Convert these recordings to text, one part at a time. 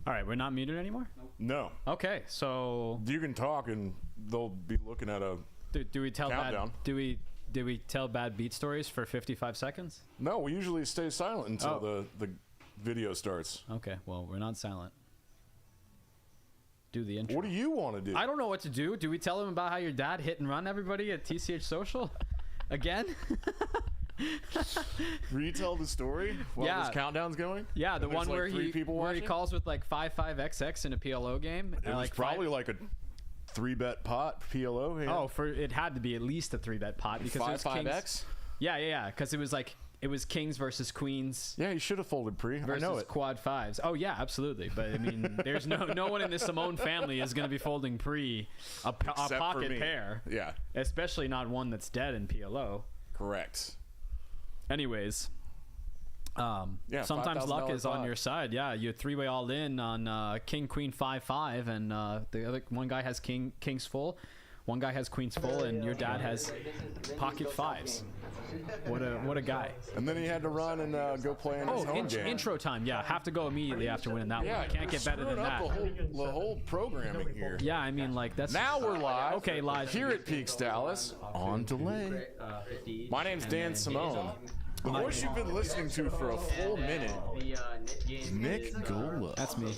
All right, we're not muted anymore? No. Okay, so You can talk and they'll be looking at a do we tell countdown. do we tell bad beat stories for 55 seconds? No, we usually stay silent until the video starts. Okay, well, we're not silent. Do the intro. What do you want to do? I don't know what to do. Do we tell them about how your dad hit and run everybody at TCH Social? Again? Retell the story while this countdown's going? Yeah, the one like where he calls with like 5-5-XX in a PLO game. It was probably like a 3-bet pot PLO. Yeah. Oh, it had to be at least a 3-bet pot because 5-5-X? Yeah, because it was kings versus queens. Yeah, you should have folded pre. Versus I know it. quad fives. Oh yeah, absolutely. But I mean, there's no one in the Simone family is going to be folding pre a pocket pair. Yeah, especially not one that's dead in PLO. Correct. Anyways, sometimes luck is on your side. Yeah, you 3-way all in on king queen 5-5, and the other one guy has kings full. One guy has queens full, and your dad has pocket fives. What a guy! And then he had to run and go play in his home game. Intro time. Yeah, have to go immediately after winning that one. Can't get better than that. The whole programming here. Yeah, I mean, like that's. Now we're live. Okay, live here at Peaks Dallas on delay. My name's Dan Simone. The voice you've been listening to for a full minute, Nick Gola. That's me.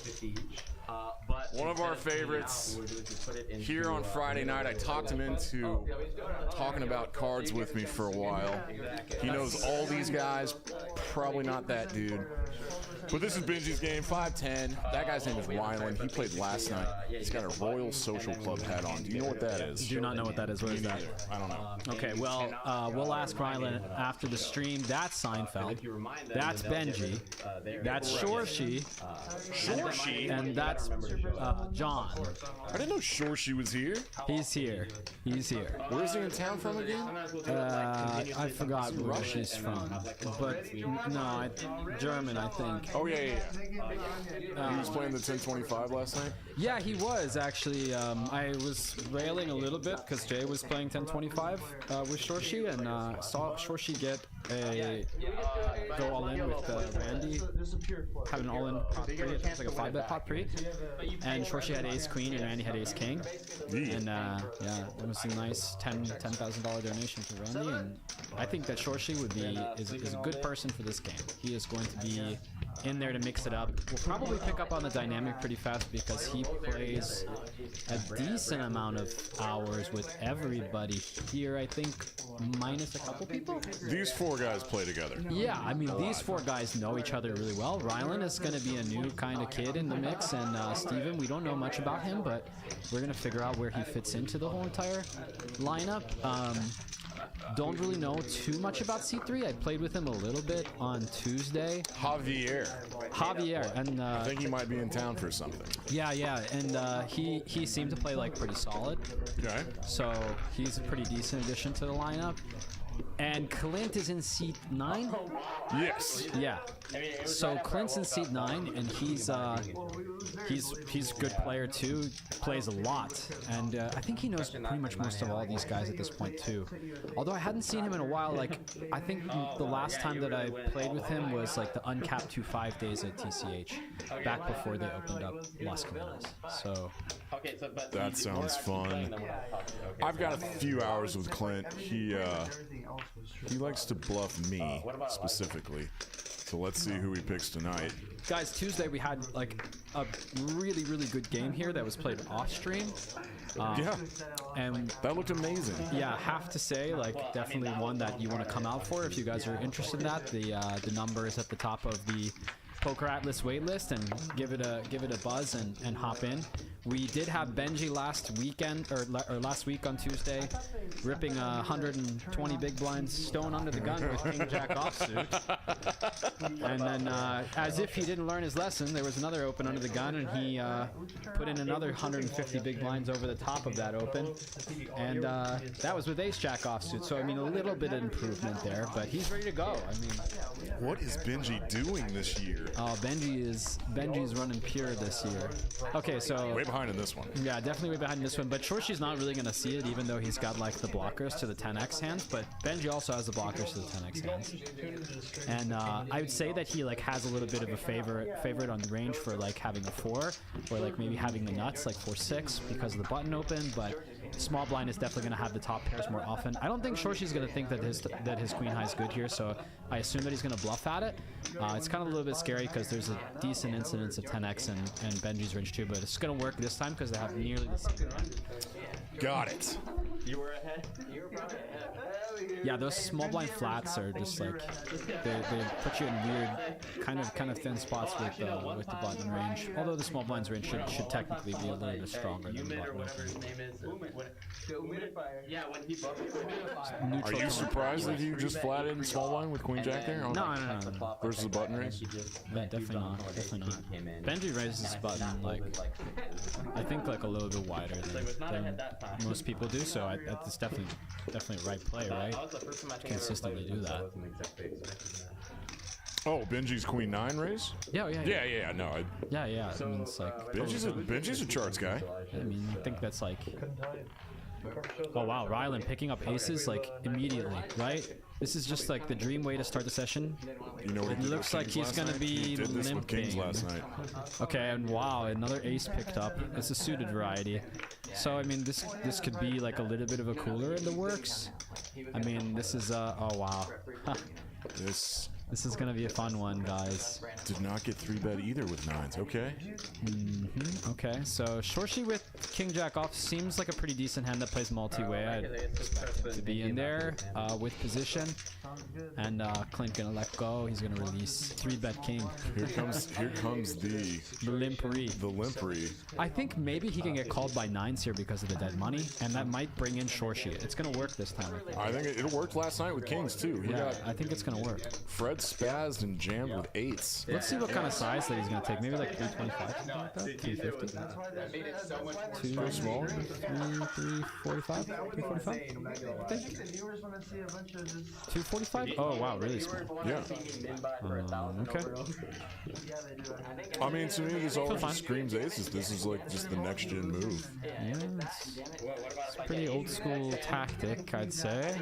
One of our favorites here on Friday night. I talked him into talking about cards with me for a while. He knows all these guys. Probably not that dude. But this is Benji's game, 5-10. That guy's name is Ryland. He played last night. He's got a Royal Social Club hat on. Do you know what that is? Do not know what that is. What is that? I don't know. Okay, well, we'll ask Ryland after the stream. That's Seinfeld. That's Benji. That's Shorshi. And that's John. I didn't know Shorshi was here. He's here. Where is he in town from again? I forgot where she's from. But no, German, I think. Oh, yeah. He was playing the 10-25 last night? Yeah, he was, actually. I was railing a little bit because Jay was playing 10-25 with Shorshi, and saw Shorshi get a go all in with Randy. Have an all in pot pre. It was like a 5-bet pot pre. And Shorshi had ace queen and Randy had ace king. And yeah, it was a nice $10,000 donation to Randy. And I think that Shorshi is a good person for this game. He is going to be in there to mix it up. We'll probably pick up on the dynamic pretty fast because he plays a decent amount of hours with everybody here, I think, minus a couple people. These 4 guys play together. Yeah, I mean, these 4 guys know each other really well. Ryland is going to be a new kind of kid in the mix, and Steven, we don't know much about him, but we're going to figure out where he fits into the whole entire lineup. Don't really know too much about C3. I played with him a little bit on Tuesday. Javier, and I think he might be in town for something. Yeah, and he seemed to play like pretty solid. Okay. So he's a pretty decent addition to the lineup. And Clint is in seat 9? Yes. Yeah. So Clint's in seat 9, and he's a good player too. Plays a lot, and I think he knows pretty much most of all these guys at this point too. Although I hadn't seen him in a while. Like I think the last time that I played with him was like the uncapped 2-5 days at TCH, back before they opened up Las Colinas. So that sounds fun. I've got a few hours with Clint. He likes to bluff me specifically. So let's see who he picks tonight. Guys, Tuesday we had like a really, really good game here that was played off stream. Yeah, and that looked amazing. Yeah, have to say, like, definitely one that you want to come out for if you guys are interested in that. The number is at the top of the Poker Atlas waitlist, and give it a buzz and hop in. We did have Benji last weekend or last week on Tuesday, ripping 120 big blinds stone under the gun with King Jack offsuit, and then as if he didn't learn his lesson, there was another open under the gun, and he put in another 150 big blinds over the top of that open, and that was with Ace Jack offsuit. So I mean, a little bit of improvement there, but he's ready to go. I mean, what is Benji doing this year? Oh, Benji's running pure this year. Okay, so wait, behind in this one. Yeah, definitely way behind this one. But Shorshi's not really gonna see it, even though he's got like the blockers to the 10x hands. But Benji also has the blockers to the 10x hands. And I would say that he like has a little bit of a favorite on the range for like having a 4, or like maybe having the nuts like 4-6 because of the button open. But small blind is definitely gonna have the top pairs more often. I don't think Shorshi's gonna think that his queen high is good here, so I assume that he's gonna bluff at it. It's kind of a little bit scary because there's a decent incidence of 10x and Benji's range too, but it's gonna work this time because they have nearly the same range. Got it. You were ahead. You were probably ahead. Yeah, those small blind flats are just like they put you in weird kind of thin spots with the button range. Although the small blind's range should technically be a little bit stronger than the button range. Yeah, when he bumped. Are you surprised that he just flatted small blind with queen jack there? No. Versus the button raise? Yeah, definitely not. Benji raises his button like I think like a little bit wider than most people do. So it's definitely a right play, right? Consistently do that. Oh, Benji's queen 9 raise? Yeah. No, Yeah. I mean, it's like Benji's a charts guy. I mean, I think that's like. Oh wow, Ryland picking up aces like immediately, right? This is just like the dream way to start the session. You know what it looks like he's gonna be did this limping. with kings last night. Okay, and wow, another ace picked up. It's a suited variety. So I mean, this could be like a little bit of a cooler in the works. I mean, this is oh wow. This is gonna be a fun one, guys. Did not get 3-bet either with 9s. Okay. Okay, so Shorshi with King Jack off seems like a pretty decent hand that plays multi-way. I'd expect him to be in there with position. And Clint gonna let go. He's gonna release 3-bet king. Here comes the limpery. The limpery. I think maybe he can get called by 9s here because of the dead money, and that might bring in Shorshi. It's gonna work this time. I think it worked last night with kings too. I think it's gonna work. Fred spazzed and jammed with 8s. Let's see what kind of size that he's gonna take. Maybe like 325, something like that. 250. Too small. 345. 345. I think. 245. Oh wow, really small. Yeah. Okay. I mean, to me, this always screams aces. This is like just the next gen move. Yeah, it's a pretty old school tactic, I'd say.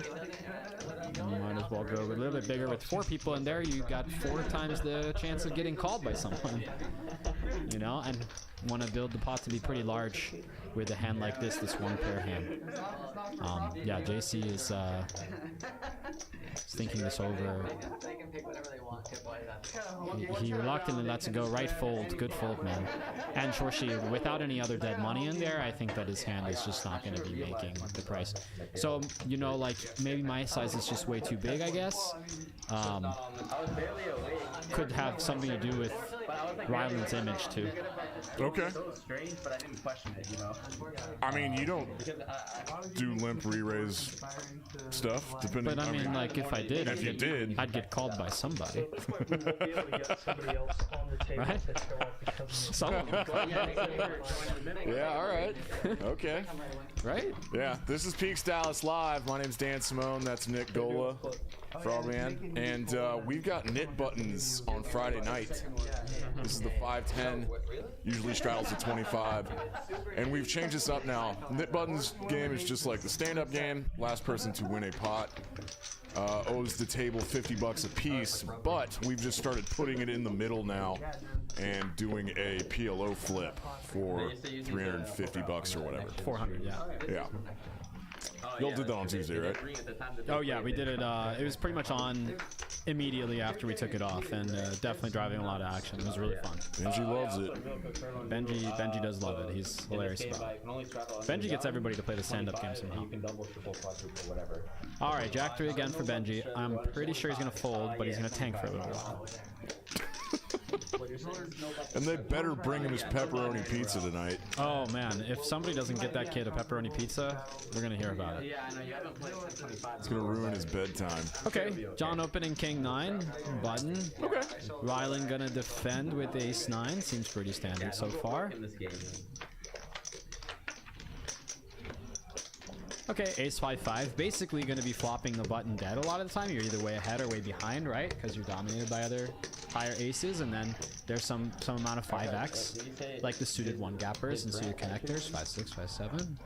You might as well go a little bit bigger with 4 people in there. You got 4 times the chance of getting called by someone. You know, and want to build the pot to be pretty large with a hand like this one pair hand. Yeah, JC is thinking this over. He reluctantly lets it go. Right fold. Good fold, man. And Shorshi, without any other dead money in there, I think that his hand is just not going to be making the price. So, you know, like, maybe my size is just way too big, I guess. Could have something to do with Ryland's image, too. Okay. I mean, you don't do limp re-raise stuff, depending. But I mean, like, if I did, if you did, I'd get called by somebody. Right? Someone. Yeah, all right. Okay. Right? Yeah, this is Peaks Dallas Live. My name's Dan Simone. That's Nick Gola, Frogman. And we've got knit buttons on Friday night. This is the 510. Usually straddles at 25. And we've changed this up now. Knit buttons game is just like the stand-up game. Last person to win a pot owes the table $50 a piece, but we've just started putting it in the middle now and doing a PLO flip for $350 or whatever. 400, yeah. Yeah. Y'all did that on Tuesday, right? Oh yeah, we did it. It was pretty much on immediately after we took it off, and definitely driving a lot of action. It was really fun. Benji loves it. Benji does love it. He's hilarious about it. Benji gets everybody to play the stand-up game somehow. All right, Jack 3 again for Benji. I'm pretty sure he's gonna fold, but he's gonna tank for a little while. And they better bring him his pepperoni pizza tonight. Oh man, if somebody doesn't get that kid a pepperoni pizza, we're gonna hear about it. It's gonna ruin his bedtime. Okay, John opening King 9, button. Okay. Ryland gonna defend with Ace 9, seems pretty standard so far. Okay, ace 5-5. Basically going to be flopping the button dead a lot of the time. You're either way ahead or way behind, right? Because you're dominated by other higher aces, and then there's some amount of 5x, like the suited 1-gappers and suited connectors, 5-6, 5-7.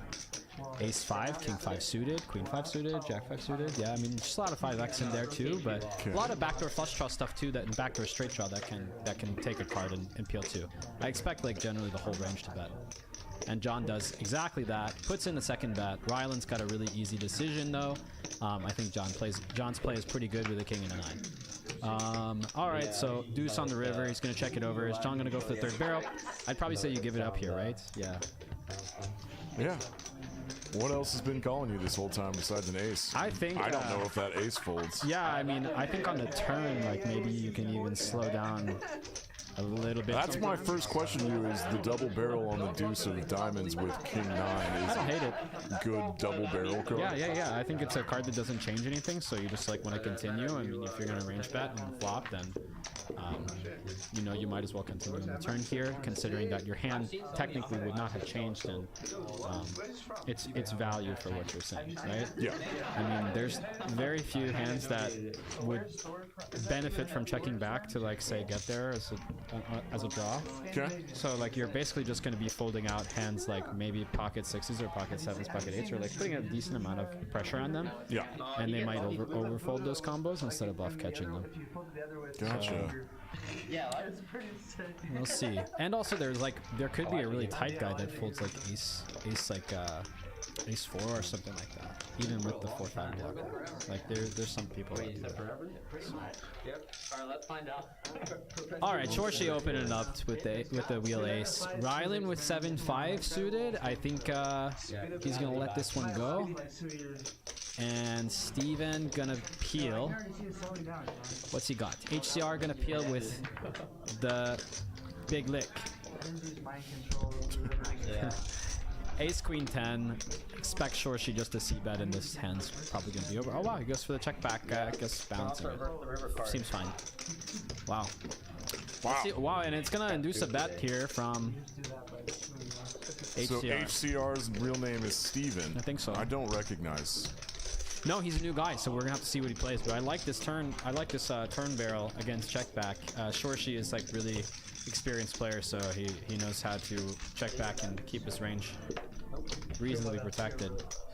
Ace 5, king 5 suited, queen 5 suited, jack 5 suited. Yeah, I mean, just a lot of 5x in there too, but a lot of backdoor flush draw stuff too, that and backdoor straight draw that can take a card and peel too. I expect like generally the whole range to bet. And John does exactly that, puts in the second bet. Ryland's got a really easy decision though. I think John's play is pretty good with a king and a 9. Alright, so deuce on the river, he's gonna check it over. Is John gonna go for the third barrel? I'd probably say you give it up here, right? Yeah. Yeah. What else has been calling you this whole time besides an ace? I think I don't know if that ace folds. Yeah, I mean, I think on the turn, like maybe you can even slow down a little bit. That's my first question to you: is the double barrel on the deuce of diamonds with king 9 I don't hate it. good double barrel card? Yeah. I think it's a card that doesn't change anything, so you just like want to continue. I mean, if you're gonna range bet and flop, then you know you might as well continue on the turn here, considering that your hand technically would not have changed, and it's value for what you're saying, right? Yeah. I mean, there's very few hands that would benefit from checking back to like say get there as a draw. Okay. So like you're basically just going to be folding out hands like maybe pocket 6s or pocket 7s, pocket 8s, or like putting a decent amount of pressure on them. Yeah. And they might overfold those combos instead of bluff catching them. Gotcha. Yeah, that's pretty sick. We'll see. And also there could be a really tight guy that folds like ace ace 4 or something like that, even with the 4-5 blocker. Like there's some people that do that. Yep. Alright, let's find out. Alright, Chorshi opening it up with the wheel ace. Ryland with 7-5 suited. I think he's gonna let this one go. And Steven gonna peel. What's he got? HCR gonna peel with the big lick. Ace Queen 10. Expect Chorshi just to c-bet, and this hand's probably gonna be over. Oh wow, he goes for the check back. I guess balancing it. Seems fine. Wow. Wow, and it's gonna induce a bet here from HCR. So HCR's real name is Steven. I think so. I don't recognize. No, he's a new guy, so we're gonna have to see what he plays. But I like this turn. I like this turn barrel against check back. Chorshi is like really experienced player, so he knows how to check back and keep his range reasonably protected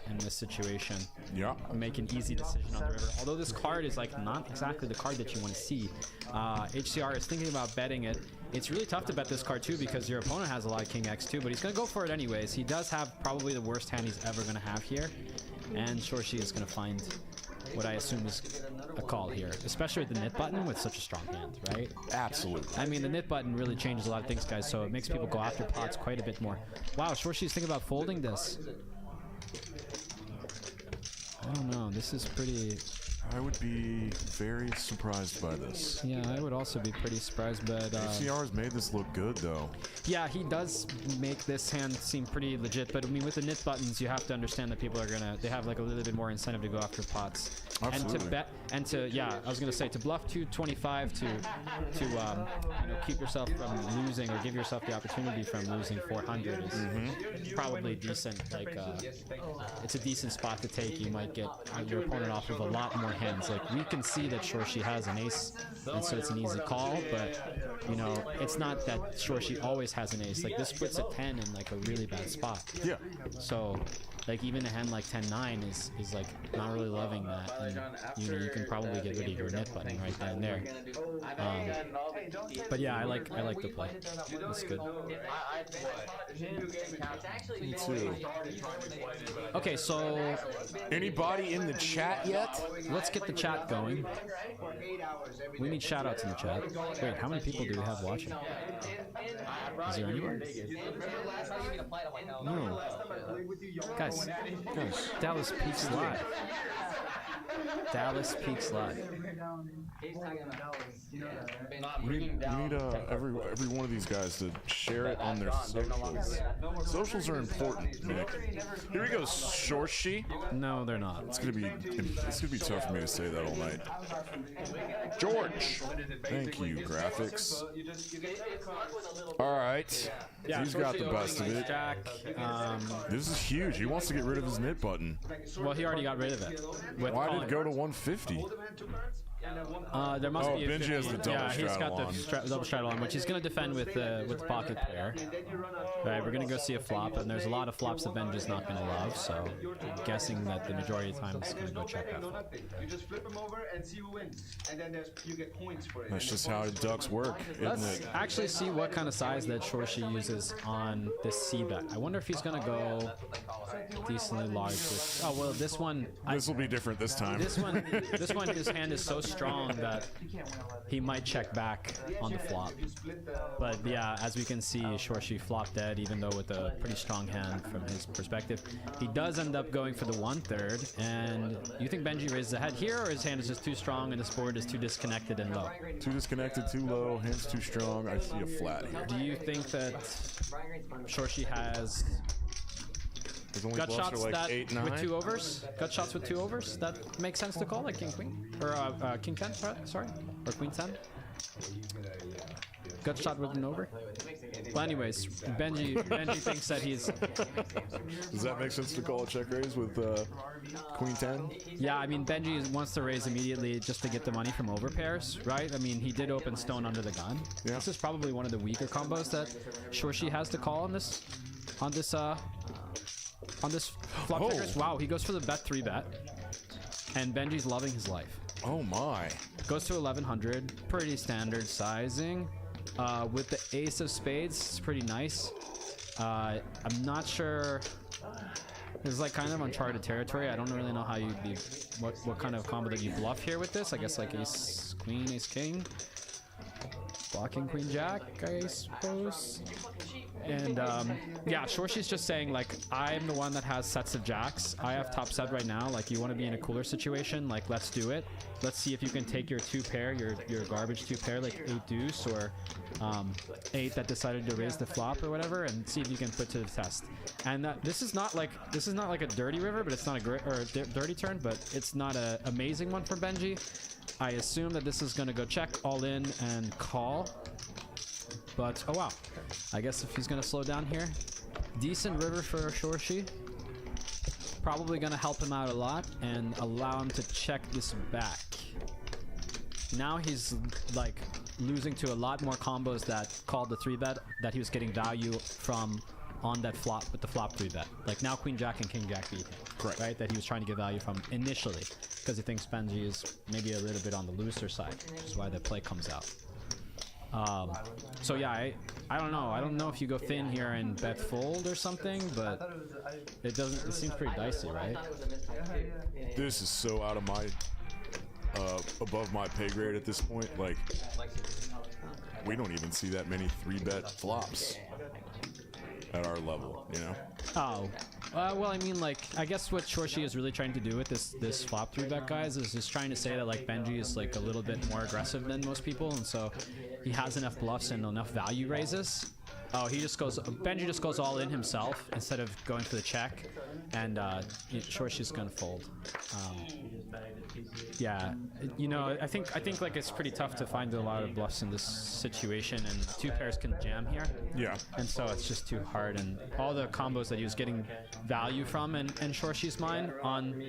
in this situation. Yeah. Make an easy decision on the river. Although this card is like not exactly the card that you want to see. HCR is thinking about betting it. It's really tough to bet this card too because your opponent has a lot of King X too, but he's gonna go for it anyways. He does have probably the worst hand he's ever gonna have here, and Chorshi is gonna find what I assume is a call here, especially with the knit button with such a strong hand, right? Absolutely. I mean, the knit button really changes a lot of things, guys, so it makes people go after pots quite a bit more. Wow, Chorshi's thinking about folding this. I don't know, this is pretty... I would be very surprised by this. Yeah, I would also be pretty surprised, but... HCR has made this look good, though. Yeah, he does make this hand seem pretty legit, but I mean, with the knit buttons, you have to understand that people are they have like a little bit more incentive to go after pots. Absolutely. And to bet, and to, yeah, I was gonna say, to bluff 225 to you know, keep yourself from losing, or give yourself the opportunity from losing 400 is probably decent, like, it's a decent spot to take. You might get your opponent off of a lot more hands. Like, we can see that Chorshi has an ace, and so it's an easy call, but, you know, it's not that Chorshi always has an ace. Like, this puts a 10 in, like, a really bad spot. Yeah. So, like, even a hand like 10-9 is like not really loving that, and you know, you can probably get rid of your net button right then and there. But yeah, I like the play. That's good. Me too. Okay, so Anybody in the chat yet? let's get the chat going. We need shout outs in the chat. Wait, how many people do we have watching? Is there anyone? No. Guys, Dallas Peaks Live. Dallas Peaks Live. We need every one of these guys to share it on their socials. Socials are important, Nick. Here we go, Chorshi. No, they're not. It's gonna be tough for me to say that all night. George, thank you, graphics. All right, Yeah, he's got the best of it. Jack, This is huge. He wants wants to get rid of his knit button. Well, he already got rid of it. With Why did calling. it go to 150? There must be. Benji has the double Yeah, he's got straddle the double straddle on, which he's gonna defend with the pocket pair. Right, we're gonna go see a flop, and there's a lot of flops that Benji's not gonna love. So I'm guessing that the majority of the time he's gonna go check that flop. You just flip them over and see who wins, and then you get points for it. That's just how ducks work, isn't Let's it? actually see what kind of size that Shorshi uses on this C bet. I wonder if he's gonna go decently large. With, oh well, this one. This will be different this time. This one, his hand is so strong that he might check back on the flop. But yeah, as we can see, Shorshi flop dead, even though with a pretty strong hand from his perspective. He does end up going for the 1/3, and you think Benji raises ahead here, or his hand is just too strong and this board is too disconnected and low? Too disconnected, too low, hands too strong. I see a flat here. Do you think that Shorshi has His only gut bluffs shots are like that 8, 9. with 2 overs? Gut shots with 2 overs? That makes sense to call, like King Queen? Or King 10, sorry? Or Queen 10? Gut shot with an over? Well, anyways, Benji thinks that he's... Does that make sense to call a check raise with Queen 10? Yeah, I mean, Benji wants to raise immediately just to get the money from overpairs, right? I mean, he did open stone under the gun. Yeah. This is probably one of the weaker combos that Shorshi has to call on this flop Oh. triggers. Wow, he goes for the bet 3 bet, and Benji's loving his life. Oh my. Goes to 1100, pretty standard sizing. With the ace of spades, it's pretty nice. I'm not sure. This is like kind of uncharted territory. I don't really know how you'd be, what kind of combo that you bluff here with this. I guess like ace queen, ace king, blocking queen jack, I suppose. And yeah, Shorshi's just saying like, I'm the one that has sets of jacks. I have top set right now. Like, you want to be in a cooler situation? Like, let's do it. Let's see if you can take your 2 pair, your garbage 2 pair, like 8 deuce or 8 that decided to raise the flop or whatever, and see if you can put to the test. And this is not like a dirty river, but it's not a great or dirty turn, but it's not an amazing one for Benji. I assume that this is gonna go check all in and call. But oh wow, I guess if he's gonna slow down here, decent river for Shorshi. Probably gonna help him out a lot and allow him to check this back. Now he's like losing to a lot more combos that called the 3 bet that he was getting value from on that flop with the flop 3 bet. Like now Queen Jack and King Jack beat him. Correct. Right? That he was trying to get value from initially because he thinks Benji is maybe a little bit on the looser side, which is why the play comes out. So yeah, I don't know. I don't know if you go thin here and bet fold or something, but it doesn't. It seems pretty dicey, right? This is so out of my above my pay grade at this point. Like, we don't even see that many 3 bet flops at our level, you know? Oh, well, I mean, like, I guess what Shorshi is really trying to do with this flop 3 bet, guys, is just trying to say that like Benji is like a little bit more aggressive than most people, and so he has enough bluffs and enough value raises. Oh, Benji just goes all in himself instead of going for the check, and Shorshi's gonna fold. Yeah, you know, I think like it's pretty tough to find a lot of bluffs in this situation, and 2 pairs can jam here. Yeah. And so it's just too hard, and all the combos that he was getting value from in Shorshi's mind on...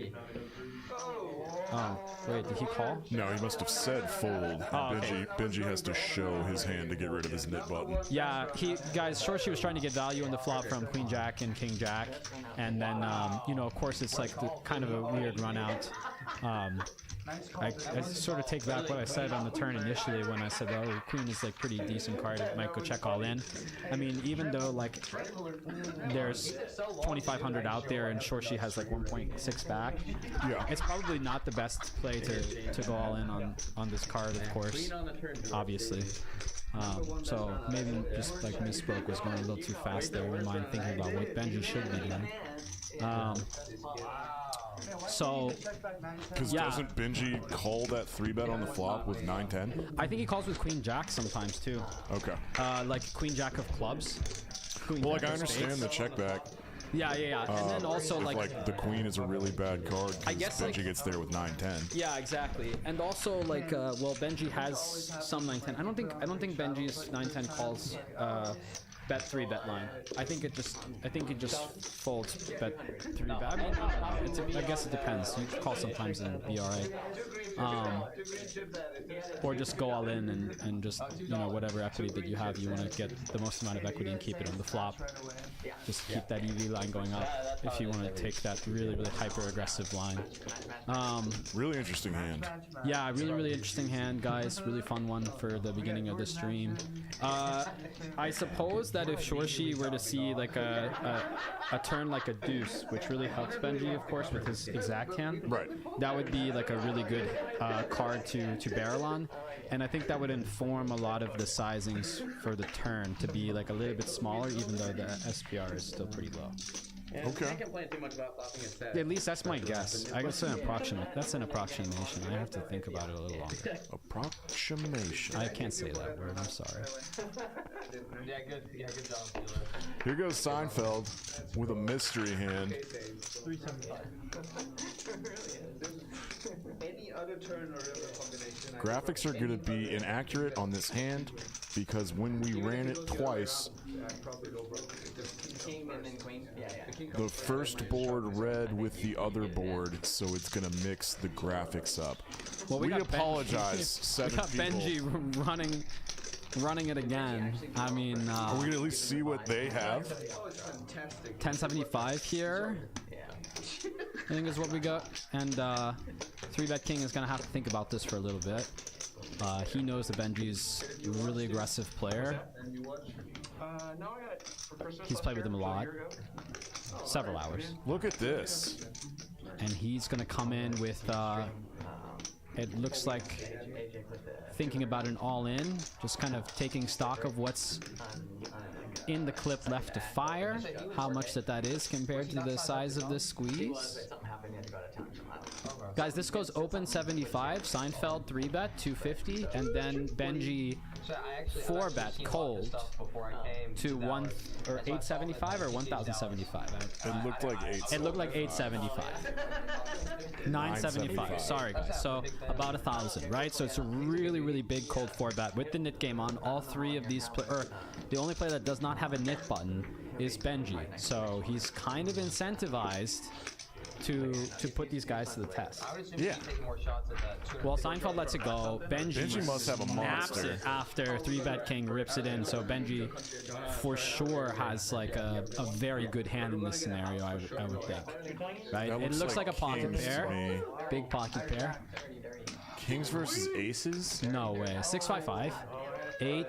Oh, wait, did he call? No, he must have said fold. Oh, okay. Benji has to show his hand to get rid of his knit button. Yeah, guys, Shorshi was trying to get value on the flop from Queen Jack and King Jack, and then, you know, of course, it's like kind of a weird run out. I sort of take back what I said on the turn initially when I said, oh, Queen is like pretty decent card, it might go check all in. I mean, even though like there's 2,500 out there and Shorshi has like 1.6 back, Yeah. it's probably not the best play to go all in on this card, of course, obviously. So maybe just like misspoke, was going a little too fast there in mind thinking about what Benji should be doing. So, Because yeah. doesn't Benji call that 3 bet on the flop with 9-10? I think he calls with Queen Jack sometimes too. Okay. Like Queen Jack of clubs. Queen Well, like, Jack I of understand spades. the check back. Yeah. And then also If, like the queen is a really bad card I because guess, Benji like- gets there with 9-10. yeah, exactly. And also like well, Benji has some 9-10. I don't think Benji's 9-10 calls bet 3-bet line. I think it just folds bet 3-bet. I mean, I guess it depends. You can call sometimes and be alright. Or just go all in and just, you know, whatever equity that you have, you want to get the most amount of equity and keep it on the flop. Just keep that EV line going up if you want to take that really, really hyper-aggressive line. Really interesting hand. Yeah, really interesting hand, guys. Really fun one for the beginning of the stream. I suppose that if Shorshi were to see like a turn like a deuce, which really helps Benji, of course, with his exact hand, right, that would be like a really good card to barrel on. And I think that would inform a lot of the sizings for the turn to be like a little bit smaller, even though the SPR is still pretty low. Yeah, okay. I can't complain too much about flopping his set. At least that's my guess. I guess that's an approximation. I have to think about it a little longer. Approximation. I can't say that word. I'm sorry. Yeah, good job. Here goes Seinfeld with a mystery hand. 375. Any other turn or river combination. Graphics are going to be inaccurate on this hand because when we ran it twice, the first board read with the other board, so it's going to mix the graphics up. Well, we apologize. We got Benji running it again. I mean, are we going to at least see what they have? 1075 here, I think is what we got. And 3-bet king is going to have to think about this for a little bit. He knows that Benji's a really aggressive player. He's played with him a lot. Several hours. Look at this. And he's going to come in with, it looks like, thinking about an all-in, just kind of taking stock of what's in the clip left to fire, how much that is compared to the size of this squeeze. Guys, this goes open 75, Seinfeld 3-bet 250, and then Benji 4-bet cold to 875 or 1075. It looked like 875. It looked like 875. 975. Sorry, guys. So about 1,000, right? So it's a really big cold 4-bet with the knit game on. All three of these, the only player that does not have a knit button is Benji. So he's kind of incentivized to put these guys to the test. Yeah. Well, Seinfeld lets it go. Benji must have a monster. It after 3-bet king rips it in. So Benji for sure has like a very good hand in this scenario, I would think. Right? It looks like a pocket pair. Big pocket pair. Kings versus aces? No way. 655. 8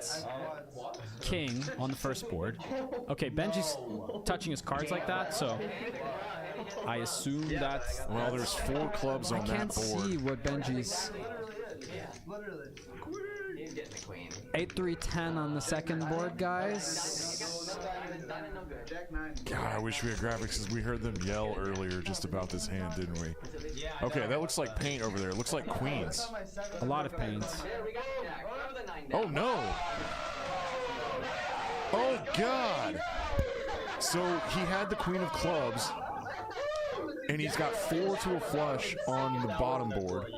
king on the first board. Okay, Benji's touching his cards like that, so I assume that. Well, there's 4 clubs on that board. I can't see what Benji's. 8-3-10 on the second board, guys. God, I wish we had graphics because we heard them yell earlier just about this hand, didn't we? Okay, that looks like paint over there. It looks like queens. A lot of paints. Oh no! Oh God! So he had the queen of clubs, and he's got 4 to a flush on the bottom board.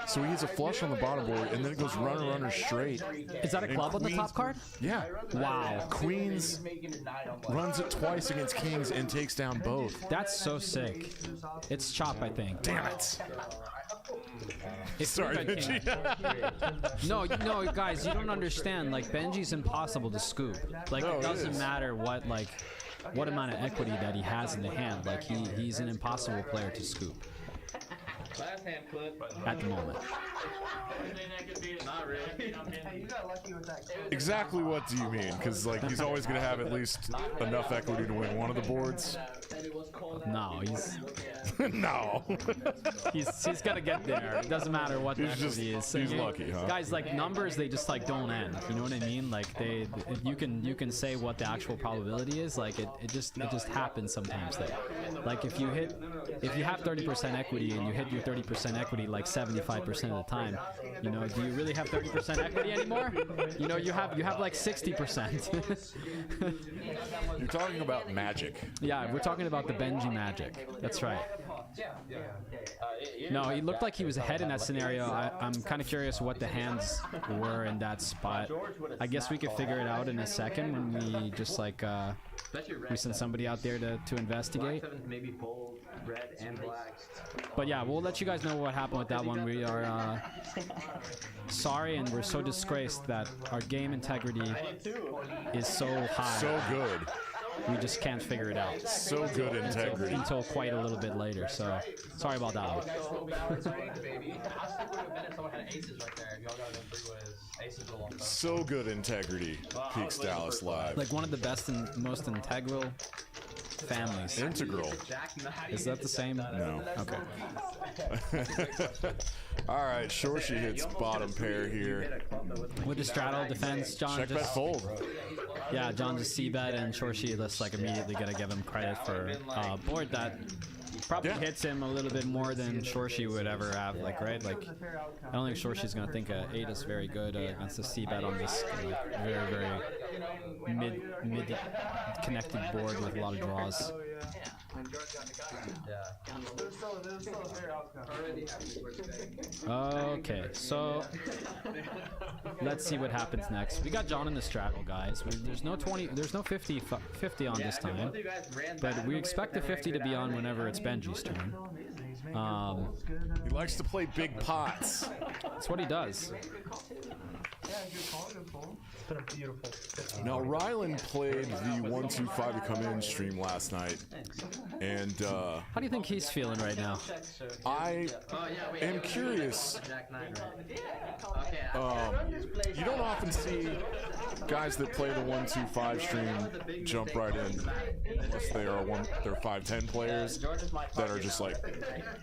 So he has a flush on the bottom board, and then it goes runner, runner straight. Is that a club on the top card? Yeah. Wow. Queens runs it twice against kings and takes down both. That's so sick. It's chop, I think. Damn it. Sorry, Benji. No, guys, you don't understand. Like, Benji's impossible to scoop. Like, it doesn't matter what amount of equity that he has in the hand. Like, he's an impossible player to scoop. At the moment. Exactly what do you mean? Because like he's always going to have at least enough equity to win one of the boards. No, he's no. he's got to get there. It doesn't matter what the equity is. So he's lucky, huh? Guys, like numbers, they just like don't end. You know what I mean? Like you can say what the actual probability is. Like it just happens sometimes. Like if you have 30% equity and you hit your 30% equity like 75% of the time, you know, do you really have 30% equity anymore? You know, you have like 60%. You're talking about magic. Yeah, we're talking about the Benji magic. That's right. No, he looked like he was ahead in that scenario. I'm kind of curious what the hands were in that spot. I guess we could figure it out in a second when we just like we send somebody out there to investigate. Maybe fold red and black. But yeah, we'll let you guys know what happened with that one. We are sorry, and we're so disgraced that our game integrity is so high. So good. We just can't figure it out. So good integrity. Until quite a little bit later, so sorry about that. So good integrity. Peaks Dallas Live. Like one of the best and most integral families. Integral. Is that the same? No. Okay. All right, Shorshi hits bottom pair here. With the straddle defense, John Check bet just fold. yeah, John just c-bet, and Shorshi just like immediately gonna give him credit for a board that probably hits him a little bit more than Shorshi would ever have, like, right? Like, I don't think Shorshi's gonna think a 8 is very good against a c-bet on this like, very mid connected board with a lot of draws. Okay, so let's see what happens next. We got John in the straddle, guys. There's no 50 on this time, but we expect the 50 to be on whenever it's Benji's turn. He likes to play big pots. That's what he does. Now, Ryland played the 1-2-5 to come in stream last night, and how do you think he's feeling right now? I am curious. You don't often see guys that play the 1-2-5 stream jump right in, unless they are they're 5-10 players that are just like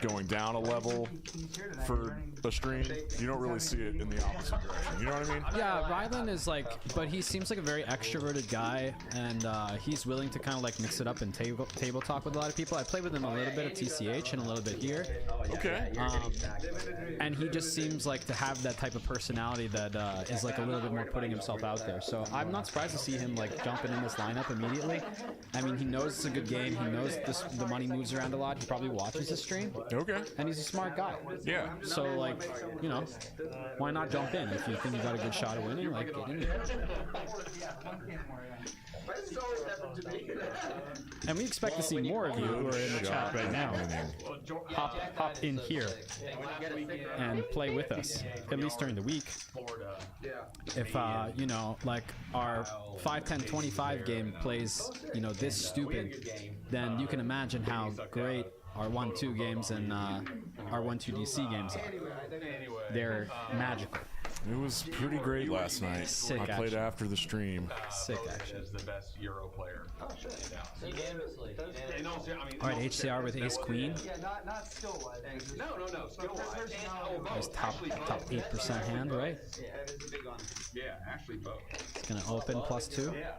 going down a level for a stream. You don't really see it in the opposite direction. You know what I mean? Yeah, Ryland is like, but he seems like a very extroverted guy, and he's willing to kind of like mix it up and table talk with a lot of people. I played with him a little bit at TCH and a little bit here. Okay. And he just seems like to have that type of personality that is like a little bit more putting himself out there. So I'm not surprised to see him like jumping in this lineup immediately. I mean, he knows it's a good game. He knows the money moves around a lot. He probably watches the stream. Okay. And he's a smart guy. Yeah. So like, you know, why not jump in if you think you got a good shot of winning? Like, get in there. And we expect to see more of you who are in the chat right now. Hop in here and play with us, at least during the week. If you know, like our 5-10-25 game plays, you know, this stupid, then you can imagine how great our 1-2 games and our 1-2 DC games are. They're magical. It was pretty great last night. Sick I played action. after the stream. Sick action. Is the best Euro player. All right, HCR with Ace Queen. Not skill-wise. No, skill-wise. There's top 8% hand, right? Yeah, actually both. It's gonna open +2. Yeah.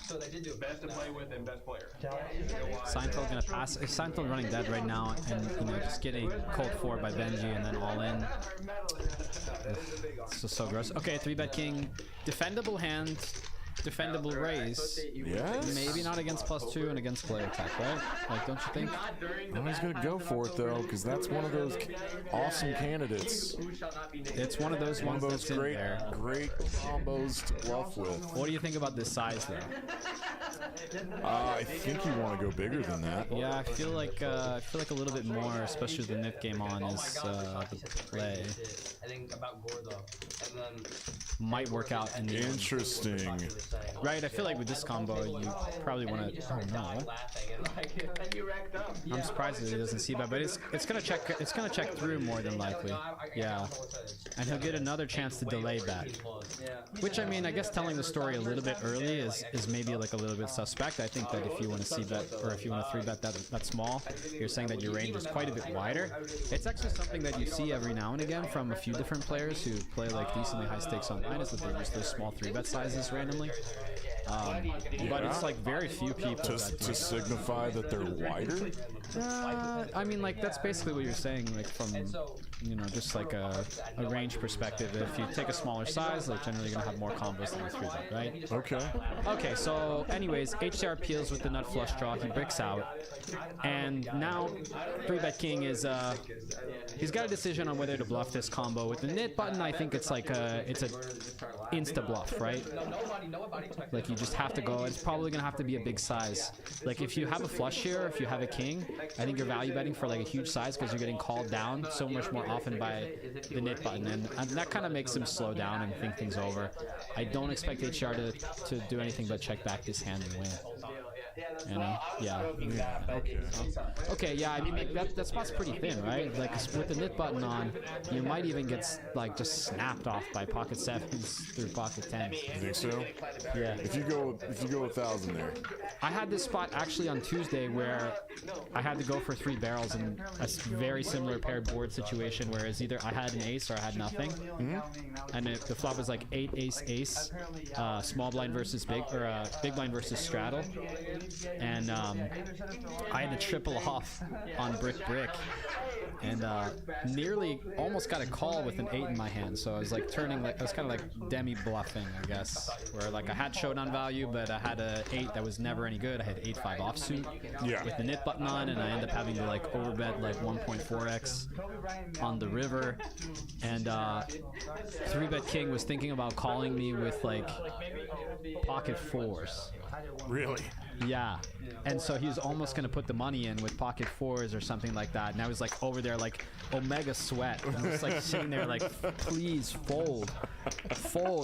So they did do best to play with and best player. Seinfeld gonna pass. Seinfeld running dead right now, and you know just getting cold 4 by Benji and then all in. It's just so gross. Okay, 3-bet king, defendable hand, defendable raise. Yes. Maybe not against +2 and against player attack, right? Like, don't you think? Well, he's gonna go for it though, because that's one of those awesome candidates. It's one of those ones that's in there. Great combos to bluff with. What do you think about this size, though? I think you want to go bigger than that. Yeah, I feel like a little bit more, especially with the NIF game on, is the play. Might work out in the end. Interesting. Right, I feel like with this combo, you probably want to. Oh no! I'm surprised that he doesn't see that, but it's gonna check. It's gonna check through more than likely. Yeah, and he'll get another chance to delay bet. Which I mean, I guess telling the story a little bit early is maybe like a little bit suspect. I think that if you want to see bet or if you want to 3-bet that small, you're saying that your range is quite a bit wider. It's actually something that you see every now and again from a few different players who play like decently high stakes online, is that they use those small 3-bet sizes randomly. But it's like very few people to signify that they're wider. I mean, like that's basically what you're saying, like you know, just like a range perspective. If you take a smaller size, they're generally gonna have more combos than the 3-bet, right? Okay. Okay, so anyways, HCR peels with the nut flush draw. He bricks out, and now 3-bet king is he's got a decision on whether to bluff this combo. With the knit button, I think it's like it's a insta bluff, right? Like you just have to go. It's probably gonna have to be a big size. Like if you have a flush here, if you have a king, I think you're value betting for like a huge size because you're getting called down so much more often by the knit button, and that kind of makes him slow down and think things over. I don't expect HCR to do anything but check back this hand and win. You know? Yeah. Okay. Okay, yeah, I mean, that spot's pretty thin, right? Like, with the knit button on, you might even get, like, just snapped off by pocket 7s through pocket 10s. You think so? Yeah. If you go 1,000 there. I had this spot actually on Tuesday where I had to go for 3 barrels in a very similar paired board situation, whereas either I had an ace or I had nothing. And the flop was like 8 ace ace, small blind versus big, or big blind versus straddle. And I had to triple off on brick, and nearly almost got a call with an 8 in my hand. So I was like turning, like I was kind of like demi bluffing, I guess, where like I had showdown value, but I had a 8 that was never any good. I had 8-5 offsuit with the knit button on, and I ended up having to like overbet like 1.4x on the river. And 3-bet king was thinking about calling me with like pocket 4s. Really? Yeah, and so he was almost gonna put the money in with pocket 4s or something like that, and I was like over there like omega sweat, and I was like sitting there like, please fold,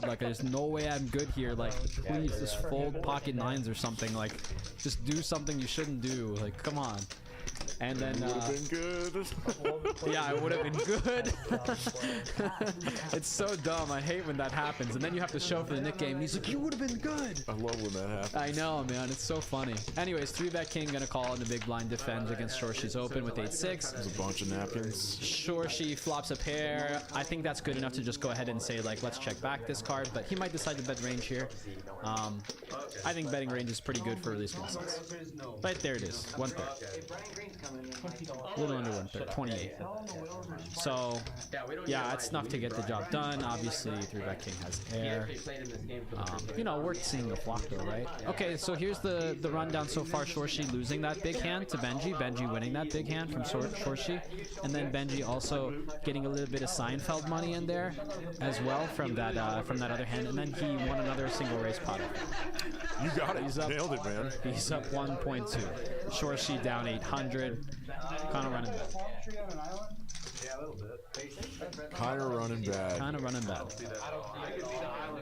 like there's no way I'm good here, like please just fold pocket 9s or something, like just do something you shouldn't do, like come on. And then would have been good. Yeah, it would have been good. It's so dumb. I hate when that happens. And then you have to show for the Nick game. And he's like, you would have been good. I love when that happens. I know, man. It's so funny. Anyways, 3-bet king gonna call in the big blind defends against Shorshi's open with 8-6. There's a bunch of napkins. Shorshi flops a pair. I think that's good enough to just go ahead and say like, let's check back this card. But he might decide to bet range here. I think betting range is pretty good for early small size. But there it is, 1/3. A little under 1/3, 28. So, yeah, it's enough to get the job done. Obviously, 3-bet king has air. You know, worth seeing the flop though, right? Okay, so here's the rundown so far. Shorshi losing that big hand to Benji. Benji winning that big hand from Shorshi. And then Benji also getting a little bit of Seinfeld money in there as well from that other hand. And then he won another single raise pot. You got it. He's up, nailed it, man. He's up 1.2. Shorshi down 800. Kind of running bad. Yeah, a little bit. Kind of running bad. Kind of running bad.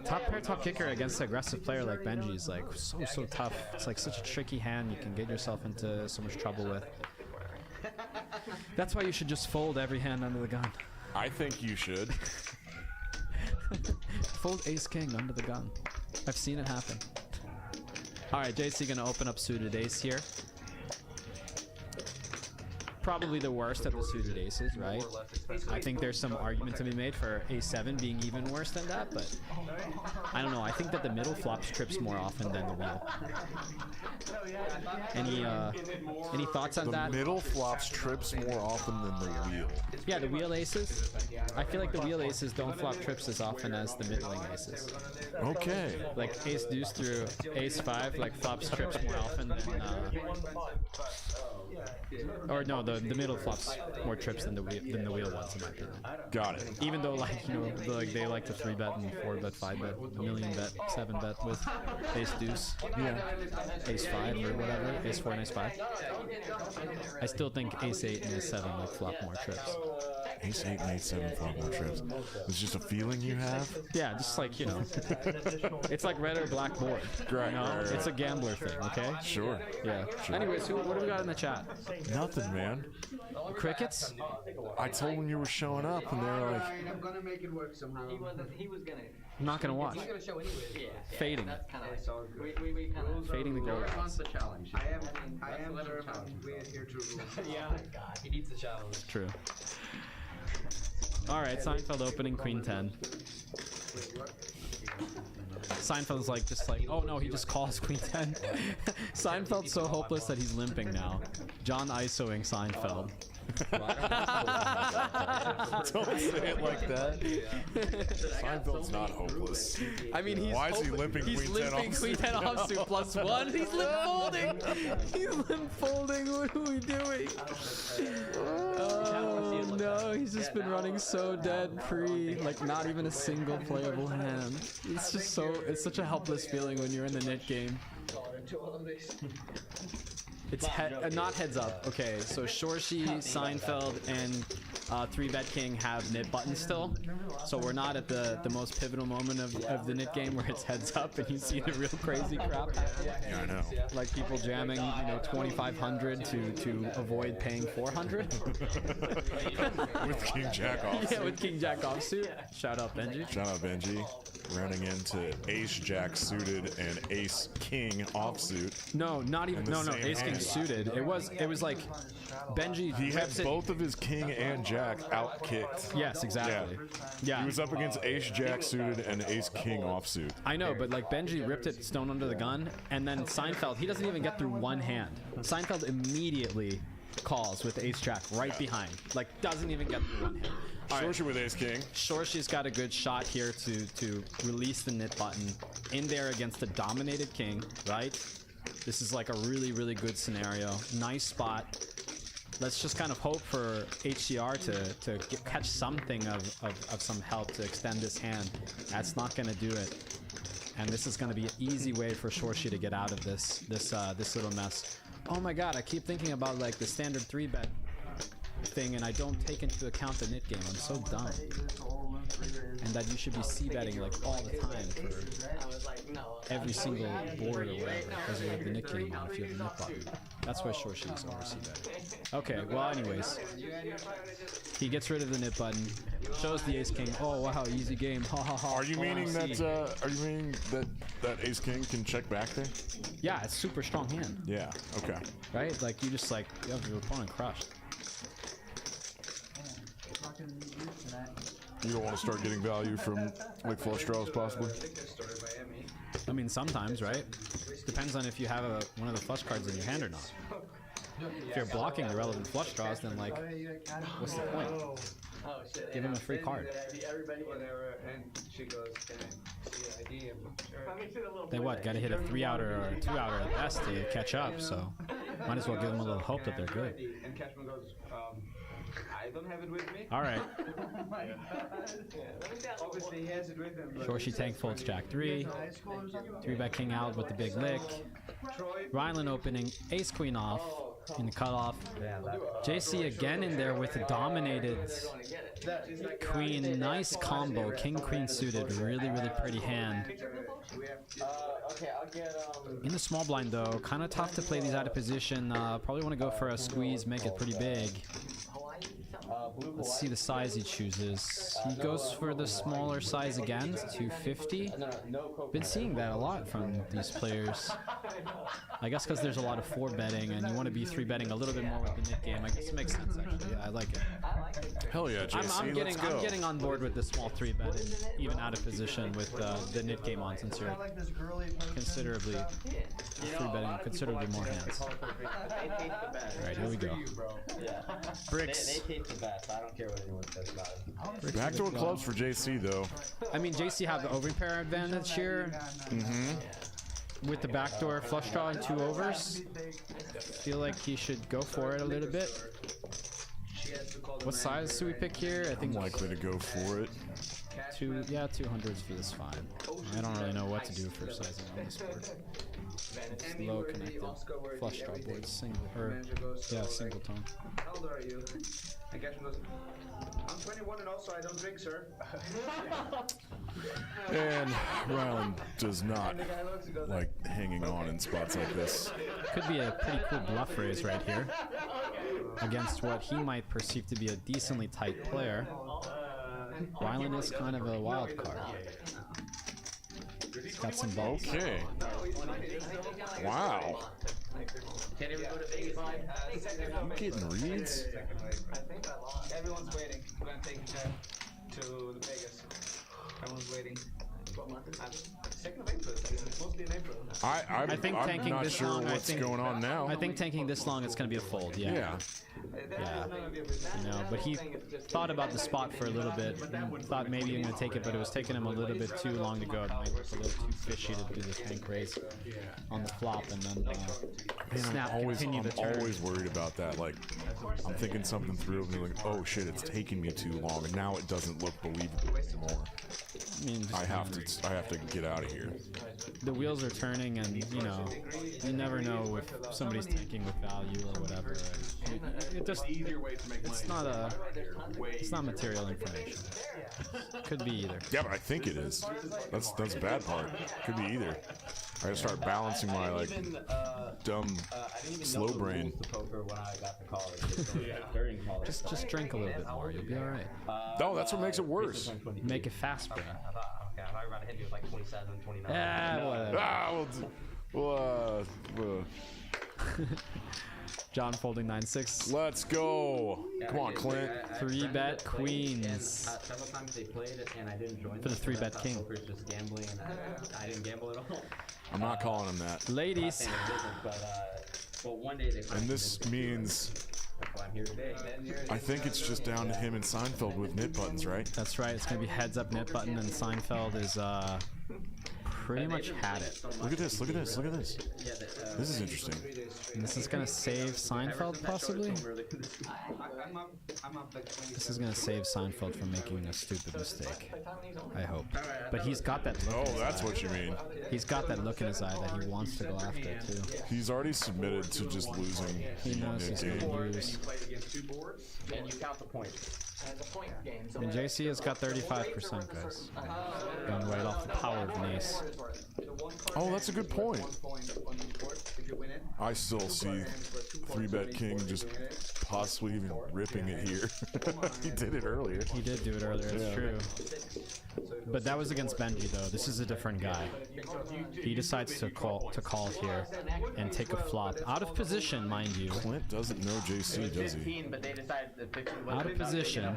Top pair, top kicker against an aggressive player like Benji is like so tough. It's like such a tricky hand you can get yourself into so much trouble with. That's why you should just fold every hand under the gun. I think you should. Fold ace king under the gun. I've seen it happen. Alright, JC gonna open up suited ace here. Probably the worst of the suited aces, right? I think there's some argument to be made for a7 being even worse than that, but I don't know. I think that the middle flops trips more often than the wheel. Any thoughts on that? The middle flops trips more often than the wheel. Yeah, the wheel aces. I feel like the wheel aces don't flop trips as often as the middling aces. Okay. Like ace deuce through ace 5, like flops trips more often than or no, the middle flops more trips than the wheel ones in my opinion. Got it. Even though like like they like to 3-bet and 4-bet, 5-bet, million bet, 7-bet with ace deuce, ace 5 or whatever, ace 4 and ace 5. I still think ace 8 and ace 7 like flop more trips. Ace 8 and ace 7 flop more trips. It's just a feeling you have? Yeah, just like, you know, it's like red or black board. Right, You know? right. It's a gambler thing, okay? Sure. Yeah. Sure. Anyways, what do we got in the chat? Nothing, man. Crickets? I told when you were showing up, and they were like, I'm gonna make it work somehow. He was gonna. I'm not gonna watch. He's gonna show anyway. Yeah. Fading. That's kind It's all of. good. We kind of. Fading the goal. Wants the challenge. I am German. We adhere to rules. Yeah. God, he needs a challenge. True. Alright, Seinfeld opening queen 10. Seinfeld's like, just like, oh no, he just calls queen 10. Seinfeld's so hopeless that he's limping now. John ISOing Seinfeld. Don't say it like that. Seinfeld's not hopeless. I mean, he's Why is he limping He's queen 10 limping queen 10 offsuit +1. He's limp folding. He's limp folding. What are we doing? Oh no, he's just been running so dead pre, like not even a single playable hand. It's just so, it's such a helpless feeling when you're in the nit game. It's not heads up. Okay, so Shorshi, Seinfeld, and 3Bet King have nit buttons still. So we're not at the most pivotal moment of the nit game where it's heads up and you see the real crazy crap happen. Yeah, I know. Like people jamming, 2,500 to avoid paying 400. With King Jack off. Yeah, with King Jack offsuit. Shout out Benji. Shout out Benji. Running into Ace Jack suited and Ace King offsuit. No, not even. No, Ace King suited. It was like Benji. He had both of his King and Jack out kicked. Yes, exactly. Yeah. He was up against Ace Jack suited and Ace King offsuit. I know, but like Benji ripped it stone under the gun, and then Seinfeld, he doesn't even get through one hand. Seinfeld immediately calls with Ace Jack right behind. Like doesn't even get through one hand. Shorshi with Ace King. Shorshi's got a good shot here to release the nit button in there against the dominated king, right? This is like a really, really good scenario. Nice spot. Let's just kind of hope for HCR to catch something of some help to extend this hand. That's not going to do it. And this is going to be an easy way for Shorshi to get out of this little mess. Oh my god, I keep thinking about like the standard 3-bet thing and I don't take into account the nit game. I'm so dumb. And that you should be c-betting like all the time for every single board or whatever because you have the nit game on if you have the nit button. That's why Shorshi is over c-betting. Okay, well anyways. He gets rid of the nit button, shows the Ace King. Oh wow, easy game. Ha ha ha. Are you meaning that Ace King can check back there? Yeah, it's super strong hand. Yeah, okay. Right? Like you just like you have your opponent crushed. You don't want to start getting value from like flush draws possibly? I mean sometimes, right? Depends on if you have one of the flush cards in your hand or not. If you're blocking the relevant flush draws, then like, what's the point? Give him a free card. They what? Gotta hit a 3-outer or a 2-outer at best to catch up, so might as well give them a little hope that they're good. I don't have it with me. All right. Obviously, he has it with him. Shorshi tank folds Jack 3. 3-bet King out with the big lick. Ryland opening Ace Queen off in the cutoff. JC again in there with a dominated Queen. Nice combo. King Queen suited. Really, really pretty hand. In the small blind though, kind of tough to play these out of position. Probably want to go for a squeeze, make it pretty big. Let's see the size he chooses. He goes for the smaller size again, 250. Been seeing that a lot from these players. I guess because there's a lot of 4-betting and you want to be 3-betting a little bit more with the nit game. I guess it makes sense actually. Yeah, I like it. Hell yeah, JC, let's go. I'm getting on board with the small 3-bet and even out of position with the nit game on since you're considerably 3-betting considerably more hands. Alright, here we go. Bricks. I don't care what anyone says about it. Backdoor clubs for JC though. I mean, JC have the overpair advantage here. With the backdoor flush draw and 2 overs. Feel like he should go for it a little bit. What size do we pick here? I think I'm likely to go for it. 200s feels fine. I don't really know what to do for sizing on this board. It's low connected flush draw board, single tone. How old are you? And Cashman goes, I'm 21 and also I don't drink, sir. And Ryland does not like hanging on in spots like this. Could be a pretty cool bluff raise right here against what he might perceive to be a decently tight player. Ryland is kind of a wild card. He's got some balls. Okay. Wow. I'm getting reads. Everyone's waiting. I'm gonna take you to Vegas. Everyone's waiting. Second of April. It's mostly in April. I think I'm tanking not this sure long. what's going on now. I think tanking this long, it's gonna be a fold. Yeah. Yeah. Yeah. You know, but he thought about the spot for a little bit. And thought maybe he was gonna take it, but it was taking him a little bit too long to go. It might look a little too fishy to do the tank raise on the flop, and then snap continue the turn. I'm always worried about that. Like, I'm thinking something through, and like, oh shit, it's taking me too long, and now it doesn't look believable anymore. I mean, I have to get out of here. The wheels are turning, and you know, you never know if somebody's tanking with value or whatever. It just, it's not material information. Could be either. Yeah, but I think it is. That's the bad part. Could be either. I gotta start balancing my like dumb slow brain. Just drink a little bit more. You'll be all right. No, that's what makes it worse. Make it fast, bro. Okay, I thought you were about to hit me with like 27, 29. Ah, whatever. Well, John folding 9-6. let's go. Come on, Clint. 3-bet queens. Several times they played it and I didn't join For the 3-bet king. Poker's just gambling and I didn't gamble at all. I'm not calling him that. Ladies. But one day they And this means that's why I'm here today. I think it's just down to him and Seinfeld with knit buttons, right? That's right. It's gonna be heads up net button, and Seinfeld is pretty much had it. Look at this. Look at this. Look at this. This is interesting. And this is gonna save Seinfeld possibly. This is gonna save Seinfeld from making a stupid mistake. I hope. But he's got that look. Oh, in his that's eye. what you mean. He's got that look in his eye that he wants to go after too. He's already submitted to just losing. He knows he's game. gonna lose. And you count the points. And JC has got 35%, guys. Going right off the power of an ace. Oh, that's a good point. I still see 3-bet king just possibly even ripping it here. He did it earlier. He did do it earlier, it's true. But that was against Benji though. This is a different guy. He decides to call here and take a flop. Out of position, mind you. Clint doesn't know JC, does he? Out of position.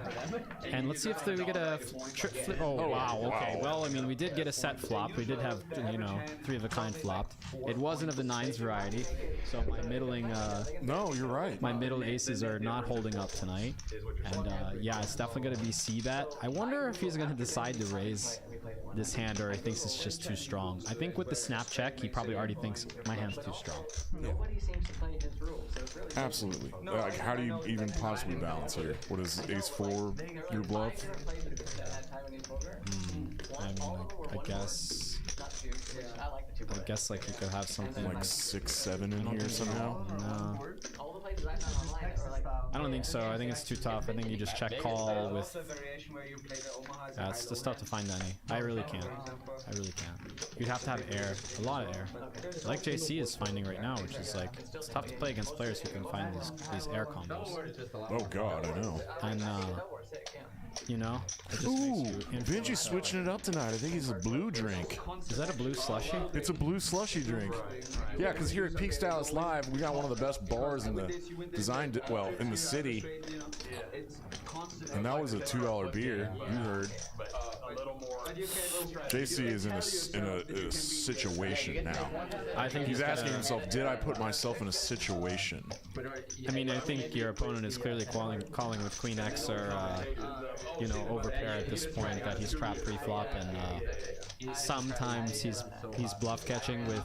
And let's see if we get a trick flip. Oh, wow, okay. Well, I mean, we did get a set flop. We did have, you know, 3 of a kind flopped. It wasn't of the 9s variety, so my middling, No, you're right. my middle aces are not holding up tonight. And yeah, it's definitely going to be C-bet. I wonder if he's going to decide to raise this hand or he thinks it's just too strong. I think with the snap check, he probably already thinks my hand's too strong. Absolutely. Like, how do you even possibly balance here? What is ace-4 your bluff? I mean, I guess like you could have something Like 6-7 in here somehow? No. I don't think so. I think it's too tough. I think you just check call with. Yeah, it's just tough to find any. I really can't. I really can't. You'd have to have air, a lot of air. Like JC is finding right now, which is like it's tough to play against players who can find these air combos. Oh god, I know. And you know, it just Ooh, makes you Benji's switching it up tonight. I think he's a blue drink. Is that a blue slushy? It's a blue slushy drink. Yeah, because here at Peak Stylus Live, we got one of the best bars in the in the city. And that was a $2 beer. You heard. JC is in a situation now. I think He's asking himself, did I put myself in a situation? I mean, I think your opponent is clearly calling with Queen X or, you know, overpair at this point that he's trapped pre-flop, and sometimes he's bluff catching with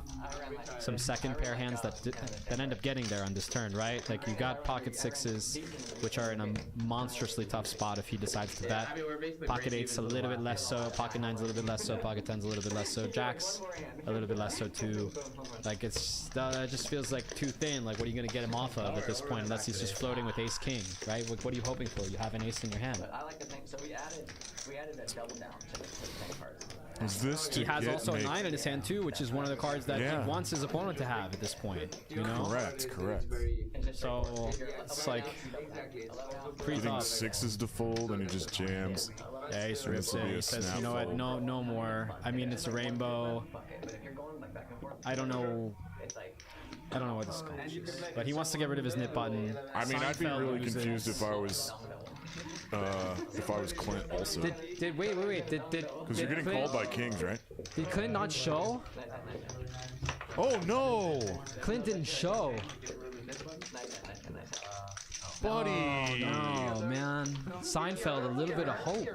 some second pair hands that end up getting there on this turn, right? Like you got pocket 6s, which are in a monstrously tough spot if he decides to bet. Pocket 8s a little bit less so, pocket 9s a little bit less so, pocket 10s a little bit less so, jacks a little bit less so too. Like it just feels like too thin. Like what are you gonna get him off of at this point unless he's just floating with ace king, right? Like, what are you hoping for? You have an ace in your hand. I like to think so. We added a double down to the thing cards. Is this to He has get also a make- 9 in his hand too, which is one of the cards that Yeah. he wants his opponent to have at this point. You know? Correct. So it's like Getting pre-thought. 6s to fold and he just jams. Yeah, he And rips this will it. be He a says, snap you know what? fold. No more. I mean, it's a rainbow. I don't know. I don't know what this is, but he wants to get rid of his knit button. I mean, I'd be Seinfeld really loses. confused if I was If I was Clint also. Did wait. Did Because you're getting called by kings, right? Did Clint not show? Oh no! Clint didn't show. Buddy! Oh man, Seinfeld, a little bit of hope.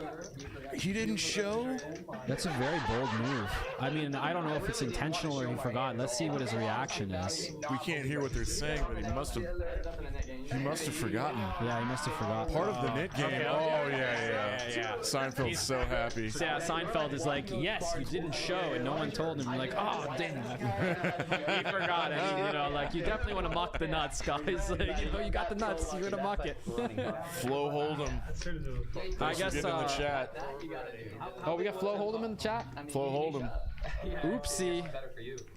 He didn't show? That's a very bold move. I mean, I don't know if it's intentional or he forgot. Let's see what his reaction is. We can't hear what they're saying, but he must have forgotten. Yeah, he must have forgotten. Part of the knit game. Okay, oh yeah. Seinfeld's so happy. Yeah, Seinfeld is like, yes, you didn't show, and no one told him. Like, oh, dang, he forgot. I mean, you know, like, you definitely want to mock the nuts, guys. Like, you know, you got the nuts, you're gonna mock it. Flo Hold'em. I guess. In the chat. Oh, we got Flo Hold'em in the chat. Flo Hold'em. Oopsie.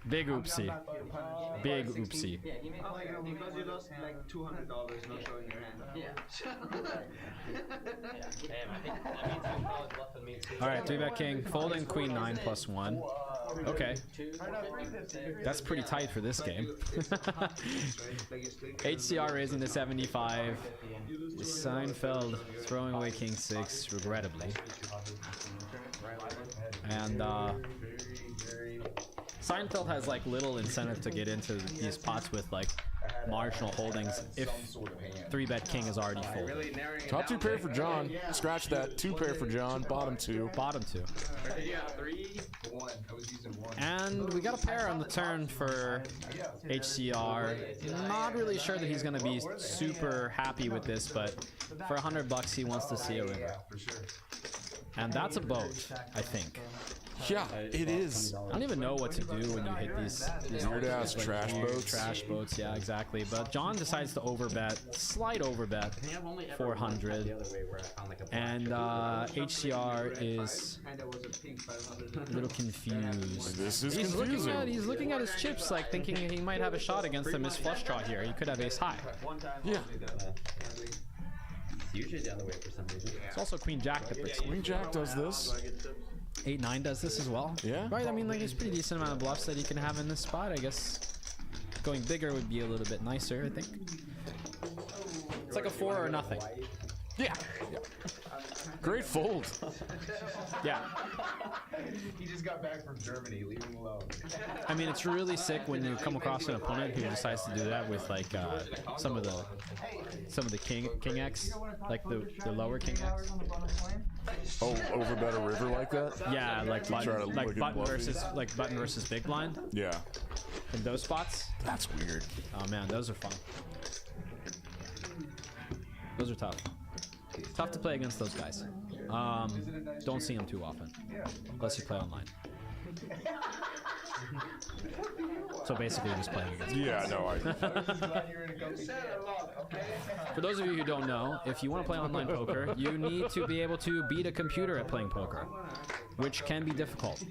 Big oopsie. Big oopsie. Because you lost like $200 not showing your hand. Alright, 3-bet king, folding queen 9 + 1. Okay. That's pretty tight for this game. HCR raising to 75. Seinfeld throwing away king 6, regrettably. And Seinfeld has like little incentive to get into these pots with like marginal holdings if 3-bet king is already full. Top 2 pair for John. Scratch that. 2 pair for John. Bottom 2. Bottom 2. And we got a pair on the turn for HCR. Not really sure that he's going to be super happy with this, but for $100 he wants to see a river. And that's a boat, I think. Yeah, it is. I don't even know what to do when you hit these weird-ass trash boats. Trash boats, yeah, exactly. But John decides to overbet, slight overbet, 400. And HCR is a little confused. This is he's confusing. He's looking at his chips, like thinking he might have a shot against him. His flush draw here. He could have ace high. Yeah. Usually the other way for some reason. It's also Queen Jack that puts Queen Jack does this. 8-9 does this as well. Yeah. Right, I mean, like, there's a pretty decent amount of bluffs that he can have in this spot. I guess going bigger would be a little bit nicer, I think. It's like a 4 or nothing. Yeah. Great fold. Yeah. He just got back from Germany. Leave him alone. I mean, it's really sick when you come across an opponent who decides to do that with like some of the king X, like the lower king X. Oh, overbet a river like that? Yeah, like button versus big blind. Yeah. In those spots. That's weird. Oh man, those are fun. Those are tough. Tough to play against those guys. Don't see them too often, unless you play online. So basically, just playing against. Yeah, no, For those of you who don't know, if you want to play online poker, you need to be able to beat a computer at playing poker, which can be difficult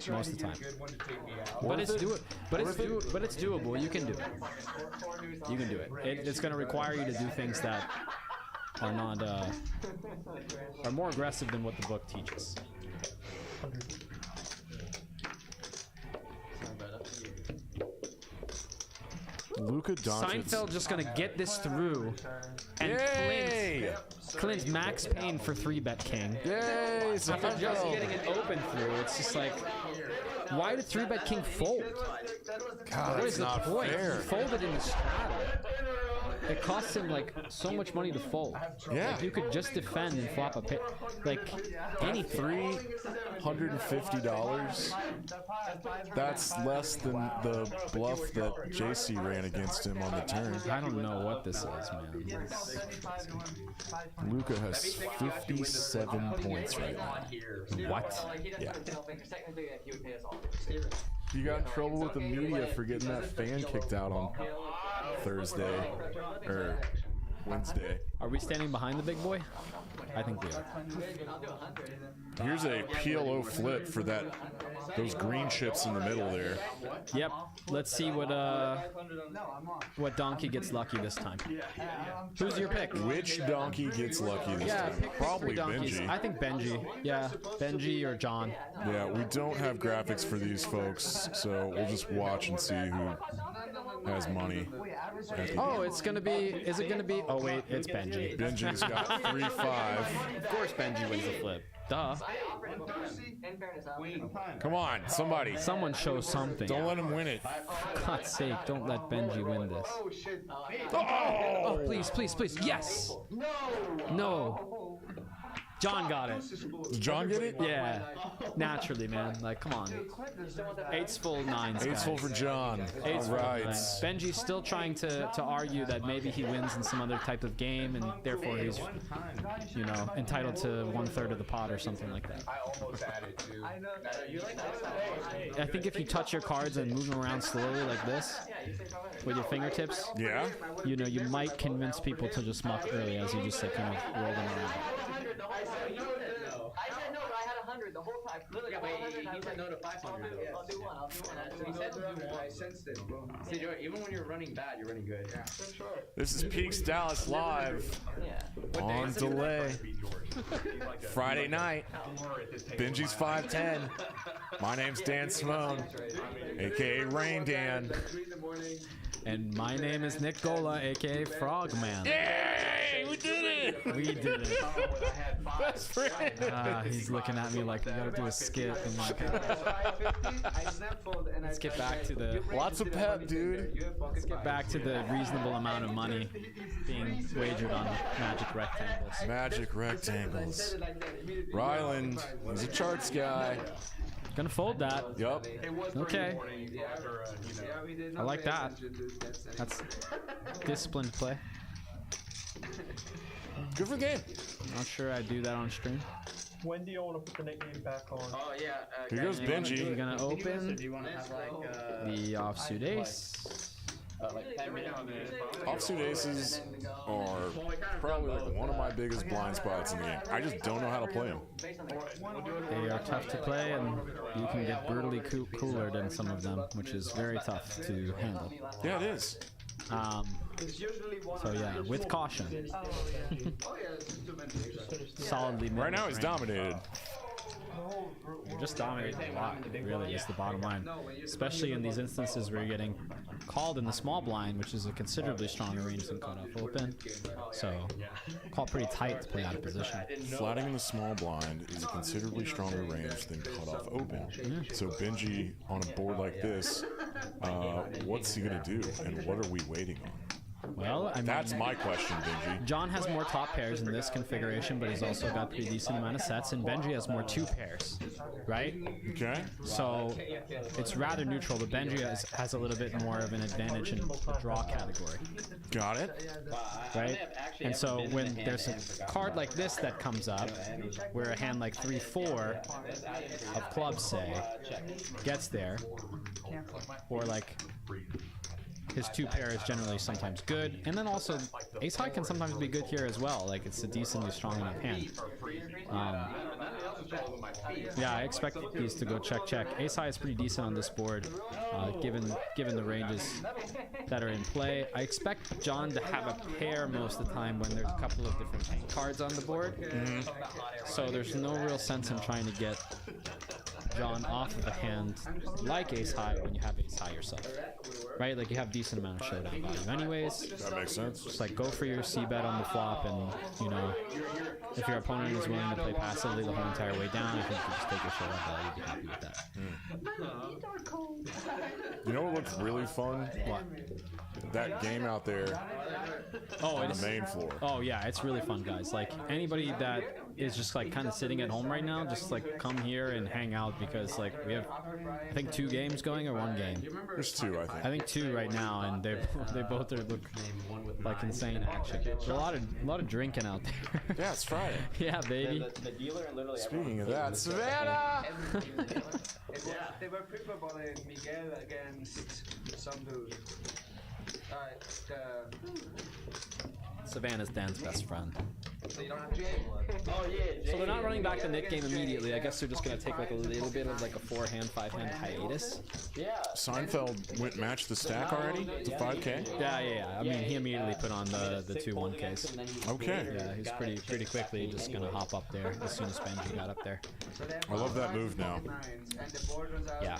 most of the time. But it's doable. You can do it. You can do it. It's going to require you to do things that are not are more aggressive than what the book teaches. Luka Doncic. Seinfeld just gonna get this through, and Clint max pain for 3-bet king. Yay! After just getting it open through, it's just like, why did 3-bet king fold? God, What is the not point? fair. He folded in the straddle. It costs him like so much money to fold. Yeah. Like, you could just defend and flop a pit, like anything. $350. That's less than the bluff that JC ran against him on the turn. I don't know what this is, man. Luka has 57 points right now. What? Yeah. He got in trouble with the media for getting that fan kicked out on Thursday or Wednesday. Are we standing behind the big boy? I think we are. Here's a PLO flip for that those green chips in the middle there. Yep. Let's see what donkey gets lucky this time. Who's your pick? Which donkey gets lucky this time? Pick Probably donkeys. Benji. I think Benji. Yeah, Benji or John. Yeah, we don't have graphics for these folks, so we'll just watch and see who has money. Oh, it's gonna be. Is it gonna be? Oh wait, it's Benji. Benji's got 3-5. Of course, Benji wins the flip. Duh. Come on, somebody. Someone show something. Don't let him win it. For God's sake, don't let Benji win this. Oh shit. Oh, please, please, please. Yes. No. John got it. Did John get it? Yeah. Naturally, man. Like, come on. 8's full, 9's. Eight's full for John. All right. Benji's still trying to argue that maybe he wins in some other type of game, and therefore he's, you know, entitled to 1/3 of the pot or something like that. I almost had it too. I think if you touch your cards and move them around slowly like this, with your fingertips, Yeah? you know, you might convince people to just muck early as you just like kind of roll them around. I said no, but I had 100 the whole time. Yeah, wait, he said no to 500 though. I'll do one. He said do one. I sensed it, bro. See, Joey, even when you're running bad, you're running good. Yeah. This is Peaks Dallas live Yeah. on delay. Friday night. Benji's 5'10". My name's Dan Simone, aka Rain Dan. And my name is Nick Gola, aka Frogman. Yay! We did it! We did it. Best friend! He's looking at me like we gotta do a skit. I'm like, let's get back to the. Lots of pep, dude. Let's get back to the reasonable amount of money being wagered on magic rectangles. Magic rectangles. Ryland, he's a charts guy. Gonna fold that. Yup. Okay. I like that. That's disciplined play. Good for the game. Not sure I'd do that on stream. When do you want to put the nickname back on? Oh yeah. Here goes We're Benji. gonna open Do you want to have like the offsuit ace. like 10 minutes? Offsuit aces are probably like one of my biggest blind spots in the game. I just don't know how to play them. They are tough to play, and you can get brutally cooler than some of them, which is very tough to handle. Yeah, it is. So yeah, with caution. Solidly. Right now he's dominated. You're just dominating a lot, really, is the bottom line. Especially in these instances where you're getting called in the small blind, which is a considerably stronger range than cutoff open. So, call pretty tight to play out of position. Flatting in the small blind is a considerably stronger range than cutoff open. So Benji on a board like this, what's he gonna do, and what are we waiting on? Well, I mean, That's my question, Benji. John has more top pairs in this configuration, but he's also got a pretty decent amount of sets, and Benji has more 2 pairs, right? Okay. So it's rather neutral, but Benji has a little bit more of an advantage in the draw category, Got it. right? And so when there's a card like this that comes up, where a hand like 3-4 of clubs, say, gets there, or like his 2 pair is generally sometimes good, and then also ace high can sometimes be good here as well. Like, it's a decently strong enough hand. Yeah, I expect these to go check. Ace high is pretty decent on this board, given the ranges that are in play. I expect John to have a pair most of the time when there's a couple of different cards on the board. So there's no real sense in trying to get John off of a hand like ace high when you have ace high yourself, right? Like, you have decent amount of showdown value anyways. That makes sense. Just like, go for your c-bet on the flop, and you know, if your opponent is willing to play passively the whole entire way down, I think you just take your showdown value. You'd be happy with that. You know what looks really fun? What? That game out there on the main floor. Oh yeah, it's really fun, guys. Like, anybody that is just like kind of sitting at home right now, just like come here and hang out, because like we have, I think, 2 games going, or 1 game. There's 2, I think. I think 2 right now, and they both look like insane action. There's a lot of drinking out there. Yeah, it's Friday. Yeah, baby. The dealer and literally Speaking of that, Savannah! They were preferring Miguel against some dude. Savannah's Dan's best friend. so you don't have to gamble it. Oh yeah. So they're not running back the Nick game immediately. I guess they're just gonna take like a little bit of like a 4-hand, 5-hand hiatus. Yeah. Seinfeld went match the stack already to 5K. Yeah. I mean, he immediately put on the 2-1Ks. Okay. Yeah, he's pretty quickly just gonna hop up there as soon as Benji got up there. I love that move now. Yeah.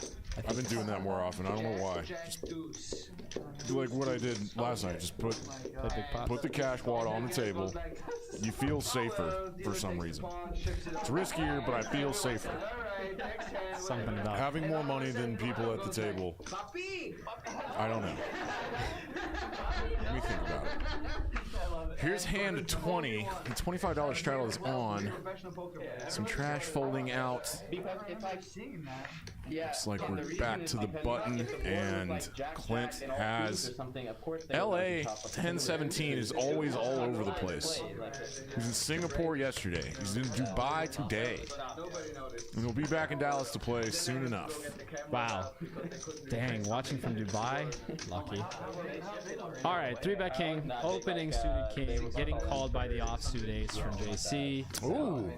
I've been doing that more often. I don't know why. Just like what I did last night. Just put the cash wad on the table. You feel safer for some reason. It's riskier, but I feel safer. Something about Having more money than people at the table. I don't know. Let me think about it. Here's hand 20. The $25 straddle is on. Some trash folding out. Looks like we're back to the button, and Clint has LA 1017 is always all over the place. He was in Singapore yesterday. He's in Dubai today. And he'll be back in Dallas to play soon enough. wow. Dang, watching from Dubai, lucky. All right, 3-bet king, opening suited king, getting called by the offsuit ace from JC. Ooh.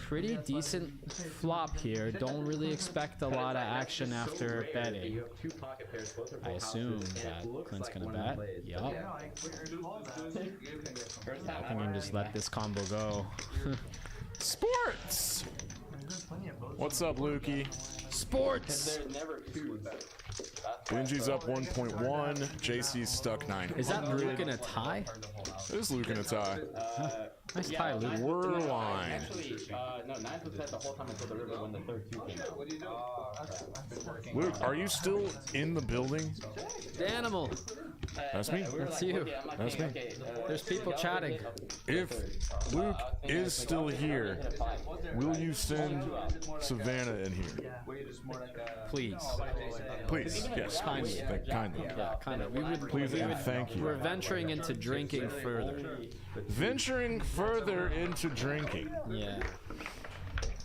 Pretty decent flop here. Don't really expect a lot of action after betting. I assume that Clint's gonna bet. Yup. I think we can just let this combo go. Sports! What's up, Lukey? Sports! Benji's up 1.1. JC's stuck 9. Is that Luke in a tie? It is Luke in a tie. Nice tie, Luke. We're line. Actually, no, 9 was set the whole time until the river when the third 2 came out. Luke, are you still in the building? The animal. That's me. That's you. That's me. There's people chatting. If Luke is still here, will you send Savannah in here? Please. Please, yes, Kindly. kindly. Yeah, kind of. We would. Please and thank We're you. venturing into drinking further. Venturing further into drinking. Yeah.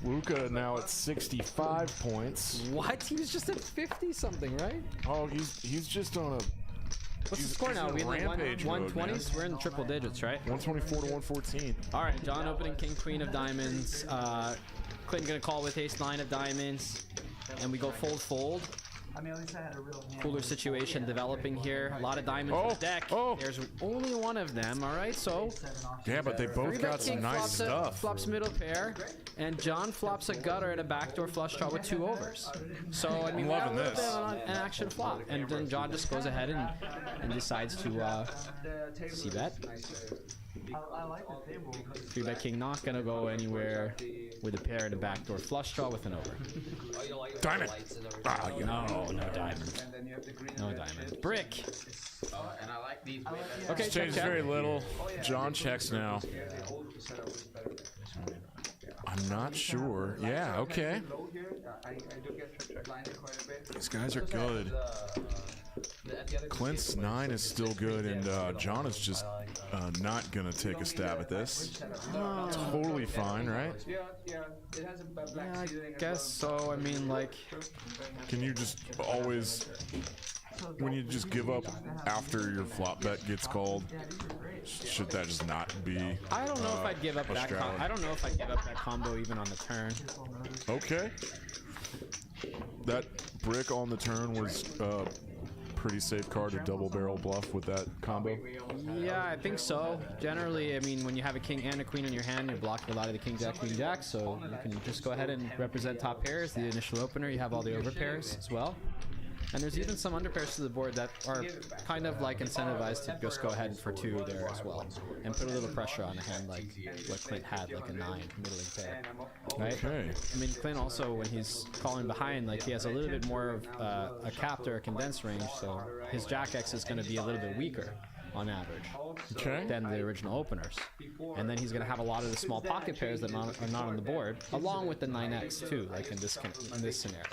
Luca now at 65 points. What? He was just at 50 something, right? Oh, he's just on a What's the score now? Are we in the rampage mode, 120s? We're in the triple digits, right? 124 to 114. All right, John opening king, queen of diamonds. Clinton gonna call with ace 9 of diamonds, and we go fold. I mean, at least I had a real hand. Cooler situation developing here. A lot of diamonds on the deck. There's only one of them. All right, so Yeah, but they both got some nice stuff. Flops middle pair, and John flops a gutter and a backdoor flush draw with 2 overs. So I mean, I'm we got loving a little this. bit of an action flop, and then John just goes ahead and decides to see bet. I like the table. 3-bet king not gonna go anywhere with a pair and a backdoor flush draw with an over. Diamond. Ah, you No diamond. No diamond. Brick. And I like these. Okay, check, changes check. very little. John checks now. I'm not sure. Yeah, okay. These guys are good. Clint's 9 is still good, and John is just not gonna take a stab at this. Totally fine, right? Yeah, I guess so. I mean, like, Can you just always, when you just give up after your flop bet gets called, should that just not be? I don't know if I'd give up a that. straddle? I don't know if I'd give up that combo even on the turn. Okay. That brick on the turn was pretty safe card to double barrel bluff with that combo. Yeah, I think so. Generally, I mean, when you have a king and a queen in your hand, you're blocking a lot of the king jack, queen jack, so you can just go ahead and represent top pairs. The initial opener, you have all the over pairs as well. And there's even some under pairs to the board that are kind of like incentivized to just go ahead for 2 there as well, and put a little pressure on a hand like what Clint had, like a 9 middling pair, right? Okay. I mean, Clint also, when he's calling behind, like he has a little bit more of a capped or a condensed range, so his jack X is going to be a little bit weaker on average Okay. than the original openers. And then he's going to have a lot of the small pocket pairs that are not on the board, along with the 9X too, like in this scenario.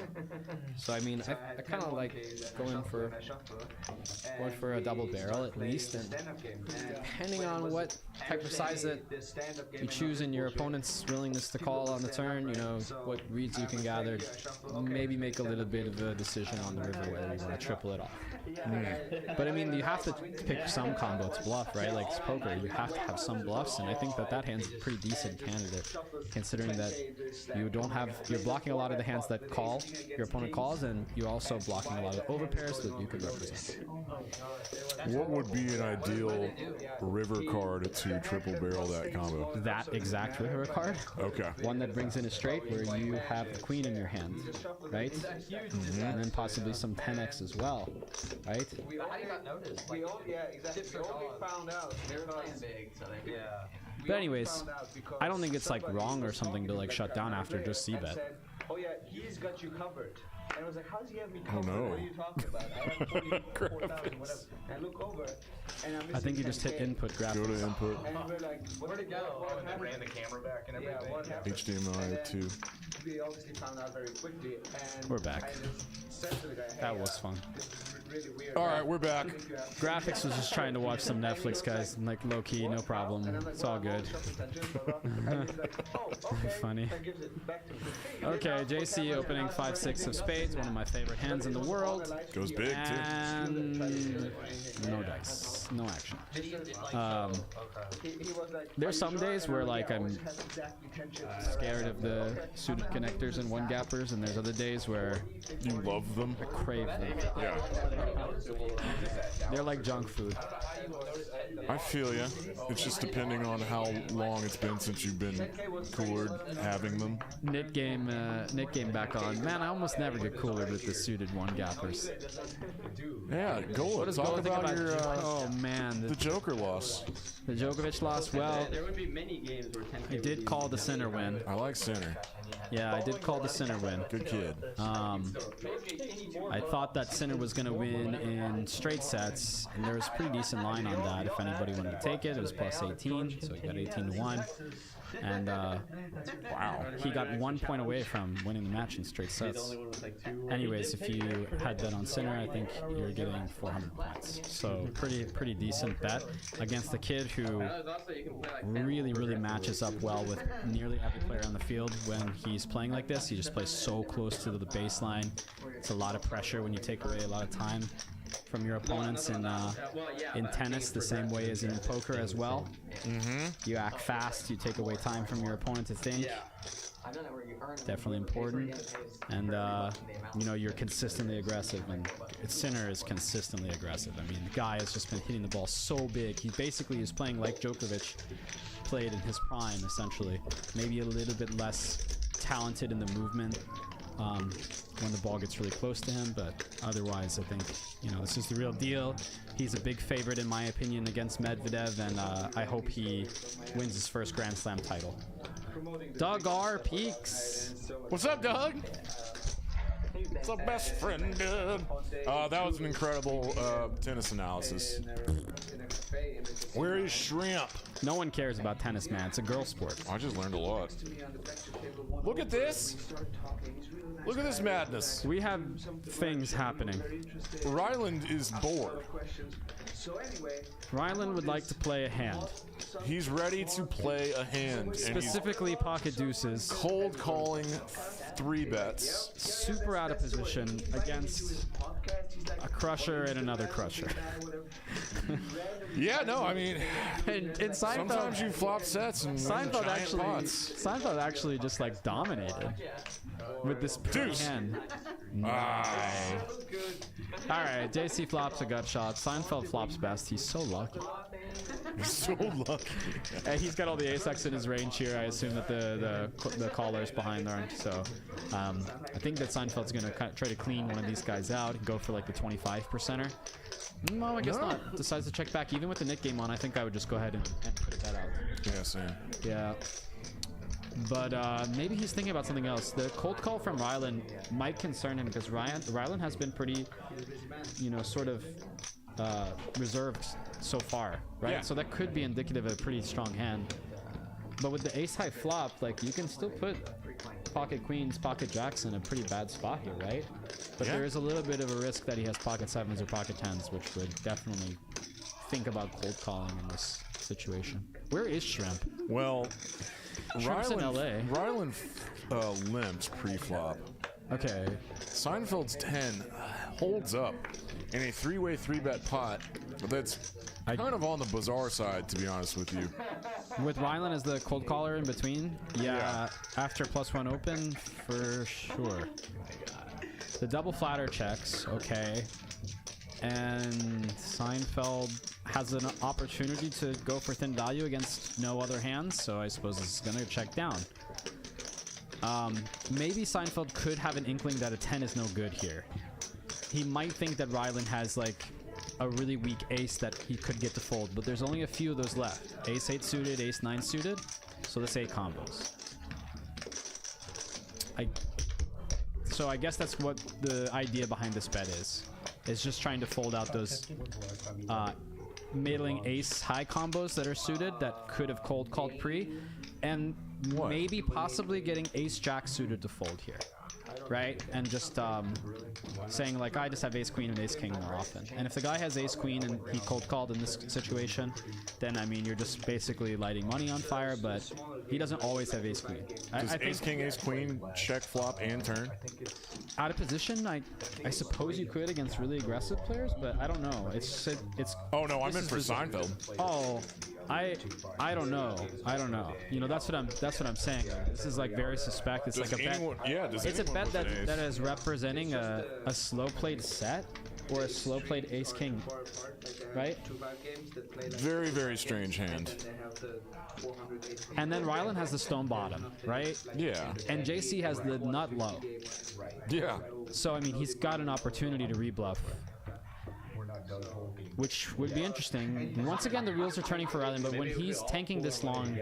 So I mean, I kind of like going for a double barrel at least, and depending on what type of size that you choose and your opponent's willingness to call on the turn, you know, what reads you can gather, maybe make a little bit of a decision on the river whether you want to triple it off. But I mean, you have to pick some some combo to bluff, right? Like it's poker, you have to have some bluffs, and I think that that hand's a pretty decent candidate, considering that you don't have, you're blocking a lot of the hands that call, your opponent calls, and you're also blocking a lot of overpairs that you could represent. What would be an ideal river card to triple barrel that combo? That exact river card. Okay. One that brings in a straight where you have the queen in your hand, right? And then possibly some 10x as well, right? How you got noticed? We only found out. They're playing big, so they But anyways, I don't think it's like wrong or something to like shut down after just c-bet. Oh yeah, he's got you covered. And I was like, how does he have me covered? no. What are you talking about? I have 44,000, whatever. And I look over, and I'm I think you just hit 10K. input Go to graphics. input. And we're like, where'd it go? And they ran the camera back and Yeah, everything. what happened? HDMI 2. We obviously found out very quickly, and We're back. I just said to the guy, hey, That was fun. this is really weird. All right, we're back. Graphics was just trying to watch some Netflix, guys. Like low key, no problem. It's all good. Funny. Okay, JC opening 5-6 of spades, one of my favorite hands in the world. Goes big, too. And no dice, no action. There's some days where like I'm scared of the suited connectors and one gappers, and there's other days where You love them? I crave them. Yeah. They're like junk food. I feel ya. It's just depending on how long it's been since you've been coolered having them. Knit game back on. Man, I almost never get cooler with the suited one gappers. Yeah, Gola, does talk Gola think about about your oh man, the Joker loss. the Djokovic loss. Well, There would be many games where 10K I did call the center win. I like center. Yeah, I did call the center win. Good kid. I thought that center was going to win in straight sets, and there was a pretty decent line on that. If anybody wanted to take it, it was plus 18, so he got 18-1. And wow, he got 1 point away from winning the match in straight sets. Anyways, if you had that on center, I think you're getting 400 points. So pretty decent bet against a kid who really matches up well with nearly every player on the field when he's playing like this. He just plays so close to the baseline. It's a lot of pressure when you take away a lot of time from your opponents in tennis, the same way as in poker as well. You act fast, you take away time from your opponent to think. Definitely important. And you know, you're consistently aggressive, and center is consistently aggressive. I mean, the guy has just been hitting the ball so big. He basically is playing like Djokovic played in his prime, essentially. Maybe a little bit less talented in the movement when the ball gets really close to him, but otherwise I think, you know, this is the real deal. He's a big favorite in my opinion against Medvedev, and I hope he wins his first Grand Slam title. Doug R. Peaks. What's up, Doug? What's up, best friend, Doug? That was an incredible tennis analysis. Where is Shrimp? No one cares about tennis, man. It's a girl sport. I just learned a lot. Look at this. Look at this madness. We have things happening. Ryland is bored. Ryland would like to play a hand. He's ready to play a hand. And Specifically pocket deuces. he's cold calling 3 bets. Super out of position against a crusher and another crusher. Yeah, no, I mean, And Seinfeld, sometimes you flop sets and win Seinfeld giant pots. actually just like dominated with this Deuce. hand. All right, JC flops a gut shot. Seinfeld flops best. He's so lucky. You're so lucky. And he's got all the ace-x in his range here. I assume that the callers behind aren't. So I think that Seinfeld's going to try to clean one of these guys out and go for like the 25%er. No, I guess not. Decides to check back. Even with the Nick game on, I think I would just go ahead and put that out. Yeah, same. Yeah. But maybe he's thinking about something else. The cold call from Ryland might concern him because Ryland has been pretty, you know, sort of reserved so far, right? Yeah. So that could be indicative of a pretty strong hand. But with the ace-high flop, like, you can still put pocket queens, pocket jacks in a pretty bad spot here, right? But Yeah. there is a little bit of a risk that he has pocket sevens or pocket tens, which would definitely think about cold calling in this situation. Where is Shrimp? Well, Shrimp's in LA. Ryland limps pre-flop. Okay. Seinfeld's 10 holds up in a 3-way 3-bet pot. That's kind of on the bizarre side, to be honest with you. With Ryland as the cold caller in between, yeah. After +1 open, for sure. The double flatter checks, okay. And Seinfeld has an opportunity to go for thin value against no other hands, so I suppose this is gonna check down. Maybe Seinfeld could have an inkling that a 10 is no good here. He might think that Ryland has like a really weak ace that he could get to fold, but there's only a few of those left. Ace 8 suited, ace 9 suited, so let's say combos. So I guess that's what the idea behind this bet is. It's just trying to fold out those middling ace high combos that are suited that could have cold called pre, and maybe possibly getting ace jack suited to fold here, right? And just saying like, I just have ace queen and ace king more often. And if the guy has ace queen and he cold called in this situation, then I mean you're just basically lighting money on fire, but he doesn't always have ace queen. Does ace king, ace queen check flop and turn? Out of position, I suppose you could against really aggressive players, but I don't know. It's Oh no, I meant for Seinfeld. Oh, I don't know. I don't know. You know, that's what I'm saying. This is like very suspect. It's like a bet. Yeah, it's a bet that is representing a slow played set or a slow played ace king, right? Very, very strange hand. And then Ryland has the stone bottom, right? Yeah. And JC has the nut low. Yeah. So I mean, he's got an opportunity to rebluff, which would be interesting. Once again, the wheels are turning for Ryland, but when he's tanking this long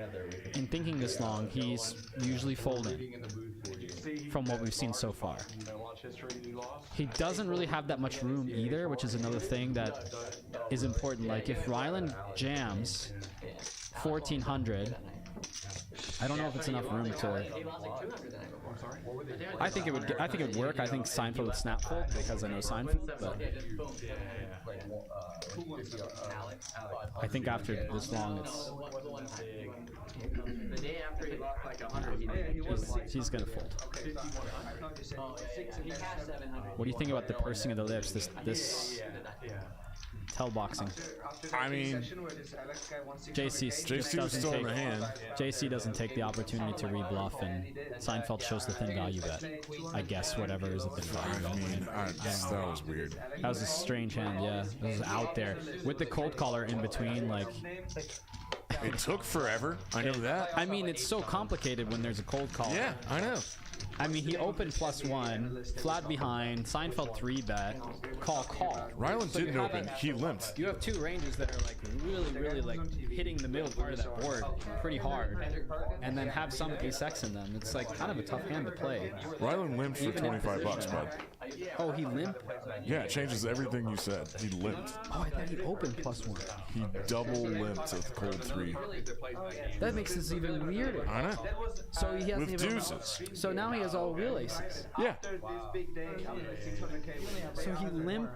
and thinking this long, he's usually folding from what we've seen so far. He doesn't really have that much room either, which is another thing that is important. Like if Ryland jams 1400, I don't know if it's enough room to. I think it would work. I think Seinfeld would snap fold because I know Seinfeld. But I think after this long, he's gonna fold. What do you think about the pursing of the lips? This tell boxing. I mean, JC still in the hand. JC doesn't take the opportunity to rebluff, and Seinfeld shows the thin value bet. I guess whatever is a thin value bet. I mean, that was weird. That was a strange hand, yeah. It was out there with the cold caller in between, like. It took forever. I know that. I mean, it's so complicated when there's a cold caller. Yeah, I know. I mean, he opened +1, flat behind, Seinfeld 3-bet, call. Ryland So didn't open. He limped. You have two ranges that are like really like hitting the middle part of that board pretty hard, and then have some ace-x in them. It's like kind of a tough hand to play. Ryland limped for 25 bucks, bud. Oh, he limped? Yeah, it changes everything you said. He limped. Oh, I thought he opened +1. He double limped with cold 3. That makes this even weirder. I know. So he has With deuces. So now he has all real aces. Yeah. So he limp.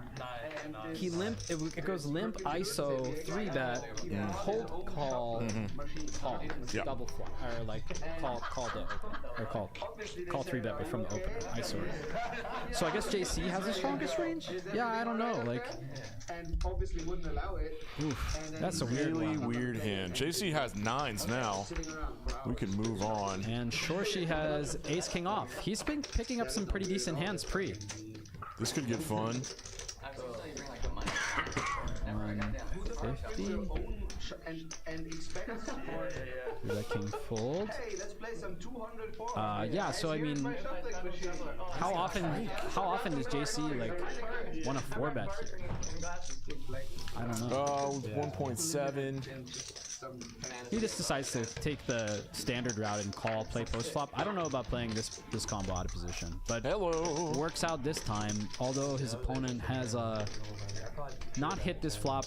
It goes limp, ISO, 3-bet, cold call, call, Yep. double flop, or like call the open, or call 3-bet, but from the opener, ISO. So I guess JC has the strongest range. Yeah, I don't know. Like, oof, that's a Really weird hand. JC has 9s now. We can move on. And Shorshi has ace king off. He's been picking up some pretty decent hands pre. This could get fun. 150. That king fold. Yeah, so I mean, how often does JC like want a 4-bet here? I don't know. 1.7. He just decides to take the standard route and call, play post flop. I don't know about playing this combo out of position, but Hello. works out this time. Although his opponent has not hit this flop.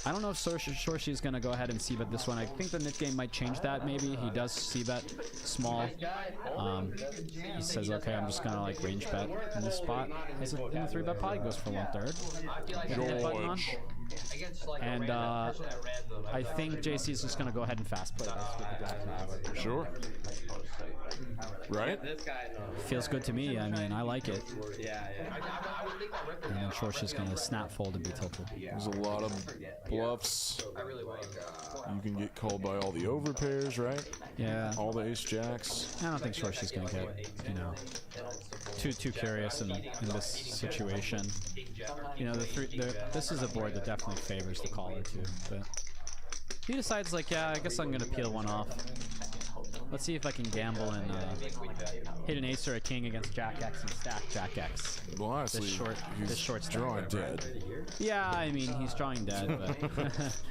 I don't know if Shorshi is going to go ahead and c-bet this one. I think the net game might change that maybe. He does c-bet small. He says, okay, I'm just going to like range bet in this spot. In the 3-bet pot, he goes for 1/3. Hit button on. And I think JC is just gonna go ahead and fast play this. Sure. Right? Feels good to me. I mean, I like it. Yeah. And then Shorshi's gonna snap fold and be tilted. There's a lot of bluffs. You can get called by all the overpairs, right? Yeah. All the ace jacks. I don't think Shorshi's gonna get, you know, too curious in this situation. You know, this is a board that definitely favors the caller too. But he decides like, yeah, I guess I'm gonna peel one off. Let's see if I can gamble and hit an ace or a king against Jack X and stack Jack X. Well, honestly, this short stack. drawing dead. Yeah, I mean, he's drawing dead, but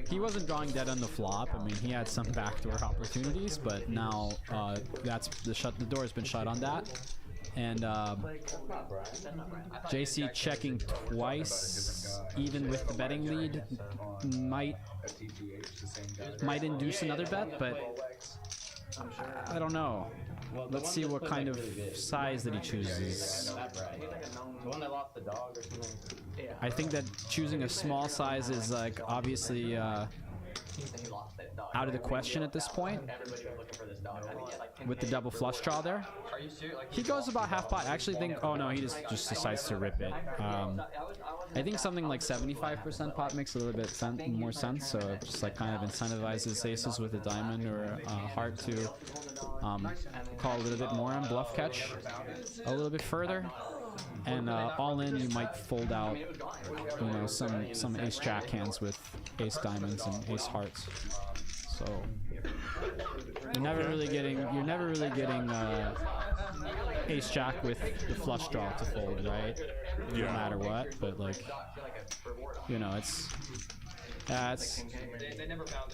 he wasn't drawing dead on the flop. I mean, he had some backdoor opportunities, but now that's the door has been shut on that. And JC checking twice, even with the betting lead, might induce another bet, but I don't know. Let's see what kind of size that he chooses. I think that choosing a small size is like obviously out of the question at this point. With the double flush draw there, he goes about half pot. I actually think, oh no, he just decides to rip it. I think something like 75% pot makes a little bit more sense. So it just like kind of incentivizes aces with a diamond or a heart to call a little bit more on bluff catch a little bit further. And all in, you might fold out, you know, some ace jack hands with ace diamonds and ace hearts. So you're never really getting ace jack with the flush draw to fold, right? No matter what. But like, you know, it's I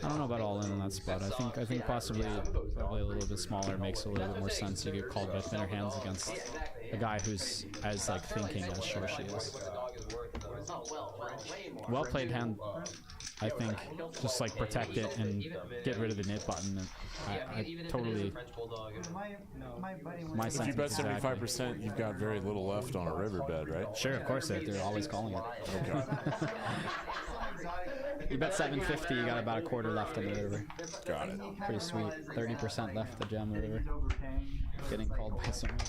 don't know about all in on that spot. I think possibly probably a little bit smaller makes a little bit more sense. You get called by thinner hands against a guy who's as like thinking as Shorshi is. Well played hand, I think. Just like protect it and get rid of the knit button. I totally. My If you bet 75%, you've got very little left on a riverbed, right? Sure, of course they're always calling it. Okay. You bet 750, you got about a quarter left on the river. Got it. Pretty sweet. 30% left to jam the river. Getting called by someone.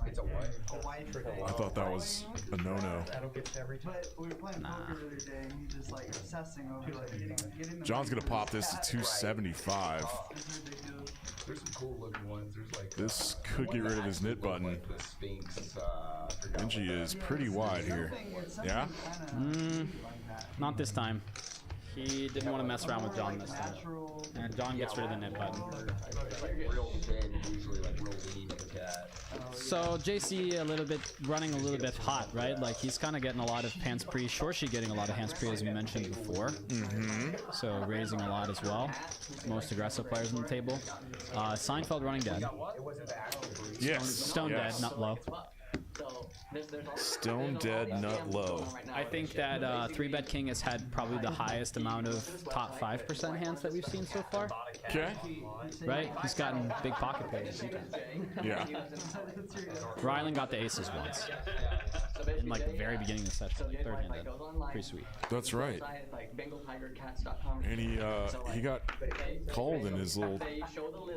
I thought that was a no-no. John's gonna pop this to 275. There's some cool looking ones. There's like This could get rid of his knit button. Benji is pretty wide here. Yeah? Not this time. He didn't want to mess around with John this time. And John gets rid of the knit button. So JC running a little bit hot, right? Like he's kind of getting a lot of hands pre. Shorshi getting a lot of hands pre, as we mentioned before. So raising a lot as well. Most aggressive players on the table. Seinfeld running dead. Yes. Stone dead, not low. Stone dead, nut low. I think that 3-bet king has had probably the highest amount of top 5% hands that we've seen so far. Okay. Right? He's gotten big pocket players. Yeah. Ryland got the aces once. In like the very beginning of the session, like third hand. Pretty sweet. That's right. And he got called in his little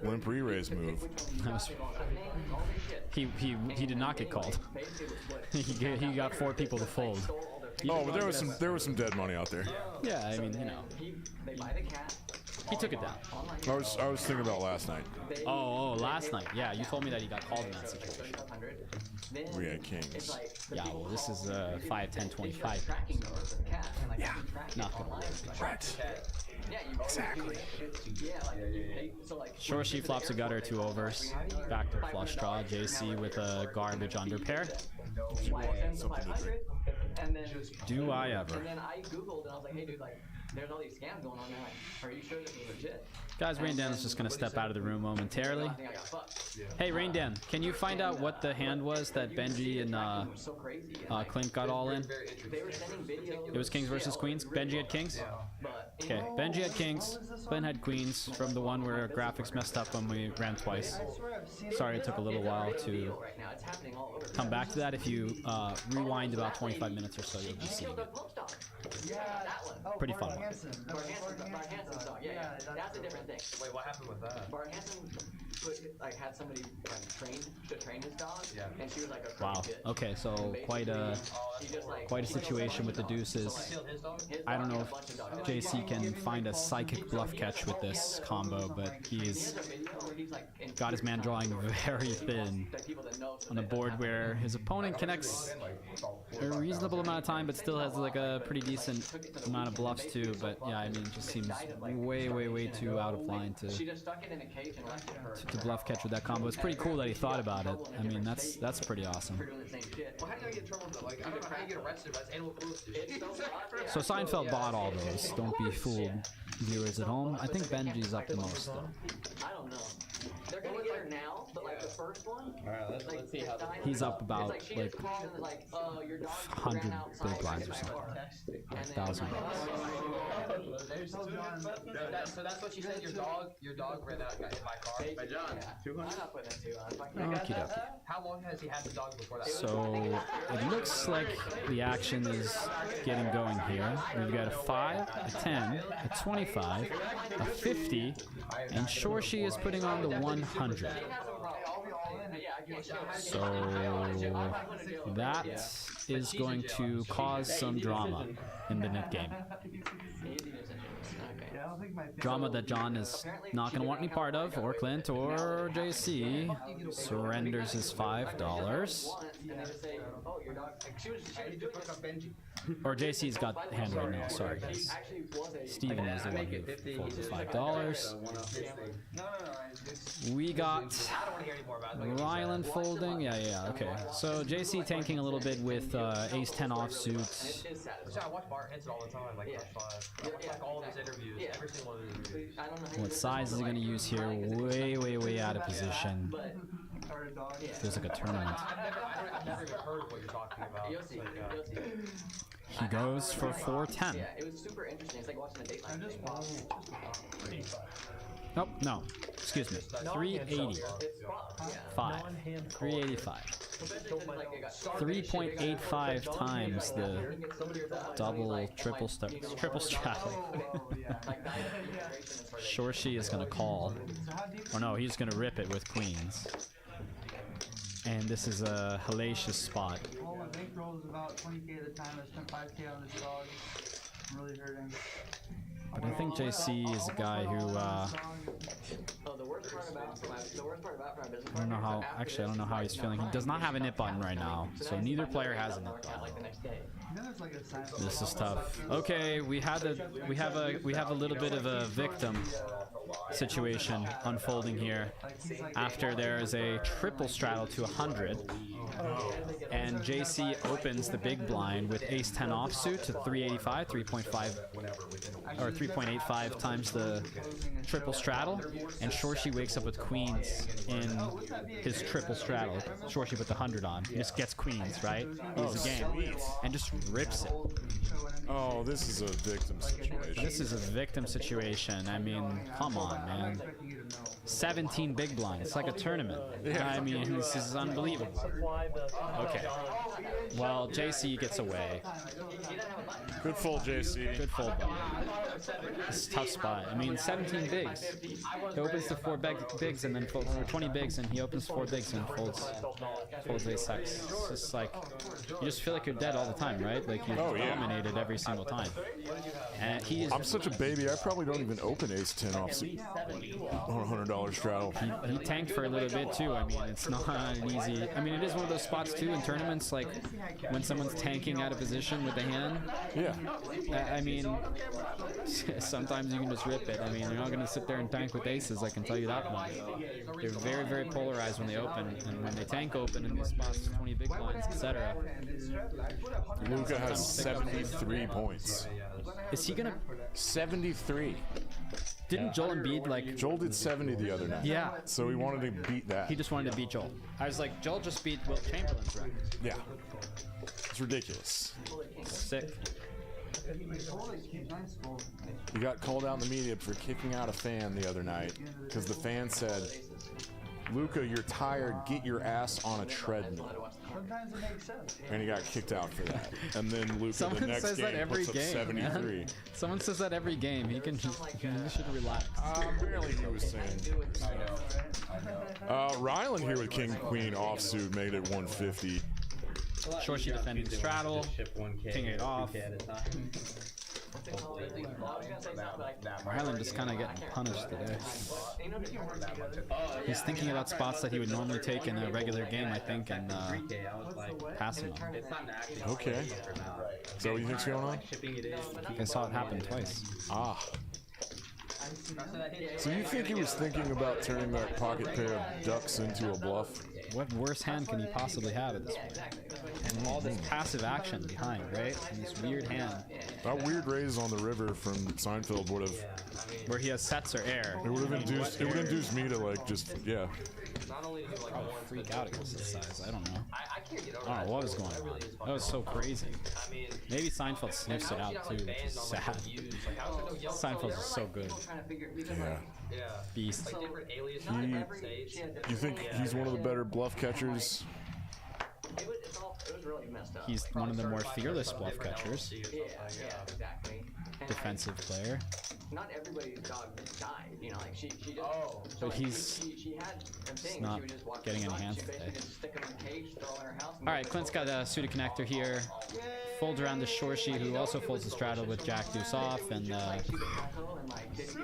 limp re-raise move. He did not get called. he got 4 people to fold. Oh, but there was some dead money out there. Yeah, I mean, you know. He took it down. I was thinking about last night. Oh, last night. Yeah, you told me that he got called in that situation. We had kings. Yeah, well, this is 5, 10, 25. Yeah. Not gonna work. Right. Exactly. Shorshi flops a gutter, 2 overs. Backdoor flush draw. JC with a garbage under pair. Do I ever? And then I googled and I was like, hey dude, like, there's all these scams going on now. Like, are you sure this is legit? Guys, Rain Dan is just going to step out of the room momentarily. Hey, Rain Dan, can you find out what the hand was that Benji and Clint got all in? It was kings versus queens? Benji had kings? Okay, Benji had kings, Clint had queens from the one where graphics messed up when we ran twice. Sorry it took a little while to it's happening all over. come back to that. If you rewind about 25 minutes or so, you'll be seeing it. Yeah, that one. Oh, Pretty Bart fun. Hansen. That was Bart Hansen's dog. Yeah, that's a different thing. Wait, what happened with that? Bart Hansen had somebody train his dog, and she was like a Wow. kid. Okay, so quite a situation with the deuces. I don't know if JC can find a psychic bluff catch with this combo, but he's got his man drawing very thin on a board where his opponent connects a reasonable amount of time, but still has like a pretty decent amount of bluffs too. But yeah, I mean, it just seems way too out of line to bluff catch with that combo. It's pretty cool that he thought about it. I mean, that's pretty awesome. Well, how do I get in trouble though? Like, I don't know how you get arrested, but it's animal cruelty. So Seinfeld bought all those. Don't be fooled, viewers at home. I think Benji's up the most though. I don't know. They're gonna get her now, but like the first one. Alright, let's see how He's up about like she like just called and like, your dog 100 ran outside big blinds or my something. car. And then- 1,000. So that's what she said. Your dog ran out, got hit by a car. Hey, John, Yeah. 200? I'm not putting it too on. Okie dokie. How long has he had the dog before that? So it looks like the action is getting going here. We've got a 5, a 10, a 25, a 50, and Shorshi is putting on the 100. So that is going to cause some drama in the net game. Yeah, I don't think my Drama that John is not going to want any part of, or Clint, or JC surrenders his $5. Or JC's got the hand right now, sorry guys. Steven is the one who folded the $5. We got Ryland folding, yeah, okay. So JC tanking a little bit with ace-10 offsuit. I watch Bart Hansen all the time, like Crush 5. I watch like all of his interviews, every single one of his interviews. What size is he going to use here? Way out of position. Feels like a tournament. I've never even heard of what you're talking about. It's like, He goes for 410. Yeah, it was super interesting. It's like watching a Dateline thing. Nope, no. Excuse me. 380. 5. 385. 3.85 times the double, triple straddle. Shorshi is gonna call. Or no, he's gonna rip it with queens. And this is a hellacious spot. Well, my bankroll is about 20k at a time. I spent 5k on this dog. I'm really hurting. But I think JC is a guy who, The worst part about my business I don't know how, actually I don't know how he's feeling. He does not have a knit button right now, so neither player has a knit button. This is tough. Okay, we have a little bit of a victim situation unfolding here after there is a triple straddle to 100, and JC opens the big blind with ace-10 offsuit to 385, 3.5 or 3.85 times the triple straddle, and Shorshi wakes up with queens in his triple straddle. Shorshi put the 100 on. He just gets queens, right? He's the game, and just rips it. Oh, this is a victim situation. This is a victim situation. I mean, come on, man. 17 big blinds. It's like a tournament. Yeah. I mean, this is unbelievable. Okay. Well, JC gets away. Good fold, JC. Good fold, though. This is a tough spot. I mean, 17 bigs. He opens to 4 bigs and then folds, or 20 bigs, and he opens 4 bigs and folds ace-X. It's just like, you just feel like you're dead all the time, right? Like you're dominated every single time. And he is. I'm such a baby, I probably don't even open ace-10 offsuit on a $100 straddle. He tanked for a little bit too. I mean, it's not an easy. I mean, it is one of those spots too in tournaments, like when someone's tanking out of position with the hand. Yeah. I mean, sometimes you can just rip it. I mean, you're not going to sit there and tank with aces, I can tell you that much. They're very polarized when they open, and when they tank open in these spots, 20 big blinds, etc. Luca has 73 points. Is he going to. 73. Didn't Joel Embiid, like. Joel did 70 the other night. Yeah. So he wanted to beat that. He just wanted to beat Joel. I was like, Joel just beat Wilt Chamberlain's record. Yeah. It's ridiculous. Sick. He got called out in the media for kicking out a fan the other night because the fan said Luca, you're tired. Get your ass on a treadmill. Sometimes it makes sense. And he got kicked out for that. And then Luca, the Someone next says game, that every puts up game, 73. man. Someone says that every game. He can just, he should relax. Apparently he was saying. Ryland here with King Queen offsuit made it 150. Shorty defending straddle. King 8 off. Ryland just kind of getting punished today. He's thinking about spots that he would normally take in a regular game, I think, and passing them. Okay. Is that what you think's going on? I saw it happen twice. Ah. So you think he was thinking about turning that pocket pair of ducks into a bluff? What worse hand can he possibly have at this point? And all this passive action behind, right? And this weird hand. That weird raise on the river from Seinfeld would have... Where he has sets or air. It would have induced, me to like just, yeah. Probably freak out against this size, I don't know. I don't know what was going on. That was so crazy. Maybe Seinfeld sniffs it out too, which is sad. Seinfeld is so good. Yeah. Beast. You think he's one of the better bluff catchers? It was really messed up. He's one of the more fearless bluff catchers. Yeah, exactly. Defensive player. Not everybody's dog died, you know, like she just... But she had them things, not she would just walk getting the any dog, hands she basically today. just stick them in a cage, throw them in her house... Alright, Clint's got a suited connector here. Folds around the Shorshi, who also folds the straddle with Jack Deuce off, and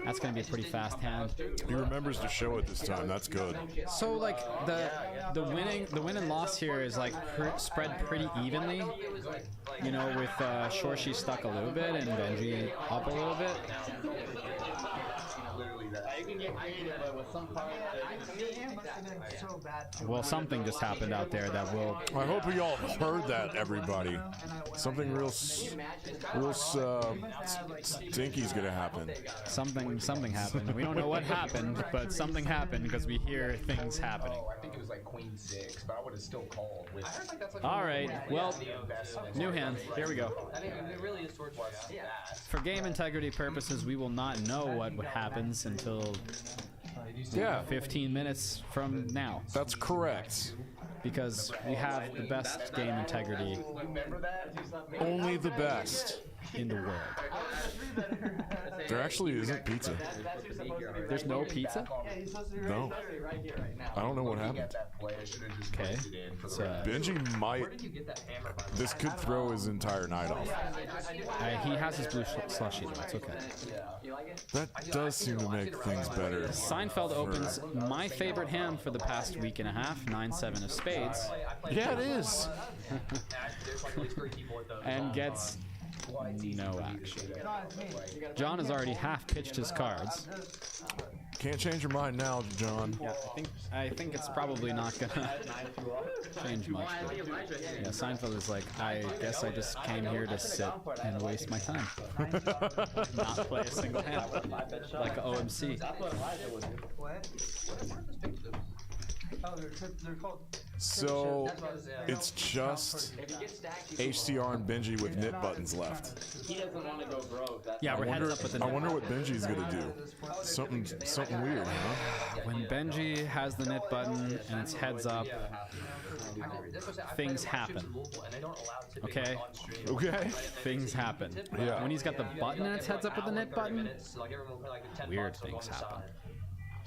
that's going to be a pretty fast hand. He remembers to show it this time. That's good. So like the win and loss here is like spread pretty evenly. You know, with Shorshi stuck a little bit and Benji up a little bit. You can get creative, but with some cards, Well, something just happened out there that will... I hope you all heard that, everybody. Something real stinky's gonna happen. Something happened. We don't know what happened, but something happened because we hear things happening. I think it was like Queen 6, but I would have still called with... All right, well, new hand. Here we go. For game integrity purposes, we will not know what happens until 15 minutes from now. That's correct. Because we have the best game integrity. Only the best in the world. There actually isn't pizza. There's no pizza? No. I don't know what happened. Okay. Benji might... This could throw his entire night off. He has his blue slushy though, it's okay. That does seem to make things better. Seinfeld opens my favorite hand for the past week and a half, 9-7 of spades. Yeah, it is. And gets no action. John has already half pitched his cards. Can't change your mind now, John. Yeah, I think it's probably not gonna change much. Yeah, Seinfeld is like, I guess I just came here to sit and waste my time. Not play a single hand. Like an OMC. So it's just HCR and Benji with knit buttons left. he doesn't want to go broke. Yeah, we're heads up with the I wonder what Benji's gonna do. Something weird, huh? When Benji has the knit button and it's heads up, things happen. Okay? Okay. Things happen. Yeah. When he's got the button and it's heads up with the knit button, weird things happen.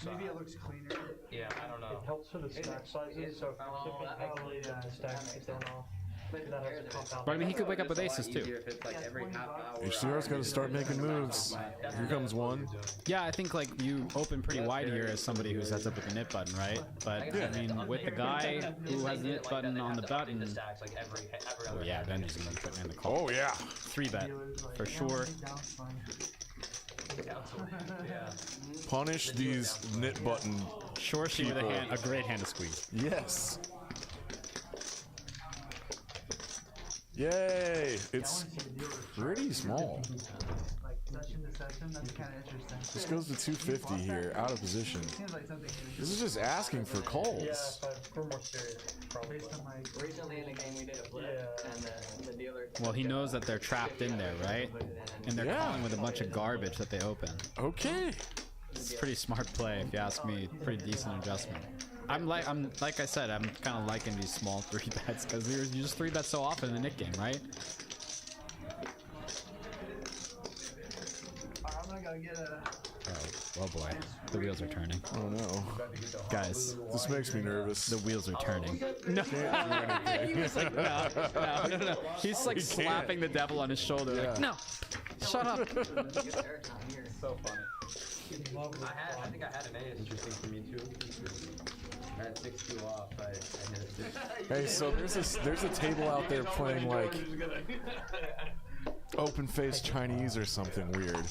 Maybe it looks cleaner. Yeah, I don't know. It helps for the stack sizes, so probably stacks it down off. But I mean, he could wake up with aces too. HCR's got to start making moves. Here comes one. Yeah, I think like you open pretty wide here as somebody who sets up with the knit button, right? But I mean, with the guy who has the knit button on the button, oh yeah, Benji's gonna be putting in the call. Oh yeah. 3-bet for sure. Punish these knit button. Shorshi with a great hand to squeeze. Yes. Yay! It's pretty small. Like session to session, that's kind of interesting. This goes to 250 here, out of position. Seems like something This is just asking for calls. Yeah, but we're more serious, probably. based on like Recently in the game we did a flip, and the dealer... Well, he knows that they're trapped in there, right? And they're calling with a bunch of garbage that they open. Okay. It's a pretty smart play, if you ask me. Pretty decent adjustment. I'm like I said, I'm kind of liking these small 3 bets because you just 3 bet so often in the Nick game, right? I'm gonna go get a. Oh boy, the wheels are turning. Oh no. Guys, This makes me nervous. the wheels are turning. No. He was like, no. He's like slapping the devil on his shoulder. Like, no, shut up. So funny. I think I had an ace. Interesting for me too. I had 6-2 off. I hit a 6. Hey, so there's a table out there playing like open face Chinese or something weird.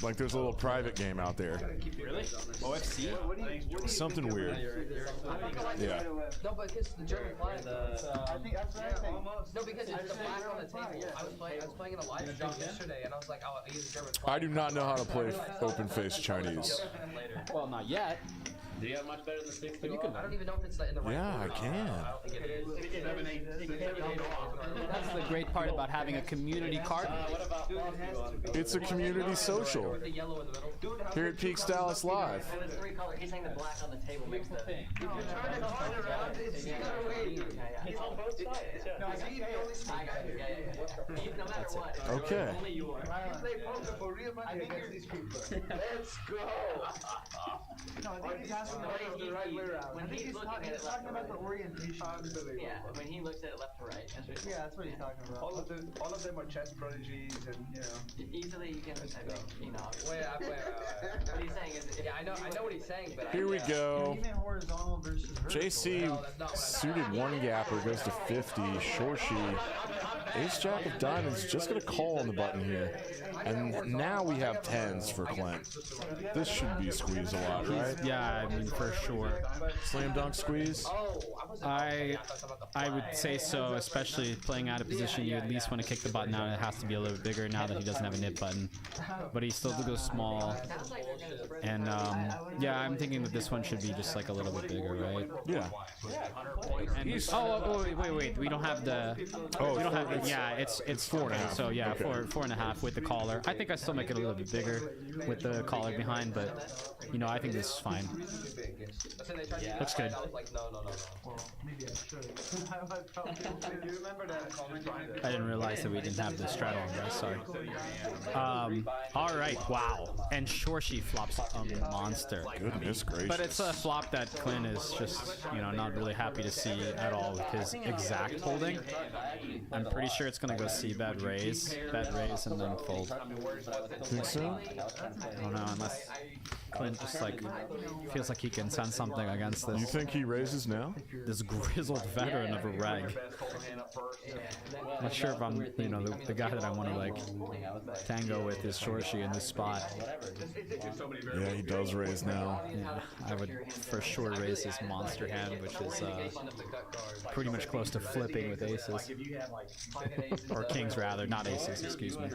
Like there's a little private game out there. Really? OFC? Something weird. Yeah. No, but because the German flag. I think that's what I think. No, because it's the black on the table. I was playing in a live stream yesterday, and I was like, oh, I use the German flag. I do not know how to play open face Chinese. Well, not yet. Do you have much better than 6-2 But you can. I don't even know if it's in the right. Yeah, I order. can. I don't think it is. That's the great part about having a community card. What about +2 It's a community social The yellow in the middle. here at Peaks Dallas Live. And the 3 color. He's saying the black on the table makes the. It's on both sides. No, I got you. Yeah. No matter what. Okay. Play poker for real money against these people. Let's go. No, I think he's asking the right way around. When I think he's looking at it he's talking about the orientation. Yeah, when he looks at it left to right. That's what Yeah, that's what he's talking about. All of them are chess prodigies, and you know. Easily you can, I mean, you know. Wait. What he's saying is, Yeah, I know what he's saying, but Here we go. Even horizontal versus vertical. JC suited 1 gapper goes to 50. Shorshi. Ace Jack of Diamonds just gonna call on the button here. And now we have 10s for Clint. This should be squeeze a lot, right? Yeah, I mean for sure. Slam dunk squeeze. I would say so, especially playing out of position. You at least want to kick the button out. It has to be a little bit bigger now that he doesn't have a nip button. But he still goes small. And yeah, I'm thinking that this one should be just like a little bit bigger, right? Yeah. And, oh, wait. We don't have the. Oh, we don't have. Yeah, it's 4.5. So yeah, Okay. 4.5 with the collar. I think I still make it a little bit bigger with the collar behind, but you know, I think this is fine. Looks good. I was like, no. Well, maybe I should. Do you remember that comment? I didn't realize that we didn't have the straddle on there. Sorry. All right. Wow. And Shorshi flops a monster. Goodness gracious. But it's a flop that Clint is just, you know, not really happy to see at all with his exact holding. I'm pretty sure it's gonna go bet raise, and then fold. Think so? I don't know, unless Clint just like feels like he can send something against You this think he raises now? this grizzled veteran of a reg. I'm not sure if I'm, you know, the guy that I want to like tango with is Shorshi in this spot. Yeah, he does raise now. Yeah, I would for sure raise his monster hand, which is pretty much close to flipping with aces. Or kings rather, not aces, excuse me.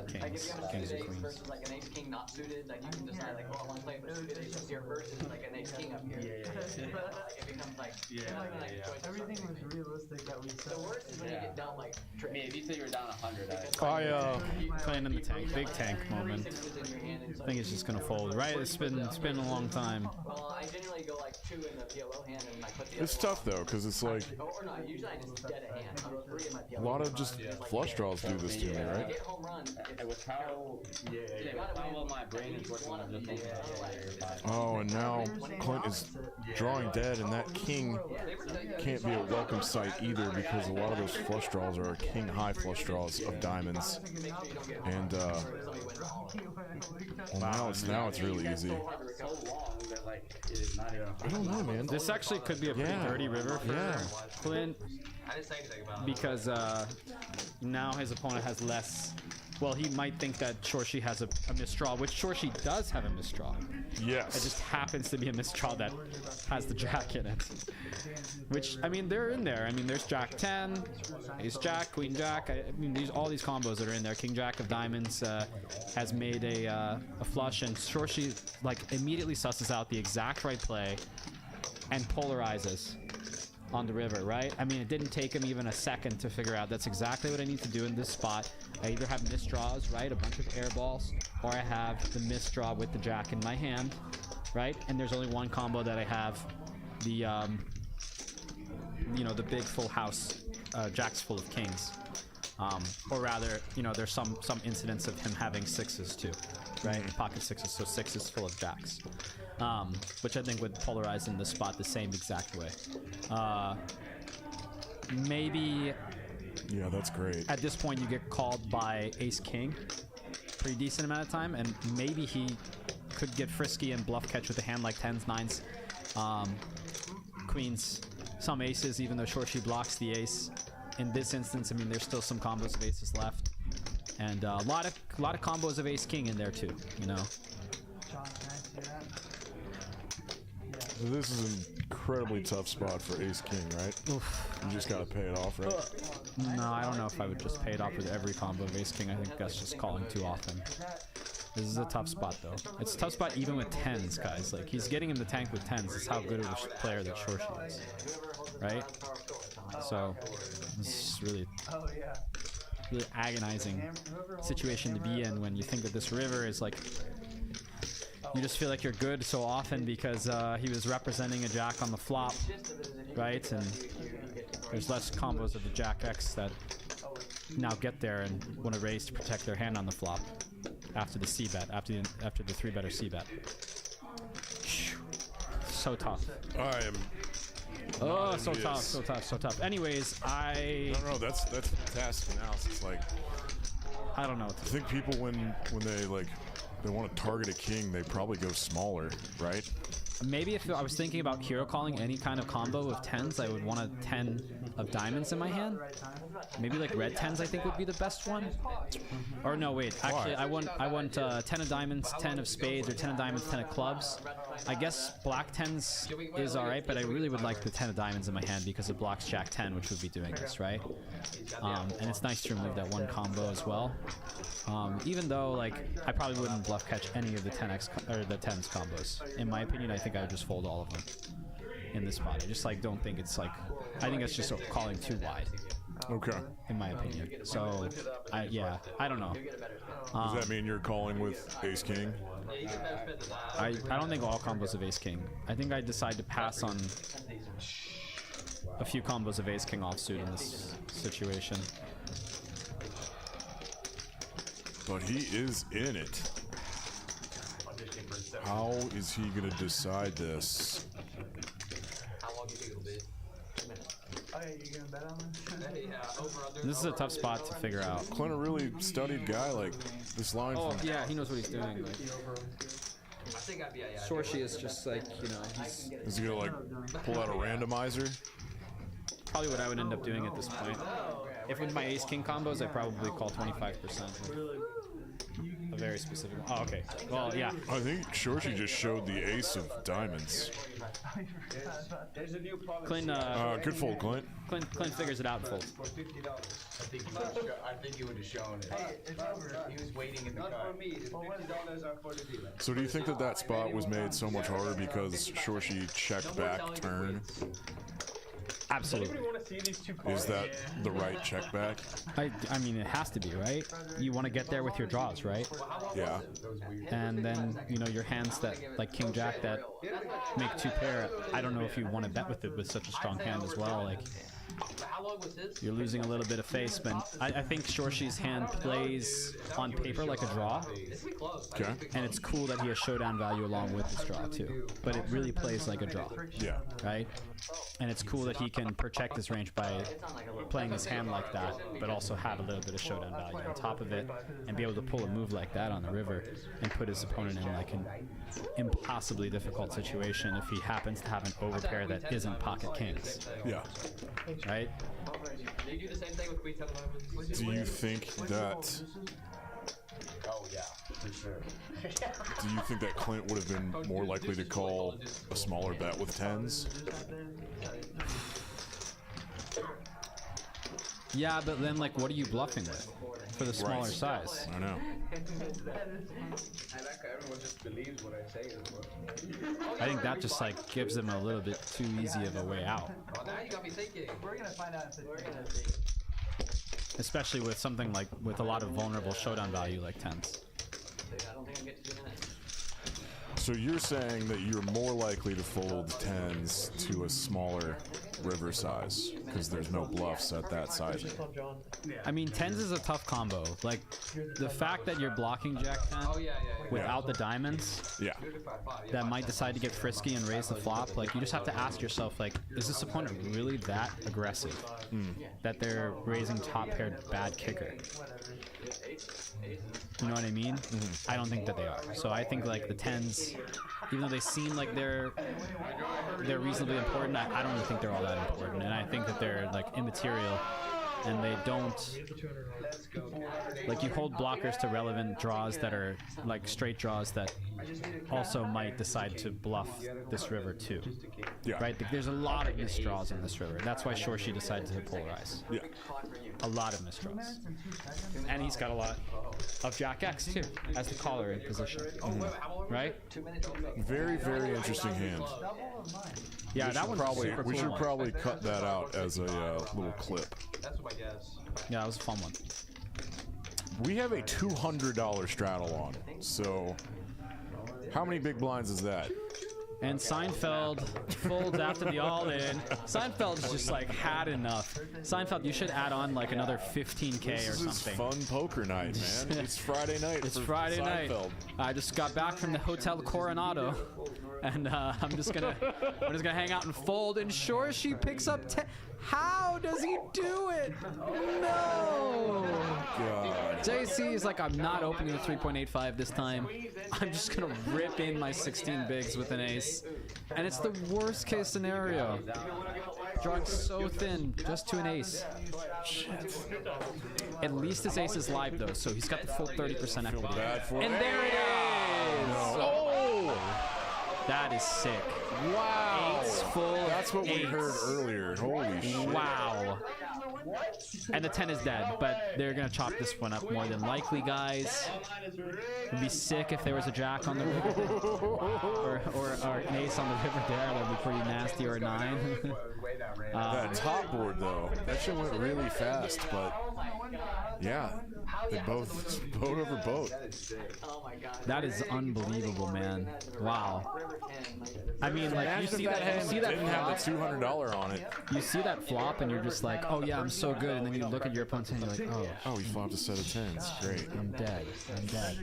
Kings and queens. Versus like an ace king not suited, like you can decide like, well, I want to play it with suited here versus like an ace king up here. Like it becomes like, Everything was realistic that we said. the worst is when you get down like I mean, if you say you were down 100, Playing in the tank, big tank moment. I think it's just gonna fold, right? It's been a long time. Well, I generally go like 2 in the PLO hand and I put the It's tough though, because it's like or not, usually I just dead a hand. I'll go 3 in my PLO. a lot of just flush draws do this to me, right? Get home run. with how well my brain is working on just thinking about Oh, and now Clint is drawing dead, and that king can't be a welcome sight either because a lot of those flush draws are king high flush draws of diamonds. And well, now it's really easy. so long that like it is not even I don't know, man. This actually could be a pretty Yeah. dirty river for Yeah. Clint I didn't say anything about it. because now his opponent has less. Well, he might think that Shorshi has a misdraw, which Shorshi does have a misdraw. It Yes. just happens to be a misdraw that has the jack in it. Which, I mean, they're in there. I mean, there's Jack 10, Ace Jack, Queen Jack. I mean, all these combos that are in there. King Jack of Diamonds has made a flush, and Shorshi like immediately susses out the exact right play and polarizes on the river, right? I mean, it didn't take him even a second to figure out that's exactly what I need to do in this spot. I either have misdraws, right, a bunch of air balls, or I have the misdraw with the jack in my hand, right? And there's only one combo that I have, the you know, the big full house jacks full of kings, or rather, you know, there's some incidents of him having sixes too, right? Pocket sixes, so sixes full of jacks, which I think would polarize in this spot the same exact way. Maybe. Yeah, that's great. At this point, you get called by ace king, pretty decent amount of time, and maybe he could get frisky and bluff catch with a hand like 10s, 9s, queens, some aces, even though Shorshi blocks the ace. In this instance, I mean, there's still some combos of aces left, and a lot of combos of ace king in there too. You know. John, can I see that? So this is an incredibly tough spot for ace king, right? Oof. You just gotta pay it off, right? No, I don't know if I would just pay it off with every combo of ace king. I think that's just calling too often. This is a tough spot though. It's a tough spot even with 10s, guys. Like, he's getting him to tank with 10s. That's how good of a player that Shorshi is, right? So this is really agonizing situation to be in when you think that this river is like, you just feel like you're good so often because he was representing a jack on the flop, right? And there's less combos of the jack X that now get there and want to raise to protect their hand on the flop after the C bet, after the 3-better C bet. So tough. I am. Oh, so tough, so tough, so tough. Anyways, No, that's fantastic analysis. Like, I don't know. I think people when they like they want to target a king, they probably go smaller, right? Maybe if I was thinking about hero calling any kind of combo of 10s, I would want a 10 of diamonds in my hand. Maybe like red 10s I think would be the best one. Or no, wait. Actually, I want 10 of diamonds, 10 of spades, or 10 of diamonds, 10 of clubs. I guess black 10s is alright, but I really would like the 10 of diamonds in my hand because it blocks jack 10, which would be doing this, right? And it's nice to remove that one combo as well. Even though, like, I probably wouldn't bluff catch any of the 10x or the 10s combos. In my opinion, I think I would just fold all of them in this spot. I just like don't think it's like, I think it's just calling too wide. Okay. In my opinion. So, yeah, I don't know. Does that mean you're calling with ace king? I don't think all combos of ace king. I think I decide to pass on a few combos of ace king offsuit in this situation. But he is in it. How is he gonna decide this? How long do you think it'll be? 2 minutes. Oh yeah, you gonna bet on this? This is a tough spot to figure out. Clint, a really studied guy, like this line. Oh from yeah, he knows what he's doing. Like, I think I'd be, yeah. Shorshi is just like, you know, he's is he gonna like pull out a randomizer? probably what I would end up doing at this point. If with my ace king combos, I probably call 25%. A very specific one. Oh, okay. Well, yeah. I think Shorshi just showed the ace of diamonds. There's a new problem. Clint, Good fold, Clint. Clint figures it out and folds. For $50. I think he would have shown it. Hey, it's over. He was waiting in the Not car. for me. The $50 are for the dealer. So do you think that that spot was made so much harder because Shorshi checked back turn? Absolutely. Is that the right check back? I mean, it has to be, right? You want to get there with your draws, right? Yeah. And then, you know, your hands that, like King Jack, that make 2 pair, I don't know if you want to bet with it with such a strong hand as well. Like, How long was his? you're losing a little bit of face, but I think Shorshi's hand plays on paper like a draw, Okay. and it's cool that he has showdown value along with his draw too, but it really plays like a draw, Yeah. right? And it's cool that he can protect his range by playing his hand like that, but also have a little bit of showdown value on top of it, and be able to pull a move like that on the river and put his opponent in like an impossibly difficult situation if he happens to have an overpair that isn't pocket kings, Yeah. right? Do you do the same thing with Queen 10 diamonds? Do you think that? Oh yeah, for sure. Do you think that Clint would have been more likely to call a smaller bet with 10s? Yeah, but then like, what are you bluffing with for the smaller Right. size? I know. I like how everyone just believes what I say as well. I think that just like gives them a little bit too easy of a way out, Well, now you got me thinking. We're gonna find out if We're it's gonna see. especially with something like with a lot of vulnerable showdown value like 10s. I don't think I'm getting 2 minutes. So you're saying that you're more likely to fold 10s to a smaller river size because there's no bluffs at that size. I mean, 10s is a tough combo. Like, the fact that you're blocking Jack 10 without the diamonds, that might decide to get frisky and raise the flop. Like, you just have to ask yourself, like, is this opponent really that aggressive that they're raising top-paired bad kicker? You know what I mean? I don't think that they are. So I think like the 10s, even though they seem like they're reasonably important, I don't really think they're all that important. And I think that they're like immaterial, and they don't, like, you hold blockers to relevant draws that are like straight draws that also might decide to bluff this river too. Right? There's a lot of misdraws in this river. That's why Shorshi decided to polarize. A lot of misdraws. And he's got a lot of Jack X too, as the caller in position. Right? Very, very interesting hand. Yeah, that one's super cool. We should probably cut that out as a little clip. That's my guess. Yeah, that was a fun one. We have a $200 straddle on, so how many big blinds is that? And Seinfeld folds after the all-in. Seinfeld's just like had enough. Seinfeld, you should add on like another 15K or something. This is fun poker night, man. It's Friday night. It's Friday night. I just got back from the Hotel Coronado, and I'm just gonna hang out and fold. And sure, she picks up 10. How does he do it? No. God. JC is like, I'm not opening the 3.85 this time. I'm just gonna rip in my 16 bigs with an ace, and it's the worst case scenario. Drawing so thin, just to an ace. Shit. At least his ace is live though, so he's got the full 30% equity. And there it is. Oh! That is sick. Wow. Eights full. That's what we heard earlier. Holy shit. Wow. And the 10 is dead, but they're gonna chop this one up more than likely, guys. It'd be sick if there was a jack on the river, or an ace on the river there. That'd be pretty nasty, or a 9. That top board though, that shit went really fast, but yeah, they both boat over boat. That is unbelievable, man. Wow. I mean, like, you see that didn't have the $200 on it. You see that flop, and you're just like, oh yeah, I'm so good, and then you look at your opponent's hand, and you're like, oh, he flopped a set of 10s. Great. I'm dead. I'm dead.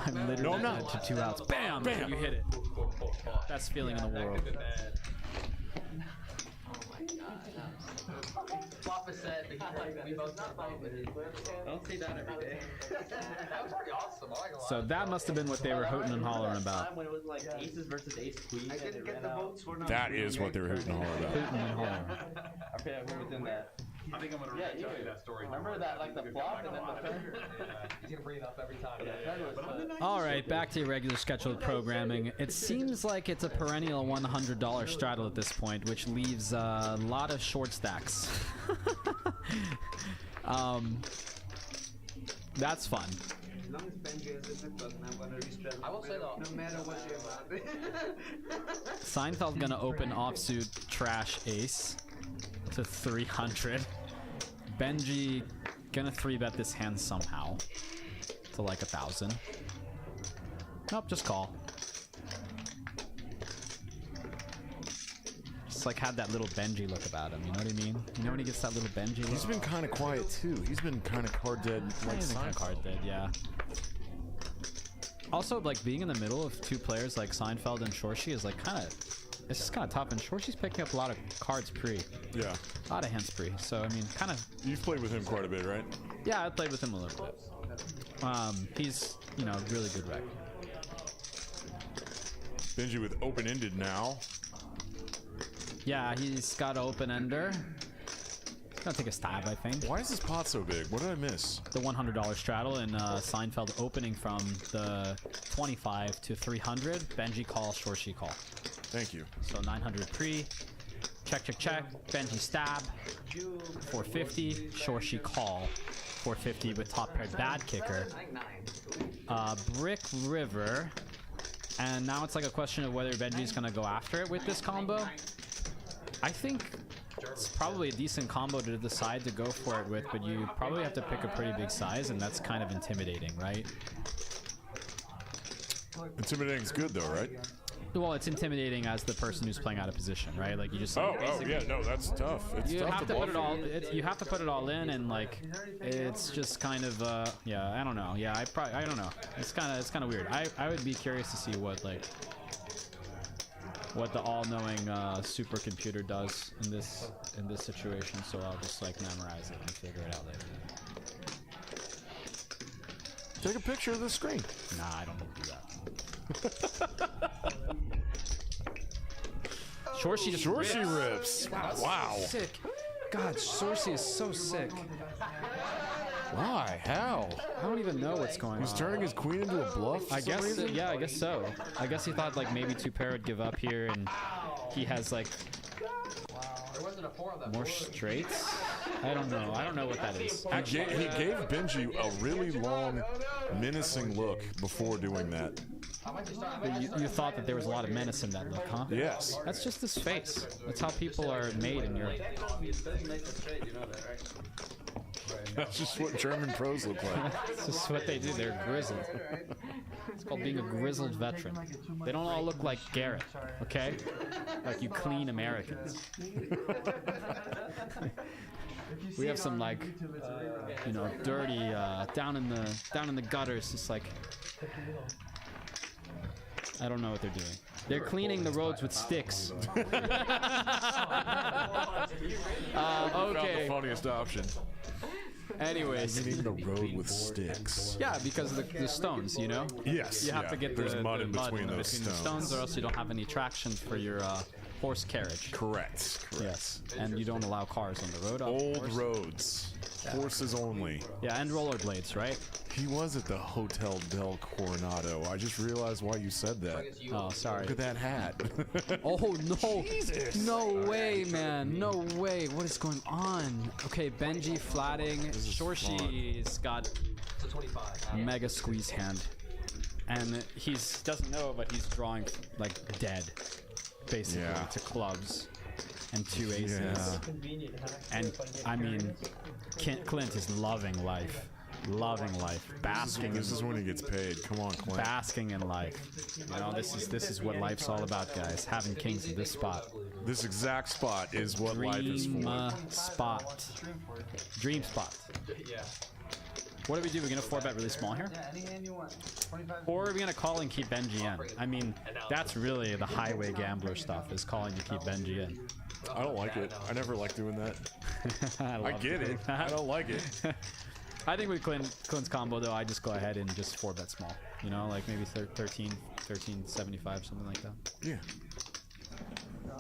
I'm literally dead to 2 outs. Bam! Bam! You hit it. Best feeling in the world. Flop is set, we both Don't see that every day. That was pretty awesome. I like a lot. So that must have been what they were hooting and hollering about. When it was like aces versus ace queen, I didn't get the votes for That is what they were hooting and hollering about. Hooting and hollering. Okay, who was in that? I think I'm gonna tell you that story. Remember that, like the flop and then the turn? He's gonna bring it up every time. All right, back to your regular scheduled programming. It seems like it's a perennial $100 straddle at this point, which leaves a lot of short stacks. That's fun. As long as Benji has this button, I'm gonna respect. I will say though, no matter what you want. Seinfeld's gonna open offsuit trash ace to 300. Benji gonna 3-bet this hand somehow to like 1,000. Nope, just call. Just like had that little Benji look about him, you know what I mean? You know when he gets that little Benji look? He's been kind of quiet too. He's been kind of card dead, like He's been kinda card dead, yeah. Also, like, being in the middle of two players like Seinfeld and Shorshi is like kind of, it's just kind of tough. And Shorshi's picking up a lot of cards pre. Yeah. A lot of hands pre. So, I mean, kind of. You've played with him quite a bit, right? Yeah, I played with him a little bit. He's, you know, really good rec. Benji with open-ended now. Yeah, he's got an open-ender. Gonna take a stab, I think. Why is this pot so big? What did I miss? The $100 straddle and Seinfeld opening from the 25 to 300. Benji call, Shorshi call. Thank you. So 900 pre. Check, check, check. Benji stab. 450. Shorshi call. 450 with top paired bad kicker. Brick River. And now it's like a question of whether Benji's gonna go after it with this combo. I think it's probably a decent combo to decide to go for it with, but you probably have to pick a pretty big size, and that's kind of intimidating, right? Intimidating's good though, right? Well, it's intimidating as the person who's playing out of position, right? Like you just Oh yeah, no, that's tough. It's you tough have to put it bluff all. you. You have to put it all in, and like it's just kind of yeah. I don't know. Yeah, I don't know. It's kind of weird. I would be curious to see what the all-knowing supercomputer does in this situation. So I'll just like memorize it and figure it out later. Take a picture of the screen. Nah, I don't need to do that. Shorshi just rips. Wow. Sick. God, Shorshi is so sick. Why? How? I don't even know what's going on. He's turning his queen into a bluff for I some guess, reason? yeah, I guess so. I guess he thought like maybe two pair would give up here, and he has like more straights. I don't know. I don't know what that is. Actually, he gave Benji a really long, menacing look before doing that. You thought that there was a lot of menace in that look, huh? Yes. That's just his face. That's how people are made in Europe. That's just what German pros look like. It's just what they do. They're grizzled. It's called being a grizzled veteran. They don't all look like Garrett, okay? Like you clean Americans. We have some like, you know, dirty down in the gutters. It's like I don't know what they're doing. They're cleaning the roads with sticks. Found the funniest option. Anyways, Cleaning the road with sticks. yeah, because of the stones, you know. Yes. You have to get There's the mud in mud between those the stones, or else you don't have any traction for your horse carriage. Correct. Yes, and you don't allow cars on the road. Old roads. Horses only. Yeah, and rollerblades, right? He was at the Hotel del Coronado. I just realized why you said that. Oh, sorry. Look at that hat. Oh no! Jesus. No way, man! No way! What is going on? Okay, Benji flatting. Shorshi's got a mega squeeze hand, and he's doesn't know, but he's drawing like dead, basically Yeah. to clubs and two aces. Yeah. And I mean, Clint is loving life, basking. This is when he gets paid. Come on, Clint. Basking in life. You know, this is what life's all about, guys. Having kings in this spot. This exact spot is what life is Dream for. spot. Dream spot. Yeah. What do we do? We're gonna 4-bet really small here? Yeah, any hand you want. 25. Or are we gonna call and keep Benji in? I mean, that's really the highway gambler stuff, is calling to keep Benji in. I don't like it. I never like doing that. I love get doing it. that. I don't like it. I think with Clint's combo though, I just go ahead and just 4-bet small. You know, like maybe 1375, something like that. Yeah. Like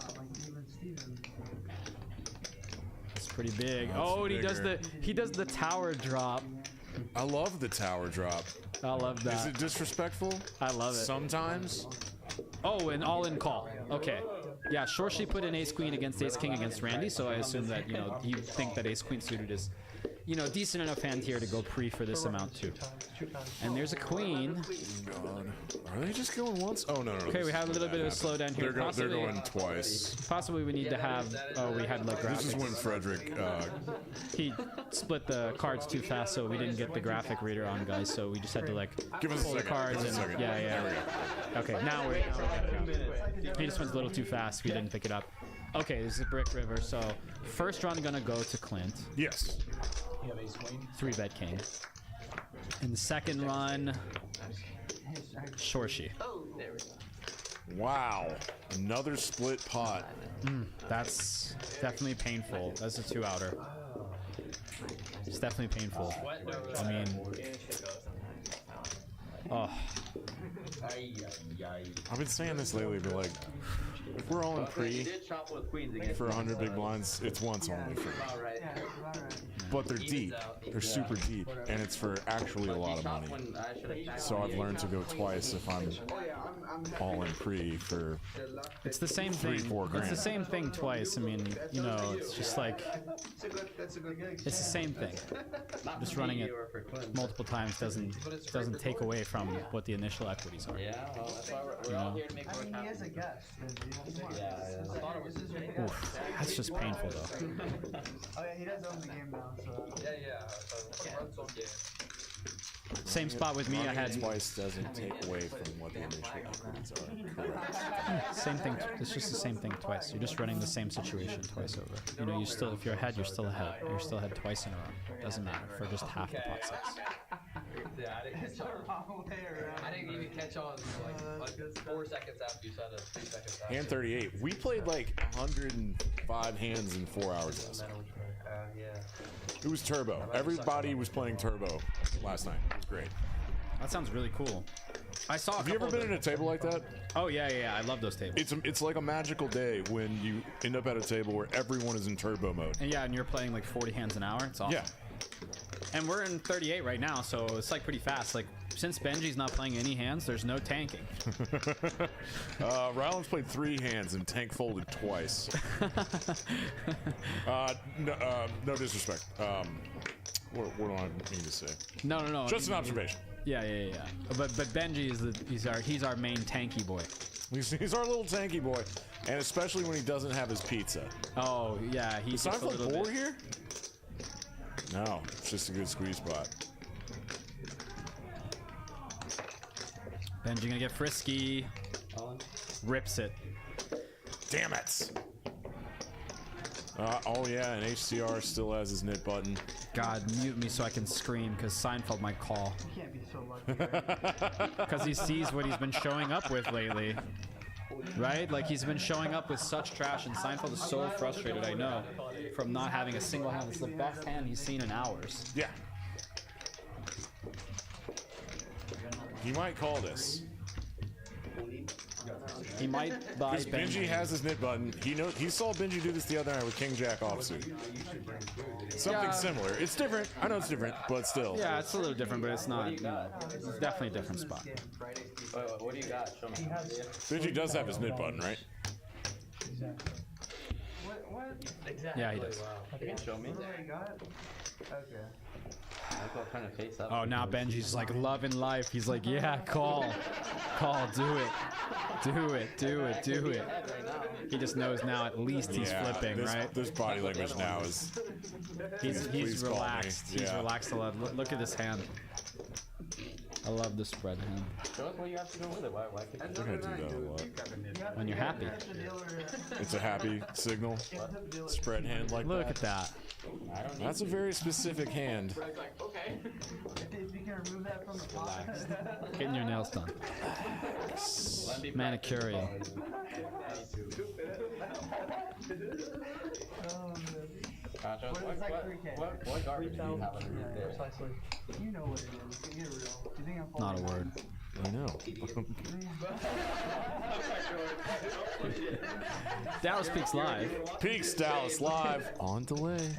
even Steven. It's pretty big. That's Oh, and bigger. he does the tower drop. I love the tower drop. I love that. Is it disrespectful? I love it. Sometimes. Oh, and all-in call. Okay. Yeah, Shorshi put in ace-queen against ace-king against Randy, so I assume that, you know, you think that ace-queen suited is, you know, decent enough hand here to go pre for this amount too. And there's a queen. God. Are they just going once? Oh, no, no. Okay, we have a little bit of a slowdown here. They're going twice. Possibly we need to have, oh, we had like This is graphics. when Frederick, He split the cards too fast, so we didn't get the graphic reader on, guys, so we just had to like give us a pull the second. cards Give us a and, second. yeah, There we yeah. go. Okay, now we're he just went a little too fast, we didn't pick it up. Okay, this is a brick river, so first run gonna go to Clint. Yes. 3-bet king. In the second run, Shorshi. Wow. Another split pot. That's definitely painful. That's a 2-outer. It's definitely painful. I mean, oh, I've been saying this lately, but like, if we're all in pre for 100 big blinds, it's once only for me. Yeah, that's about right. But they're deep. They're super deep, and it's for actually a lot of money. So I've learned to go twice if I'm all in pre for. it's the same thing. 3-4 It's grand. the same thing twice. I mean, you know, it's just like That's a good gig. it's the same thing. Just running it multiple times doesn't take away from what the initial equities are. Yeah, well, that's why we're You all know? here to make I work mean, he happen. is a guest. Oof, that's just painful though. Oh yeah, he does own the game now, so. Yeah, yeah. So run some game. Same spot with me. I had twice doesn't take away from what the initial equities are. Correct. same thing. It's just the same thing twice. You're just running the same situation twice over. You know, you still, if you're ahead, you're still ahead. You're still ahead twice in a row. Doesn't matter for just half the pot size. Yeah, I didn't catch on. I didn't even catch on like 4 seconds after you said it. 3 seconds after. Hand 38. We played like 105 hands in 4 hours last night. Yeah. It was turbo. Everybody was playing turbo last night. It was great. That sounds really cool. I saw. Have you ever been in a table like that? Oh yeah. I love those tables. It's like a magical day when you end up at a table where everyone is in turbo mode. And yeah, and you're playing like 40 hands an hour. It's awesome. Yeah. And we're in 38 right now, so it's like pretty fast. Like since Benji's not playing any hands, there's no tanking. Ryland's played 3 hands and tank folded twice. No disrespect. What do I mean to say? No. Just an observation. Yeah. But Benji is he's our main tanky boy. He's our little tanky boy, and especially when he doesn't have his pizza. Oh yeah, he's Is just a little Seinfeld bit. here? No, it's just a good squeeze spot. Benji gonna get frisky. Rips it. Damn it! Oh yeah, and HCR still has his knit button. God, mute me so I can scream, because Seinfeld might call. You can't be so lucky. Because he sees what he's been showing up with lately. Right? Like, he's been showing up with such trash, and Seinfeld is so frustrated, I know, from not having a single hand. It's the best hand he's seen in hours. Yeah. He might call this. He might buy Because Benji has his knit button. He saw Benji do this the other night with King Jack offsuit. Something similar. It's different. I know it's different, but still. Yeah, it's a little different, but it's not. You know, it's definitely a different spot. What do you got? Show me. Benji does have his knit button, right? What? Exactly. Yeah, he does. You can show me. What do I got? Okay. What kind of face up? Oh, now Benji's like loving life. He's like, yeah, call, do it. He just knows now. At least he's flipping, right? This body language now is. He's Please call me. relaxed. He's Yeah. relaxed a lot. Look at this hand. I love the spread hand. Show us what you have to do with it. Why We're gonna do that a lot. When you're happy. It's a happy signal. Spread hand like Look that. at that. That's a very specific hand. Okay. If you can remove that from the pot. Getting your nails done. Manicuring. What garbage do you have underneath there? Precisely. You know what it is. Get real. Do you think I'm Not a word. I know. Dallas Peaks Live. Peaks Dallas live on delay.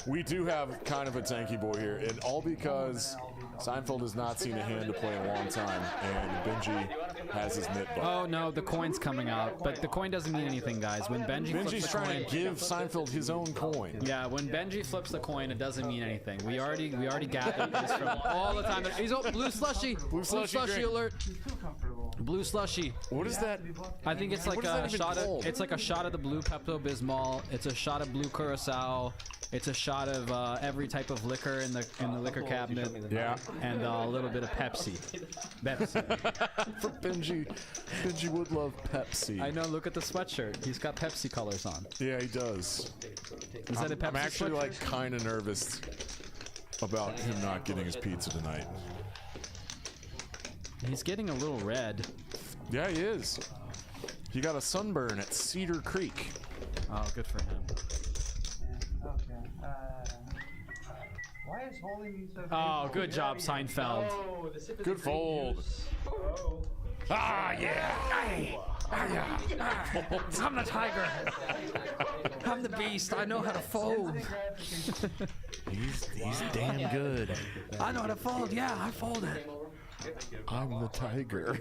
We do have kind of a tanky boy here, and all because Seinfeld has not seen a hand to play in a long time, and Benji has his knit button. Oh no, the coin's coming out, but the coin doesn't mean anything, guys. When Benji flips Benji's the trying coin, to give Seinfeld his own coin. yeah, when Benji flips the coin, it doesn't mean anything. We already gathered this from all the time. He's blue slushy. Blue slushy drink. alert. too comfortable. Blue slushy. What is that? I think it's like What is a that even shot of. called? It's like a shot of the blue Pepto-Bismol. It's a shot of blue Curacao. It's a shot of every type of liquor in the liquor cabinet. Yeah. And a little bit of Pepsi. Pepsi. For Benji. Benji would love Pepsi. I know. Look at the sweatshirt. He's got Pepsi colors on. Yeah, he does. Is that a Pepsi I'm actually sweatshirt? like kind of nervous about him not getting his pizza tonight. He's getting a little red. Yeah, he is. He got a sunburn at Cedar Creek. Oh, good for him. Okay. Why is holding me so Oh, good job, Seinfeld. Good fold. Ah, yeah. I'm the tiger. I'm the beast. I know how to fold. He's damn good. I know how to fold. Yeah, I fold it. I'm the tiger.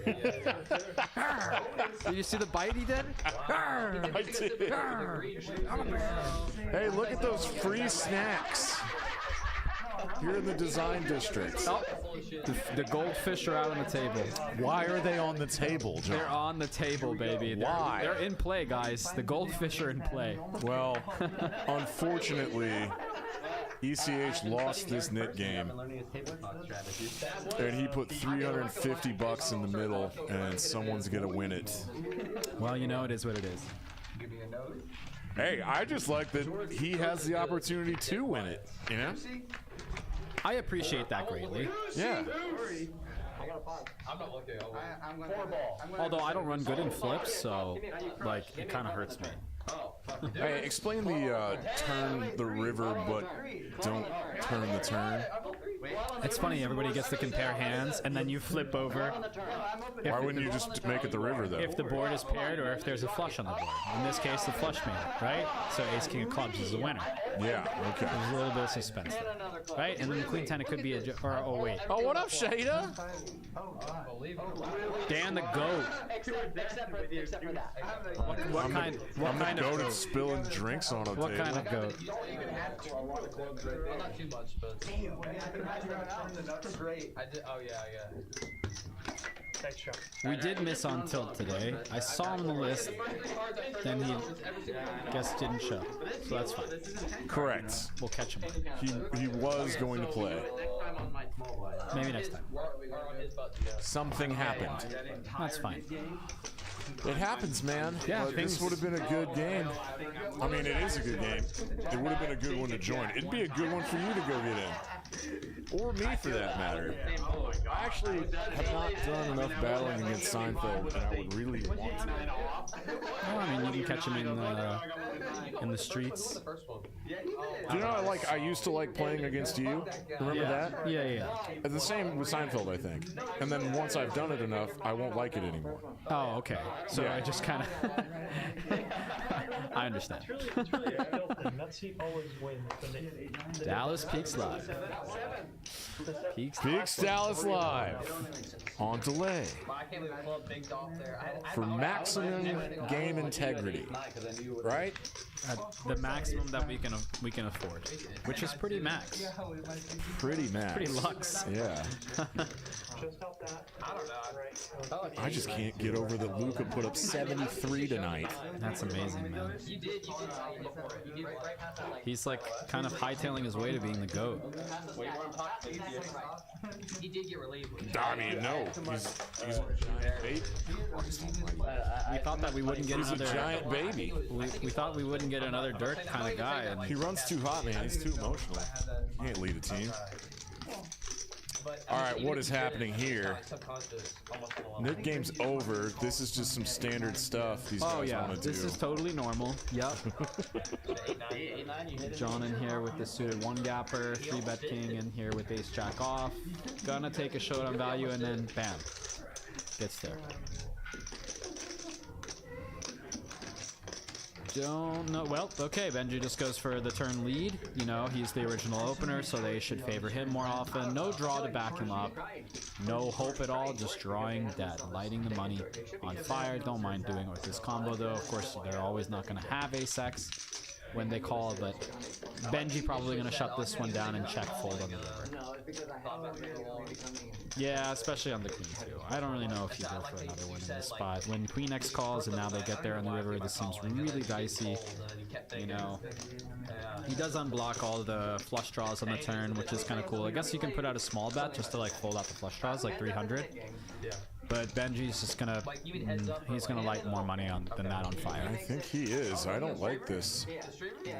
Did you see the bite he did? I did. Hey, look at those free snacks. You're in the design district. Oh, the goldfish are out on the table. Why are they on the table, John? They're on the table, baby. Why? They're in play, guys. The goldfish are in play. Well, unfortunately, ECH lost this knit game, and he put 350 bucks in the middle, and someone's gonna win it. Well, you know, it is what it is. Hey, I just like that he has the opportunity to win it, you know? I appreciate that greatly. Yeah. I'm not looking. I'm gonna, Although I don't run good in flips, so like it kind of hurts me. Hey, explain the turn the river, but don't turn the turn. It's funny, everybody gets to compare hands, and then you flip over. Why wouldn't you just make it the river, though? If the board is paired or if there's a flush on the board. In this case, the flush made it, right? So ace king of clubs is the winner. Yeah, okay. There's a little bit of suspense there, right? And then the queen 10, it could be a... Or, oh, wait. Oh, what up, Shada? Dan the goat. Except for that. What kind I'm the goat of at spilling drinks on a What table. kind of goat? Well, not too much, but. I did. Oh yeah. Thanks, Sean. We did miss on tilt today. I saw him on the list, then he guess didn't show, so that's fine. Correct. We'll catch him. He was going to play. Maybe next time. Something happened. That's fine. It happens, man. Yeah, But this would have been a good game. I mean, it is a good game. It would have been a good one to join. It'd be a good one for you to go get in. Or me, for that matter. I actually have not done enough battling against Seinfeld, and I would really want to. Well, I mean, you can catch him in the streets. Do you know, I used to like playing against you. Remember that? Yeah. The same with Seinfeld, I think. And then once I've done it enough, I won't like it anymore. Oh, okay. So Yeah. I just kind of... I understand. Metsy always wins. Dallas Peaks Live. Peaks Dallas Live. On delay. I can't believe club big off there. For maximum game integrity. Right? The maximum that we can afford, which is pretty max. Pretty max. Pretty lux. Yeah. Just help that. I don't know. I just can't get over that Luca put up 73 tonight. That's amazing, man. You did before it. You did right past that, like. He's like kind of hightailing his way to being the GOAT. He did get relieved. I mean, no. He's a giant baby. We thought that we wouldn't get He's a another. giant baby. We thought we wouldn't get another Dirk kind of guy, and He runs too hot, man. He's too emotional. He can't lead a team. All right, what is happening here? Knit game's over. This is just some standard stuff these oh guys yeah, want to do. this is totally normal. Yep. John in here with the suited one gapper, 3-bet king in here with ace jack off. Gonna take a showdown value and then bam, gets there. Don't know. Well, okay, Benji just goes for the turn lead. You know, he's the original opener, so they should favor him more often. No draw to back him up. No hope at all, just drawing dead. Lighting the money on fire. Don't mind doing it with this combo, though. Of course, they're always not going to have ace-x when they call, but Benji probably going to shut this one down and check fold on the river. Yeah, especially on the queen, too. I don't really know if you go for another one in this spot. When queen x calls and now they get there on the river, this seems really dicey. You know, he does unblock all the flush draws on the turn, which is kind of cool. I guess you can put out a small bet just to like fold out the flush draws, like 300. But Benji's just gonna, he's gonna light more money than that on fire. I think he is. I don't like this.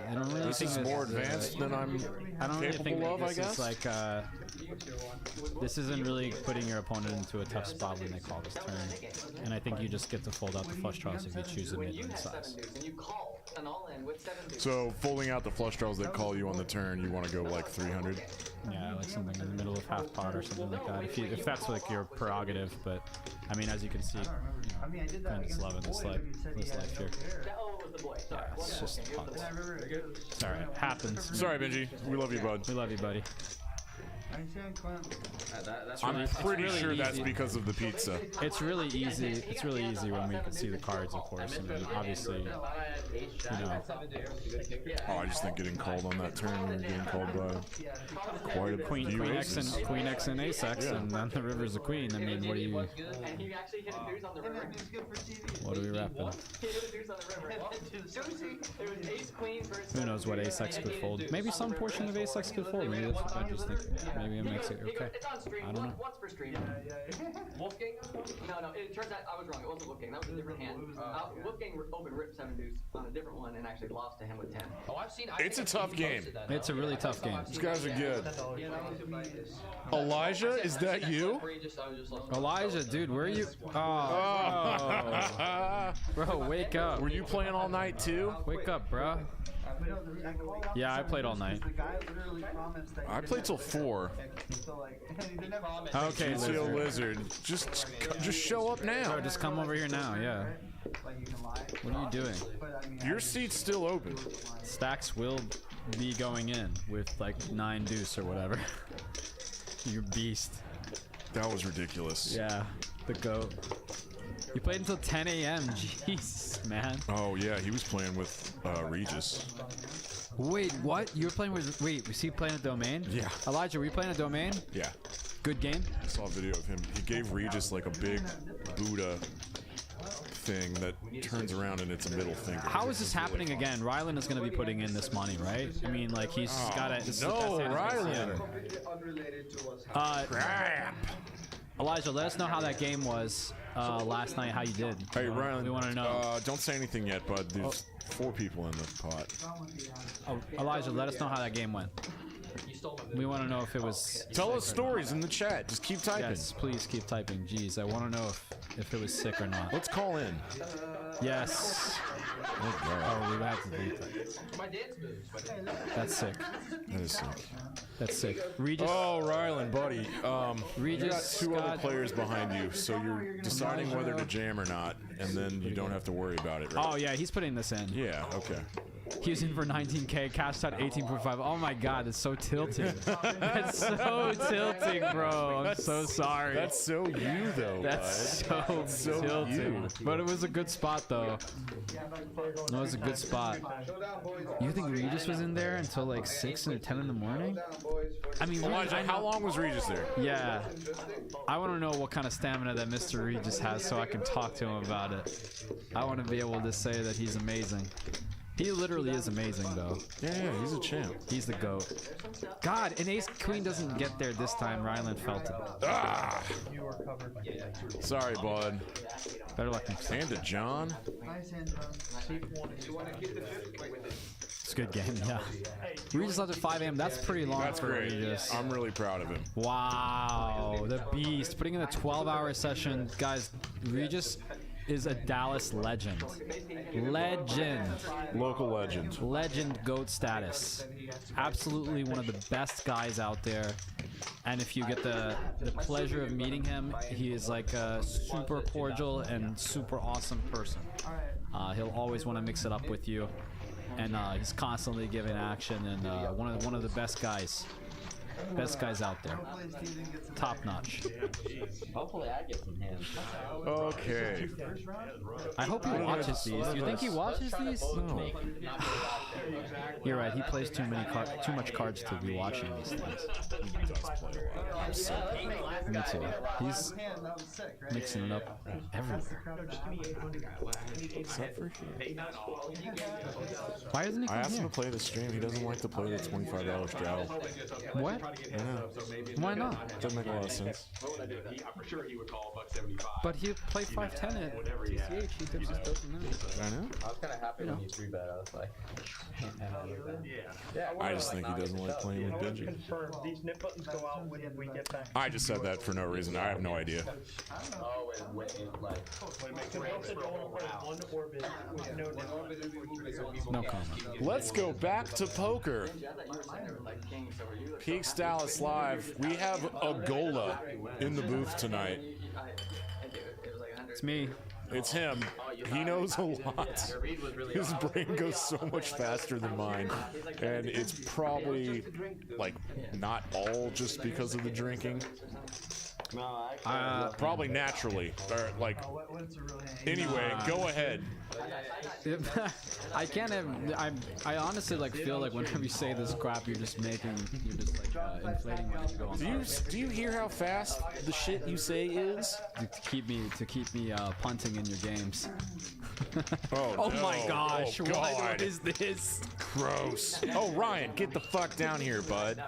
I don't really This think is more advanced than I'm I don't really think capable of, that I this guess. is like, this isn't really putting your opponent into a tough spot when they call this turn. And I think you just get to fold out the flush draws if you choose a mid-range size. So folding out the flush draws that call you on the turn, you want to go like 300? Yeah, like something in the middle of half pot or something like that. If that's like your prerogative, but I mean, as you can see, you know, Ben's loving this life here. Yeah, it's just punt. It's alright, happens. Sorry, Benji. We love you, bud. We love you, buddy. I'm pretty sure that's because of the pizza. It's really easy. It's really easy when we can see the cards, of course. And then obviously, you know. Oh, I just think getting called on that turn and getting called by quite a Queen few X aces. and Queen X and Ace X, and then the river's a queen. I mean, what do you? And he actually hit a deuce on the river. What are we rapping? He hit a deuce on the river. It was ace queen versus. Who knows what Ace X could fold? Maybe some portion of Ace X could fold. Maybe that's what I'm just thinking. Maybe it makes it okay. It's on stream. I don't know. Once per stream. Wolfgang? No, it turns out I was wrong. It wasn't Wolfgang. That was a different hand. Wolfgang opened rip 7 deuce on a different one and actually lost to him with 10. Oh, I've seen. It's a tough game. It's a really tough game. These guys are good. Elijah, is that you? Elijah, dude, where are you? Oh, bro, wake up. Were you playing all night too? Wake up, bro. Yeah, I played all night. I played till 4. Okay, CTO Lizard. Lizard, just show up now. Bro, just come over here now, yeah. What are you doing? Your seat's still open. Stacks will be going in with like 9 deuce or whatever. You beast. That was ridiculous. Yeah, the GOAT. You played until 10 a.m. Jeez, man. Oh yeah, he was playing with Regis. Wait, what? You were playing with... Wait, was he playing a domain? Yeah. Elijah, were you playing a domain? Yeah. Good game? I saw a video of him. He gave Regis like a big Buddha thing that turns around and it's a middle finger. How is this happening again? Ryland is going to be putting in this money, right? I mean, like, he's got it. No, Ryland. Crap. Elijah, let us know how that game was last night, how you did. Hey, Ryland. We want to know. Don't say anything yet, bud. There's 4 people in the pot. Oh, Elijah, let us know how that game went. We want to know if it was... Tell us stories in the chat. Just keep typing. Yes, please keep typing. Jeez, I want to know if it was sick or not. Let's call in. Yes. Oh, we have to beat that. My dance moves. That's sick. That is sick. That's sick. Regis. Oh, Ryland, buddy. You got Regis 2 other players behind you, so you're deciding whether to jam or not, and then you don't have to worry about it, right? Oh, yeah, he's putting this in. Yeah, okay. He was in for 19K, cashed out 18.5. Oh my god, that's so tilting. That's so tilting, bro. I'm so sorry. That's so you, though. That's bud. so tilting. you. But it was a good spot, though. It was a good spot. You think Regis was in there until like 6 and 10 in the morning? I mean, Elijah, how long was Regis there? Yeah. I want to know what kind of stamina that Mr. Regis has so I can talk to him about it. I want to be able to say that he's amazing. He literally is amazing, though. Yeah, he's a champ. He's the GOAT. God, an ace queen doesn't get there this time. Ryland felt it. Ah! Sorry, bud. Better luck next time. And to John. It's a good game, yeah. Regis left at 5 a.m. That's pretty long That's for great. Regis. I'm really proud of him. Wow, the beast. Putting in a 12-hour session. Guys, Regis is a Dallas legend. Legend. Local legend. Legend GOAT status. Absolutely one of the best guys out there. And if you get the pleasure of meeting him, he is like a super cordial and super awesome person. He'll always want to mix it up with you. And he's constantly giving action, and one of the best guys. Best guys out there. Top notch. Hopefully I get some hands. Okay. I hope he watches these. Do you think he watches these? No. You're right. He plays too much cards to be watching these things. He does play a lot. I'm sick. Me too. He's mixing it up everywhere. Except for here. Why isn't he I come asked him here? to play the stream. He doesn't like to play the $25 straddle. What? I know. Why not? Doesn't make a lot of sense. But he played 510 at TCH. He dips his toes in there. I know. I was kind of happy when you 3-bet. I was like, yeah. I just think he doesn't like playing with Benji. Confirm. These nip buttons go out when we get back. I just said that for no reason. I have no idea. Oh, and like, One orbit with no nip. No comment. Let's go back to poker. Peaks Dallas Live. We have a Gola in the booth tonight. It's me. It's him. He knows a lot. His brain goes so much faster than mine, and it's probably like not all just because of the drinking. Probably naturally, or like. Anyway, go ahead. I can't have. I honestly like feel like whenever you say this crap, you're just like inflating my ego. Do you hear how fast the shit you say is? To keep me punting in your games. Oh, oh no. my gosh! Oh, God. What is this? Gross. Oh, Ryan, get the fuck down here, bud.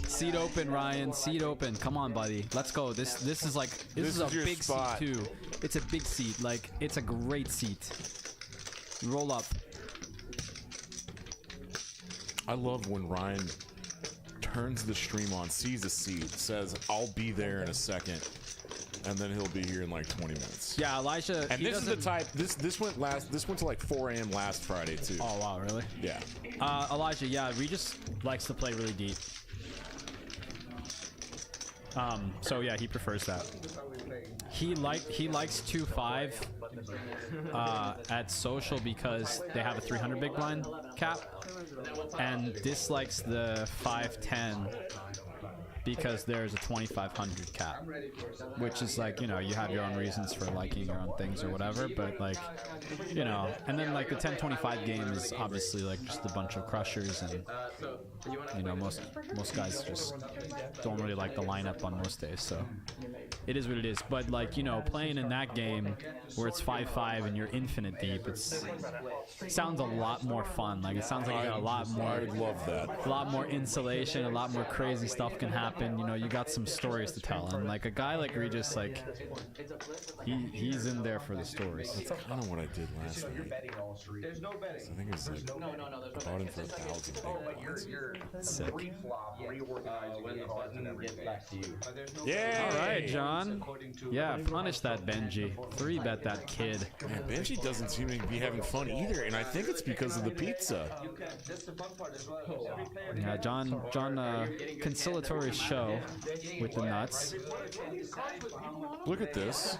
Seat open, Ryan. Seat open. Come on, buddy. Let's go. This is like this is a big spot. seat too. It's a big seat. Like it's a great seat. Roll up. I love when Ryan turns the stream on, sees a seat, says, "I'll be there in a second," and then he'll be here in like 20 minutes. Yeah, Elijah. And this is the type. This went to like 4 a.m. last Friday too. Oh wow, really? Yeah. Elijah. Yeah, Regis likes to play really deep. So yeah, he prefers that. He likes 2-5 at social because they have a 300 big blind cap, and dislikes the 5-10 because there's a 2500 cap, which is like, you know, you have your own reasons for liking your own things or whatever, but like, you know, and then like the 10-25 game is obviously like just a bunch of crushers, and you know, most guys just don't really like the lineup on most days, so it is what it is. But like, you know, playing in that game where it's 5-5 and you're infinite deep, it sounds a lot more fun. Like it sounds like you got a lot more. I love that. A lot more insulation, a lot more crazy stuff can happen. You know, you got some stories to tell, and like a guy like Regis, like he's in there for the stories. That's kind of what I did last night. There's no betting. I think it was like I bought him for 1,000. Sick. Yeah. All right, John. Yeah, punish that Benji. 3-bet that kid. Man, Benji doesn't seem to be having fun either, and I think it's because of the pizza. Yeah, John conciliatory show with the nuts. Look at this.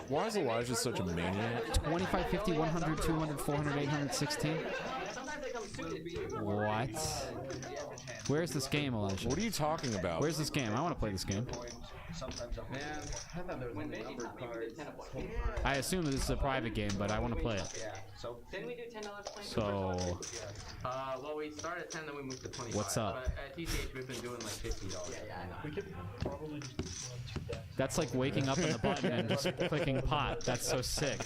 Why is Elijah such a maniac? 25, 50, 100, 200, 400, 800, 16. What? Where's this game, Elijah? What are you talking about? Where's this game? I want to play this game. I assume this is a private game, but I want to play it. Didn't we do $10 playing? So, well, we started at 10, then we moved to 25. what's up? But at TCH, we've been doing like $50. Yeah, I know. We could probably just do 2 decks. that's like waking up on the button and just clicking pot. That's so sick.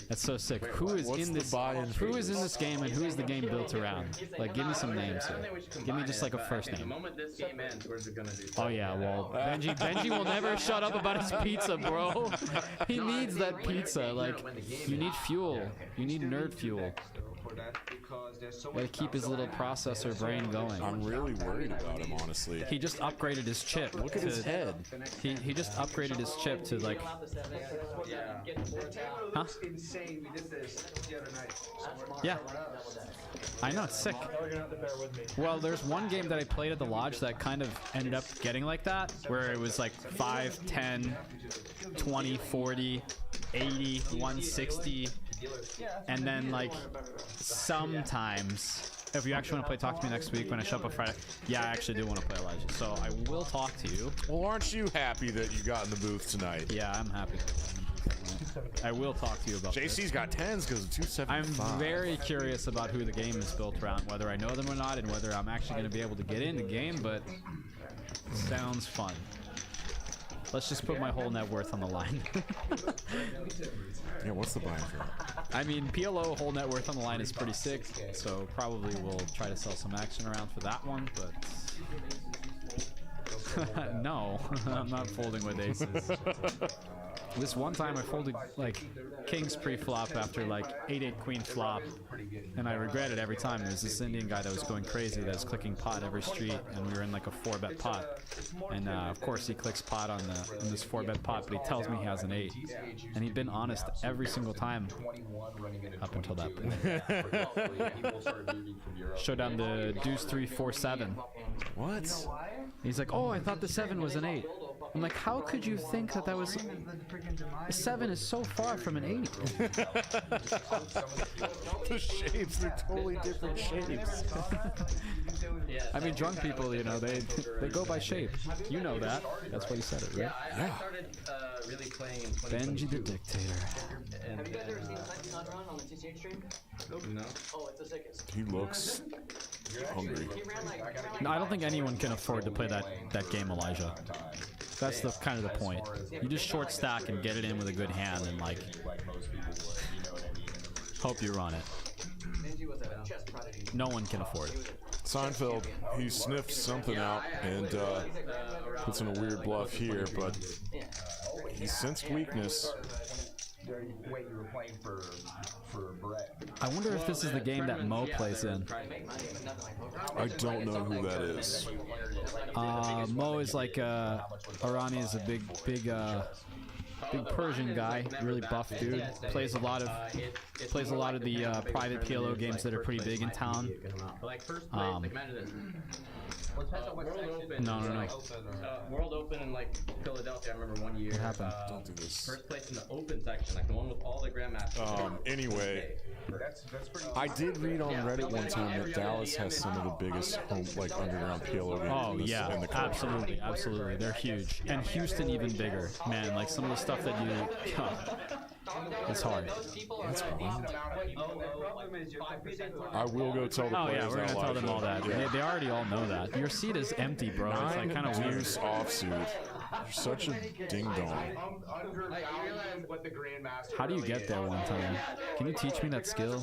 That's so sick. Who is What's in the this? buy-in for Who is in this game, and who is the game built around? Like, give me some names here. Give me just like a first The name. moment this game ends, we're gonna do. Oh yeah, well, Benji will never shut up about his pizza, bro. He needs that pizza. Like, you need fuel. You need nerd fuel. Gotta keep his little processor brain going. I'm really worried about him, honestly. He just upgraded his chip. Look at his head. He just upgraded his chip to like. Huh? Insane. We did this the other night. Yeah. I know, it's sick. Well, there's one game that I played at the lodge that kind of ended up getting like that, where it was like 5, 10, 20, 40, 80, 160, and then like sometimes, if you actually want to play Talk to Me next week when I show up on Friday, yeah, I actually do want to play Elijah, so I will talk to you. Well, aren't you happy that you got in the booth tonight? Yeah, I'm happy. I will talk to you about JC's this. got 10s because of 275. I'm very curious about who the game is built around, whether I know them or not, and whether I'm actually going to be able to get in the game, but it sounds fun. Let's just put my whole net worth on the line. Yeah, what's the buy-in for that? I mean, PLO whole net worth on the line is pretty sick, so probably we'll try to sell some action around for that one, but... No, I'm not folding with aces. This one time I folded like kings pre-flop after like 8-8 queen flop, and I regret it every time. There's this Indian guy that was going crazy that was clicking pot every street, and we were in like a 4-bet pot, and of course he clicks pot on this 4-bet pot, but he tells me he has an 8, and he'd been honest every single time up until that point. Showdown the deuce 3 4 7. What? He's like, oh, I thought the 7 was an 8. I'm like, how could you think that that was... A 7 is so far from an 8. The shapes, they're totally different shapes. I mean, drunk people, you know, they go by shape. You know that. That's why you said it, right? I started really playing in 2022. Benji the Dictator. Have you guys ever seen Sunshine Run on the TCH stream? No. Oh, it's the sickest. He looks hungry. He ran like No, I don't think anyone can afford to play that game, Elijah. That's the kind of the point. You just short stack and get it in with a good hand and like hope you run it. Benji was a chess prodigy. No one can afford it. Seinfeld, he sniffed something out and puts in a weird bluff here, but he sensed weakness. Wait, you were playing for Brett. I wonder if this is the game that Mo plays in. I don't know who that is. Mo is like Arani is a big Persian guy, really buff dude. Plays a lot of the private PLO games that are pretty big in town. No. World Open in like Philadelphia. I remember one year. What happened? Don't do this. First place in the open section, like the one with all the grandmasters. Anyway, That's pretty. I did read on Reddit one time that Dallas has some of the biggest underground PLO games Oh in the country. absolutely. They're huge. And Houston even bigger. Man, like some of the stuff that you... It's hard. That's fine. I will go tell the Oh players yeah, we're that gonna tell them live. all that. Yeah. They already all know that. Your seat is empty, bro. It's like kind of weird. Deuce offsuit. You're such a ding dong. How do you get there one time? Can you teach me that skill?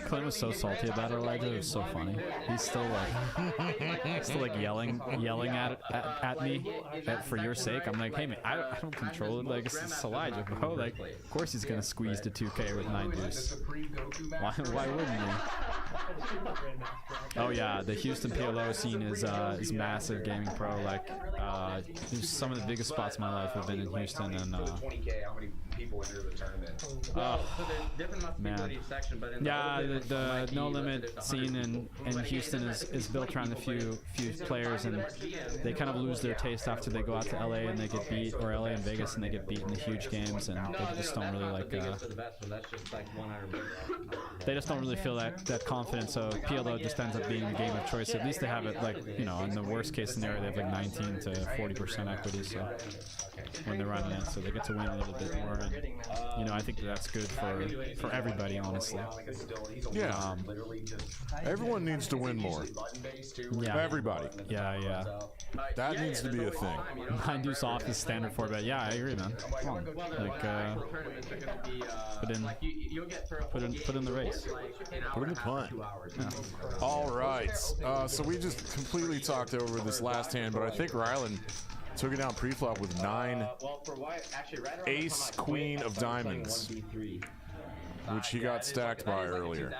Clint was so salty about it, Elijah. It was so funny. He's still like yelling at me for your sake. I'm like, hey man, I don't control it. Like it's Elijah, bro. Like, of course he's gonna squeeze to 2K with 9 deuce. Why wouldn't he? Oh yeah, the Houston PLO scene is massive. Gaming Pro, like some of the biggest spots in my life have been in Houston, and 20K. How many people enter the tournament? man. Yeah, the no limit scene in Houston is built around a few players, and they kind of lose their taste after they go out to LA and they get beat, or LA and Vegas and they get beat in the huge games, and they just don't really like. They just don't really feel that confidence. So PLO just ends up being the game of choice. At least they have it like, you know, in the worst case scenario they have like 19 to 40% equity. So when they're running it, so they get to win a little bit more, and you know, I think that's good for everybody, honestly. Yeah. Everyone needs to win more. Yeah. Everybody. Yeah. That needs to be a thing. 9 deuce off is standard for bet. Yeah, I agree, man. Come on. Like, put in the race. Put in the punt. Yeah. All right. So we just completely talked over this last hand, but I think Ryland took it down pre-flop with 9 ace queen of diamonds, which he got stacked by earlier.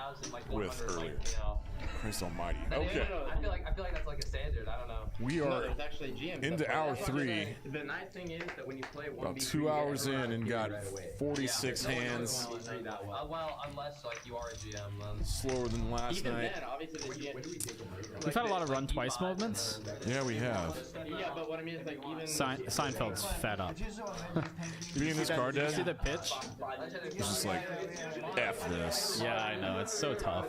Christ almighty. Okay. I feel like that's like a standard. I don't know. We are into hour 3. The nice thing is that when you play About 2 hours in and got 46 hands. Well, unless like you are a GM, then. Slower than last night. We've had a lot of run twice movements. Yeah, we have. Yeah, but what I mean is like even Seinfeld's fed up. Being this card Did you see dead, the pitch? it's just like, F this. Yeah, I know. It's so tough.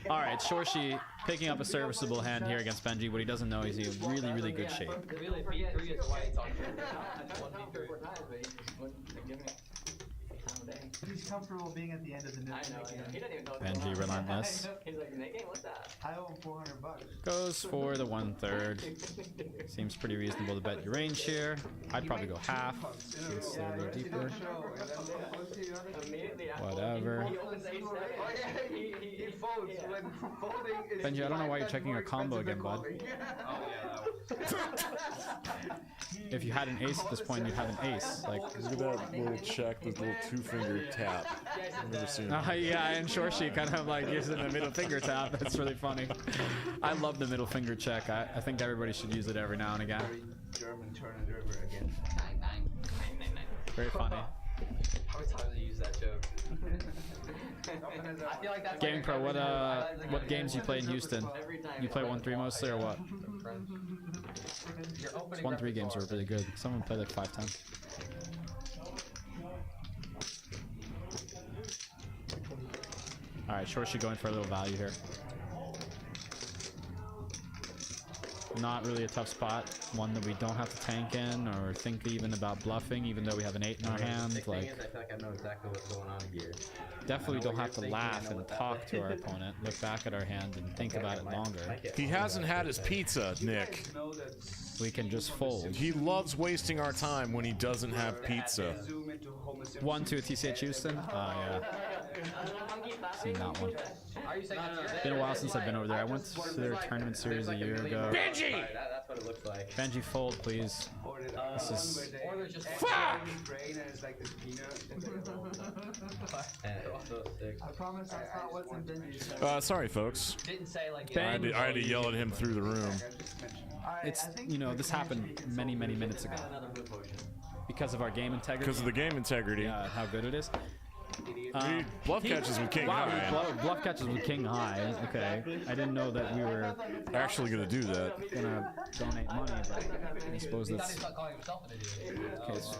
All right, Shorshi picking up a serviceable hand here against Benji. What he doesn't know is he's in really, really good shape. He's comfortable being at the end of the night. Benji relentless. He's like, Nick, what's that? I owe him $400. Goes for the 1/3. Seems pretty reasonable to bet your range here. I'd probably go half. Since they're a little deeper. Whatever. Benji, I don't know why you're checking your combo again, bud. If you had an ace at this point, you'd have an ace. Like, Look at that little check, this little 2-finger tap. I've never seen it. yeah, and Shorshi kind of like using the middle finger tap. That's really funny. I love the middle finger check. I think everybody should use it every now and again. German turn it over again. Very funny. How many times have you used that joke? I feel like that's Game Pro, what games you play in Houston? You play 1-3 mostly or what? 1-3 games are really good. Someone play like 5-10. Alright, Shorshi going for a little value here. Not really a tough spot, one that we don't have to tank in or think even about bluffing, even though we have an 8 in our hand. Like, I feel like I know exactly what's going on here. definitely don't have to laugh and talk to our opponent, look back at our hand and think about it longer. He hasn't had his pizza, Nick. We can just fold. He loves wasting our time when he doesn't have pizza. 1-2 at TCH Houston? Yeah. Seen that one. Been a while since I've been over there. I went to their tournament series a year ago. Benji! That's what it looks like. Benji, fold, please. This is... Fuck! I promise that's not what's in Benji's. Sorry, folks. Didn't say like I had to yell at him through the room. It's, you know, this happened many minutes ago. Because of our game integrity. Because of the game integrity. Yeah, how good it is. We need bluff catches with king high. Bluff catches with king high. Okay, I didn't know that we were Actually gonna do that. gonna donate money, but I suppose that's it's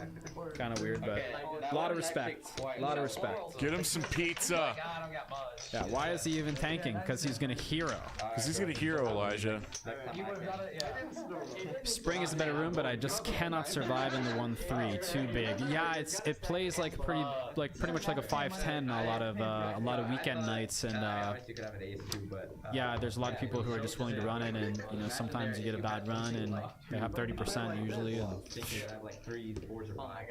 kind of weird. But a lot of respect. A lot of respect. Get him some pizza. Yeah, why is he even tanking? Because he's gonna hero. Because he's gonna hero, Elijah. Spring is a better room, but I just cannot survive in the 1-3. Too big. Yeah, it plays like pretty much like a 5-10 a lot of weekend nights, and yeah, there's a lot of people who are just willing to run it, and you know, sometimes you get a bad run and they have 30% usually, and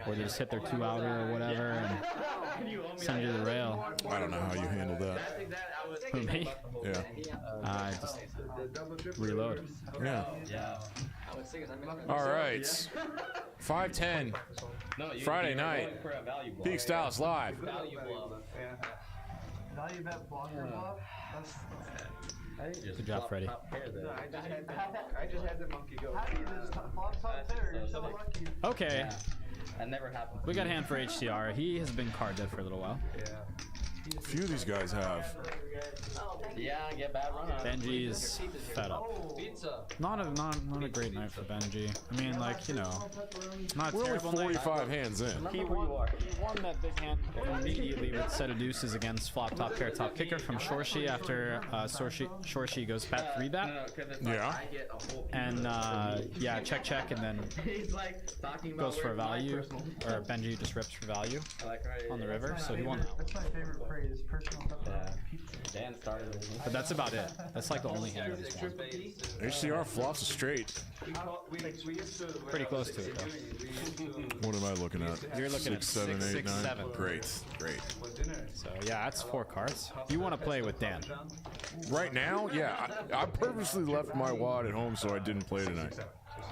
or they just hit their 2-outer or whatever and send you to the rail. I don't know how you handle that. Who, me? Yeah. I just reload. Yeah. All right. 5-10. Friday night. Peak Styles live. Value bet blocker bluff? Good job, Freddie. I just had the monkey go. How do you just flop top there? You're so lucky. Okay, That never happened. we got a hand for HCR. He has been card dead for a little while. A few of these guys have. Yeah, I get bad run out. Benji's fed up. Not a great night for Benji. I mean, like, you know, not a We're only terrible night. 45 hands in. He won that big hand immediately with set of deuces against flop top pair top kicker from Shorshi after Shorshi goes bet 3-bet. Yeah. And yeah, check and then goes for a value, or Benji just rips for value on the river, so he won that one. That's my favorite phrase, personal Dan started it. But that's about it. That's like the only hand that he's won. HCR flops a straight. Pretty close to it though. What am I looking at? You're looking at 7, 6, 8, 9. 7. Great. So yeah, that's 4 cards. You want to play with Dan? Right now, yeah. I purposely left my wad at home so I didn't play tonight.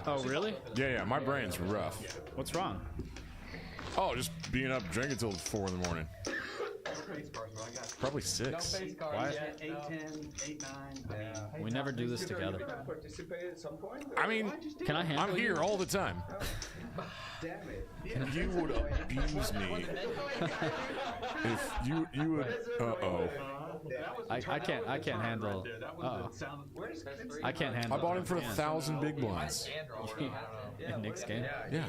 Oh really? Yeah, my brain's rough. What's wrong? Oh, just being up drinking till 4 in the morning. Probably 6. Why? 8, 10, 8, 9. We never do this together. Participate at some point? I mean, Can I handle I'm here all the time. Damn it. You would abuse me if you would. I can't handle. I can't handle. I bought him for 1,000 big blinds. in Nick's game. Yeah.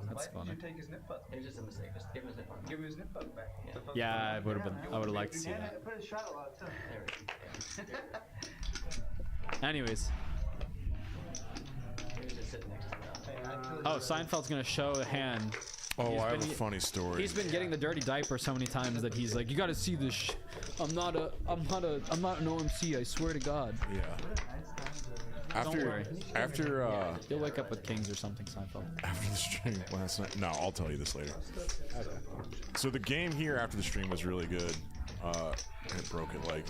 That's funny. Take his nip button. It was just a mistake. Just give him his nip button. Give him his nip button back. Yeah, I would have liked to see that. Put a shot a lot too. There we go. Anyways. He was just sitting next to that. Oh, Seinfeld's gonna show a hand. Oh, I have a been- funny story. He's been getting the dirty diaper so many times that he's like, you gotta see this. I'm not an OMC. I swear to God. Yeah. worry. After You'll wake up with kings or something, Seinfeld. after the stream last night. No, I'll tell you this later. So the game here after the stream was really good. It broke at like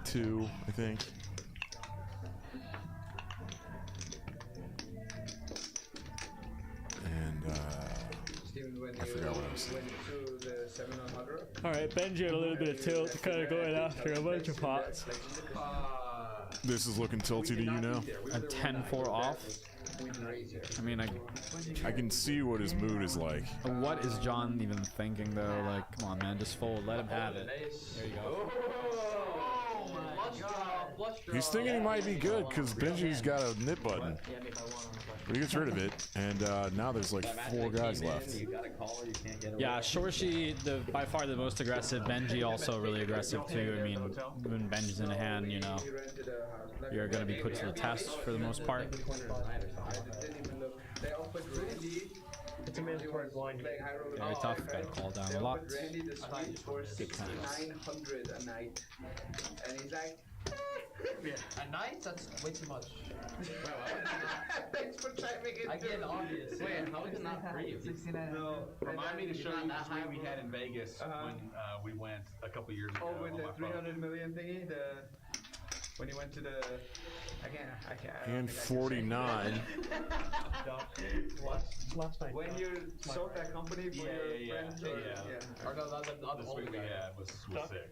2, I think. And I forgot what I was saying. All right, Benji had a little bit of tilt, kind of going after a bunch of pots. This is looking tilty to you now. A 10-4 off. I mean, I can see what his mood is like. what is John even thinking though? Like, come on, man, just fold, let him have it. There you go. He's thinking he might be good because Benji's got a nip button. But he gets rid of it, and now there's like 4 guys left. Yeah, Shorshi, by far the most aggressive. Benji also really aggressive too. I mean, when Benji's in a hand, you know, you're gonna be put to the test for the most part. It's a mandatory blind. Very tough. Gotta call down a lot. Good times. 900 a night, and he's like, Yeah. At night? That's way too much. thanks for chiming in. I get obvious. Wait, how is it not free? 69. No, Remind me to show you the stream we had in Vegas when we went a couple years ago. Oh, with on the my phone. 300 million thingy, when you went to the, I can't. And 49. Last night. When you sold that company for your friends, or, Or no, the This week we had was sick.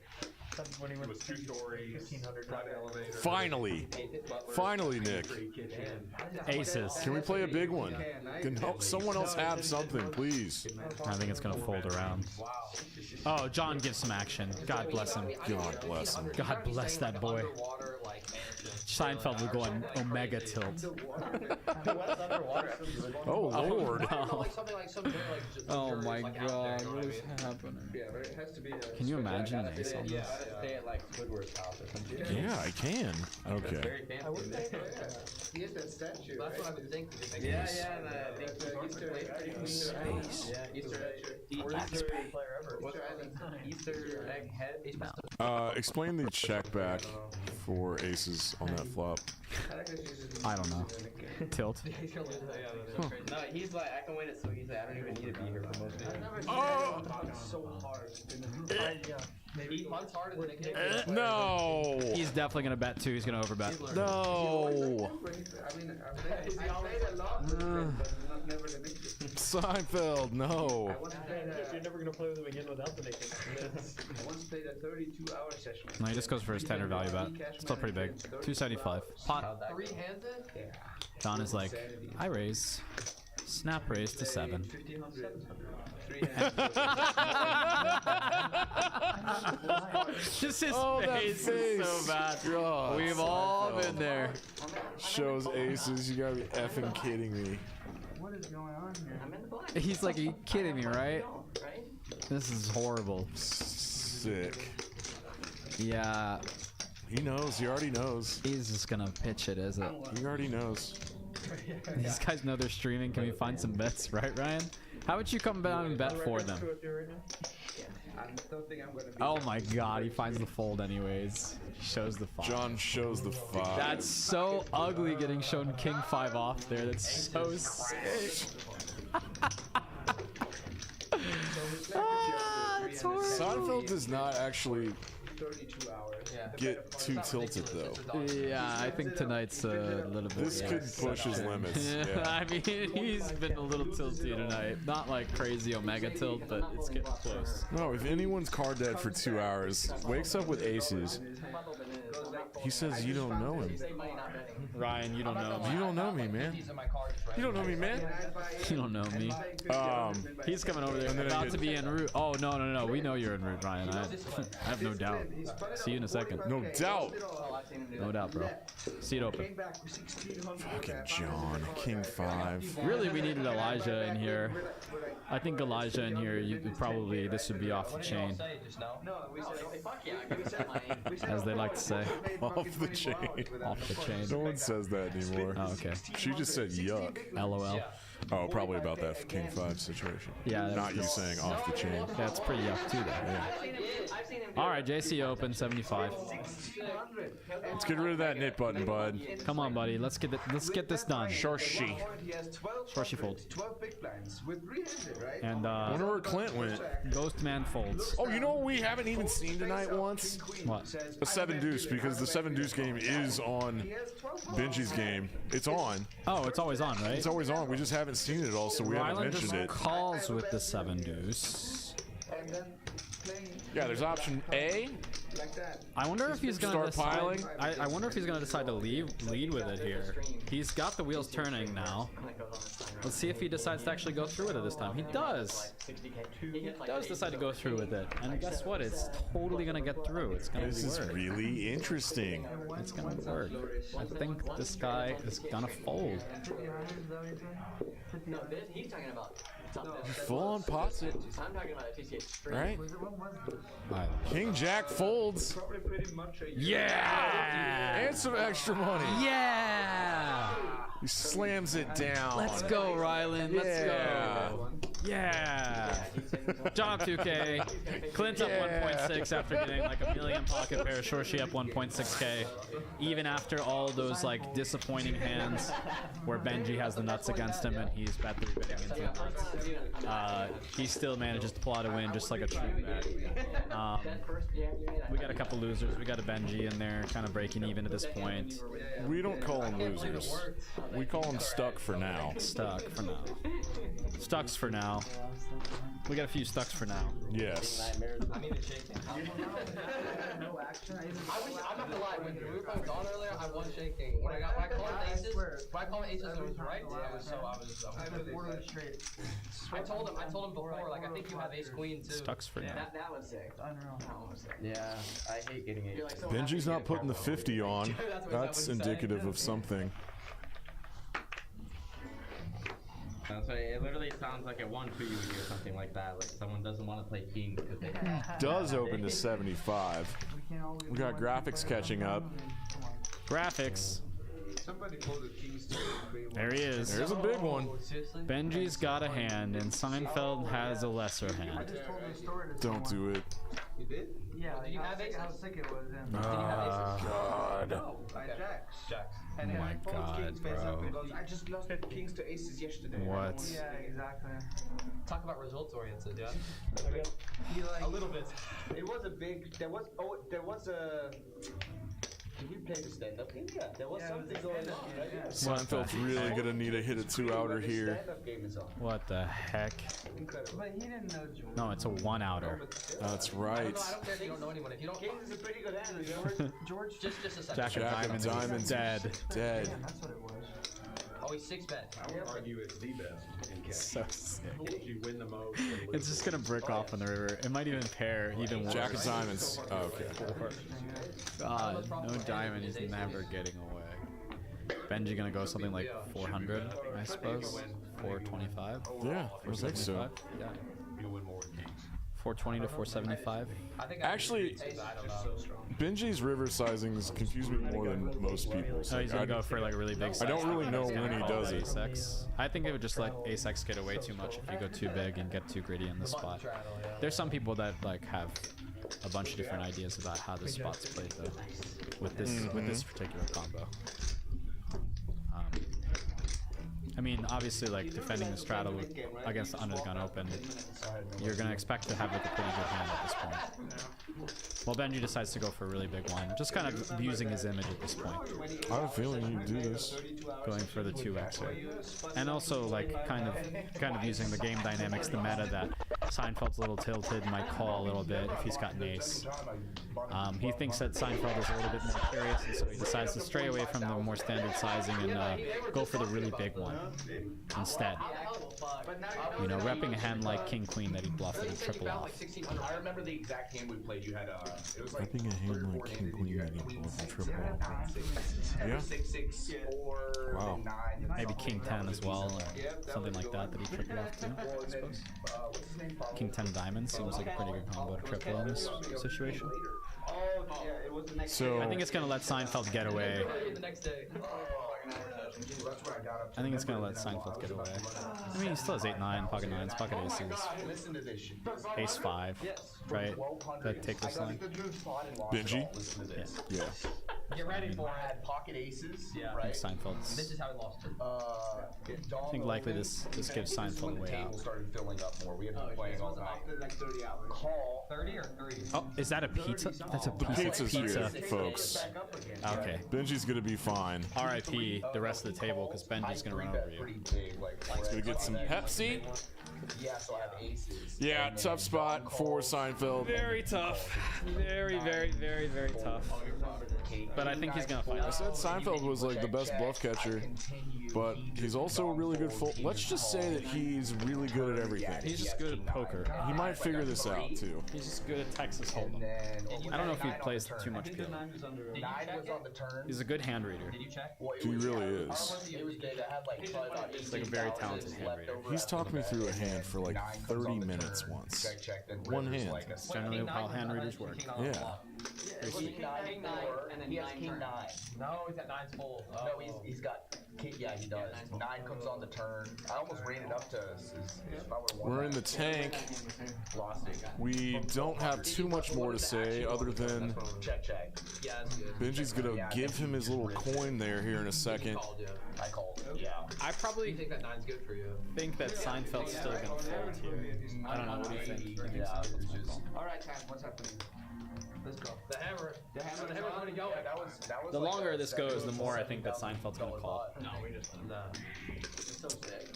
When he It went was 2 stories, 1500. private elevator. Finally, Nick. Aces. Can we play a big one? Can someone else have something, please? I think it's gonna fold around. Oh, John gives some action. God bless him. God bless him. God bless that boy. Seinfeld will go on Omega tilt. Oh, Lord. Oh my God, what is happening? Yeah, but it has to be Can you imagine an ace on this? Stay at like Squidward's house or something. Yeah, I can. Okay. Very fancy. He has that statue, That's what I right? would think. Yeah, Easter egg. Space. Easter Easter egg head. Explain the check back for aces on that flop. I don't know. Tilt. No, he's like, I can win it so easily. I don't even need to be here for most of it. Oh! so hard. He punts harder than it can. No! He's definitely gonna bet too. He's gonna overbet. No! I mean, I played a lot with him, but never the big one. Seinfeld, no! You're never gonna play with him again without the naked. I once played a 32-hour session. No, he just goes for his tender value bet. Still pretty big. 275. Pot. 3-handed? John is like, I raise. Snap raise to 7. 1500. Just his that face is face. so bad. God, We've all Seinfeld. been there. Shows aces, you gotta be effing kidding me. What is going on here? I'm in the black. He's like, are you kidding me, right? Right? This is horrible. Sick. Yeah, He knows, he already knows. he's just gonna pitch it, is it? He already knows. These guys know they're streaming. Can we find some bets, right, Ryan? How about you come down and bet for them? I don't think I'm gonna be. Oh my God, he finds the fold anyways. He shows the 5. John shows the 5. That's so ugly getting shown King 5 off there. That's so sick. That's horrible. Seinfeld does not actually 32 hours. get too tilted though. Yeah, I think tonight's a little bit. This could push his limits. Yeah, Yeah. I mean, he's been a little tilty tonight. Not like crazy Omega tilt, but it's getting close. No, if anyone's card dead for 2 hours, wakes up with aces, he says you don't know him. Ryan, you don't know me. You don't know me, man. These are my cards, right? You don't know me, man. You don't know me. Um, He's coming over there, And then I about get- to be en route. Oh, no. We know you're en route, Ryan. I have no doubt. See you in a second. no doubt. No doubt, bro. See it open. Fucking John, King 5. Really, we needed Elijah in here. I think Elijah in here, you could probably, this would be off the chain, Say just now. as they like to say. Off the chain. Off the chain. No one says that anymore. Oh, okay. She just said yuck. LOL. Oh, probably about that King 5 situation. Yeah, Not you saying off the chain. That's pretty yuck too, though. All right, JC open 75. Let's get rid of that knit button, bud. Come on, buddy. Let's get this done. Shorshi. Shorshi folds. 12 big blinds with 300, right? And I wonder where Clint went. Ghost Man folds. Oh, you know what we haven't even seen tonight once? What? A 7 deuce, because the 7 deuce game is on Benji's game. It's on. Oh, it's always on, right? It's always on. We just haven't seen it all, so we haven't Ryland mentioned just it. calls with the 7 deuce. And then playing Yeah, there's option A, Like that. I wonder if he's gonna Start decide, piling? I wonder if he's gonna decide to lead with it here. He's got the wheels turning now. Let's see if he decides to actually go through with it this time. He does. He does decide to go through with it, and guess what? It's totally gonna get through. It's gonna This is work. really interesting. It's gonna work. I think this guy is gonna fold. No, he's talking about Full on pots it, I'm talking about a TCH stream. right? Alright. King Jack folds. Probably pretty much a Yeah! And some extra money. Yeah! He slams it down. Let's go, Ryland. Let's go. Yeah. Job 2K. Clint up 1.6 after getting like a million pocket pair. Shorshi up 1.6k. Even after all those like disappointing hands where Benji has the nuts against him and he's bet 3 betting into the nuts. He still manages to pull out a win just like a true bet. We got a couple losers. We got a Benji in there kind of breaking even at this point. We don't call them losers. We call them stuck for now. Stuck for now. Stucks for now. We got a few stucks for now. Yes. I'm even shaking. No action. I'm not gonna lie, when we were playing Dawn earlier, I was shaking. When I called aces, and it was right, I told him before, like, I think you have ace queen too. Stucks for now. That was sick. Unreal. That one was sick. Yeah, I hate getting it. You're like so Benji's happy not to get putting the careful. 50 on. That's indicative of something. So it literally sounds like it won for you or something like that. Like someone doesn't want to play king because they Does open to 75. We got graphics catching up. Graphics. Somebody called it kings to There he is. There's a big one. Benji's got a hand, and Seinfeld has a lesser hand. Just told the story to Don't someone. do it. You did? Yeah, Did you how have sick- aces? how sick it was. Yeah. God. No, I jacks. Jacks. And then Oh my I phoned God, kings face up bro. and goes, I just lost kings to aces yesterday. What? Yeah, exactly. Talk about results oriented, yeah? He like A little bit. It was a big. There was a. Did we play the stand-up game? Yeah, there was something going on, right? Yeah. Seinfeld's really gonna need a hit of 2-outer The here. stand-up game is on. What the heck? Incredible. But he didn't know George. No, it's a 1-outer. That's I right. don't care if you don't know anyone. If you don't, Kings is a pretty good hand, remember? George. just a second. Jack of Jack of Diamonds Diamonds. is dead. Dead. Yeah, that's what it was. Oh, he's 6-bet. I would argue it's the best in cash. So sick. You win the most. and lose It's just gonna brick off on the river. It might even pair even worse. Jack of Diamonds. Oh, okay. God, no diamond is never getting away. Benji gonna go something like 400, I suppose. 425. Yeah, I think so. Yeah. You'll win more with kings. 420 to 475. I think Actually, I don't know. Benji's river sizings confuse me more than most people's. Oh, he's gonna go for like a really big size. I don't really know He's gonna when he call does it. Ace X. I think it would just let Ace X get away too much if you go too big and get too greedy in the spot. There's some people that like have a bunch of different ideas about how this spot's played though, with this particular combo. I mean, obviously, like defending the straddle against the under the gun open, you're gonna expect to have like a pretty good hand at this point. Well, Benji decides to go for a really big one, just kind of abusing his image at this point, I have a feeling you do this. going for the 2xer, and also like kind of using the game dynamics, the meta that Seinfeld's a little tilted, might call a little bit if he's got an ace. He thinks that Seinfeld is a little bit more curious, and so he decides to stray away from the more standard sizing and go for the really big one instead. You know, repping a hand like King Queen that he bluffed and triple off. I remember the exact hand we played. You had it was like Repping a hand like King Queen that he bluffed and triple off. Yeah. 6, 4, Wow. 9. Maybe King 10 as well, or something like that that he tripled off too, I suppose. King 10 Diamonds seems like a pretty good combo to triple in this situation. Oh, yeah, it was the next So I think it's gonna let Seinfeld get away. The next day. I think it's gonna let Seinfeld get away. I mean, he still has 8-9, pocket 9s, pocket aces, Listen to this shit. ace 5, right? That take this line. Benji. Yeah. Get ready for it. Had pocket aces. Yeah. I think Seinfeld's. This is how he lost it. I think likely this gives Seinfeld a way out. Started filling up more. We had been playing all night. After like 30 hours. Call. 30 or 3? Oh, is that a pizza? That's a The piece pizza's of pizza. here, folks. Okay. Benji's gonna be fine. R.I.P. the rest of the table because Benji's gonna run over you. Pretty big. Like He's gonna get some Pepsi. Yeah, so I have aces. Yeah, And then tough spot for Seinfeld. Very tough. Very, very, very, very tough. But I think he's gonna find I it. said Seinfeld was like the best bluff catcher, but he's also a really good let's just say that he's really good at everything. He's just good at poker. He might figure this out too. He's just good at Texas Hold'em. I don't know if he plays too much PO. 9 was on the turn. He's a good hand reader. Did you check? He really is. It was good. I had like probably about He's like a very talented hand reader. He's talked me through a hand for like 30 minutes once. One hand. That's generally how hand readers work. Yeah. King 9, and then he has King 9. No, he's at 9's full. No, he's got King. Yeah, he does. 9 comes on the turn. I almost ran it up to. We're in the tank. We don't have too much more to say other than Check. Yeah, that's good. Benji's gonna give him his little coin there here in a second. I called. Yeah. I probably You think that 9's good for you? think that Seinfeld's still gonna fold here. I don't know. What do you think? Alright, Tam, what's happening? Let's go. The hammer's gonna go. The longer this goes, the more I think that Seinfeld's gonna call. No, we just It's so sick.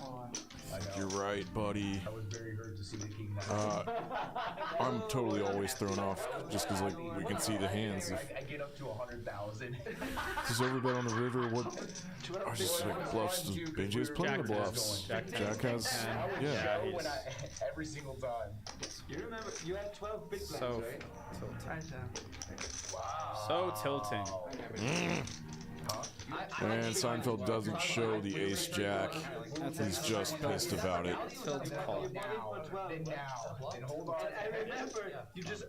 You're right, buddy. I was very hurt to see the King 9. I'm totally always thrown off just because like we can see the hands. I get up to 100,000. This is overbet on the river. What? I was just like bluffs. Benji is playing the bluffs. Jack has. Yeah. Every single time. You remember, you had 12 big blinds, So right? tilting. Wow. So tilting. And Seinfeld doesn't show the ace jack. He's just pissed about it. Tilt call. Then hold on. I remember, you just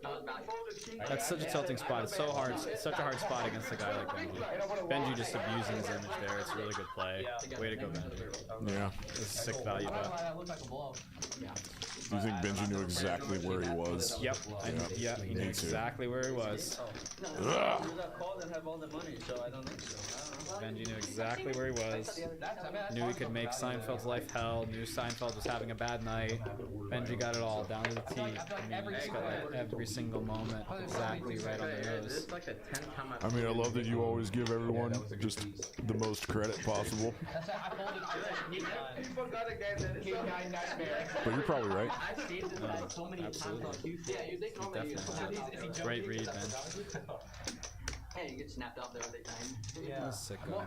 That's such a tilting spot. It's so hard. It's such a hard spot against a guy like Benji. Benji just abusing his image there. It's a really good play. Way to go, Benji. Yeah. This is sick value though. That looked like a bluff. Do you think Benji knew exactly where he was? Yep. Yeah, he knew Me too. exactly where he was. Ugh. called and have all the money, so I don't think so. Benji knew exactly where he was. Knew he could make Seinfeld's life hell. Knew Seinfeld was having a bad night. Benji got it all down to the T. I mean, he just got like every single moment exactly right on the nose. I mean, I love that you always give everyone just the most credit possible. But you're probably right. Absolutely. Definitely. Great read, Ben. Hey, you get snapped off there every time. Yeah. That's sick. Well,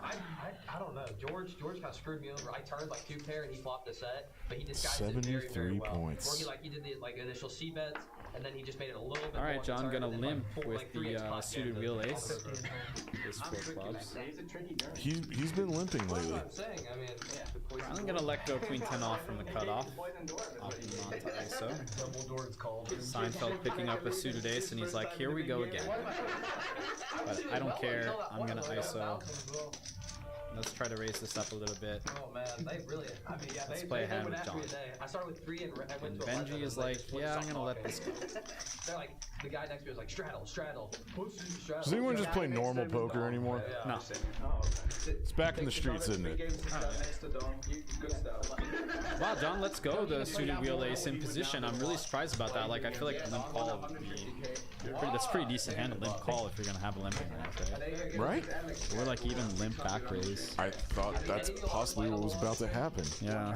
I don't know. George kind of screwed me over. I turned like 2 pair and he flopped a set, but he disguised it very, very 73 well. points. Or he did the like initial C bets, and then he just made it a little bit. All right, more John, conservative, gonna and then, limp pulled, with like, 3x the pot suited jams wheel and- ace. Ace 4 clubs. He's been limping That's lately. what I'm saying. I mean, I'm gonna let go queen 10 off from the cutoff. Opting on to ISO. Seinfeld picking up a suited ace, and he's like, "Here we go again." But I don't care. I'm gonna ISO. Let's try to raise this up a little bit. oh man, they really. I mean, yeah, Let's they play a hand went with after me John. today. I started with 3 and I went And to 11, Benji is and like, they "Yeah, I'm flipped gonna let something this on go." me. They're like, the guy next to me was like, straddle. Straddle. Does anyone just play normal poker anymore? No. It's back in the streets, isn't it? Wow, John, let's go. The suited wheel ace in position. I'm really surprised about that. Like, I feel like limp call would be that's pretty decent hand. A limp call if you're gonna have a limping range, right? Right? Or like even limp back raise. I thought that's possibly what was about to happen. Yeah.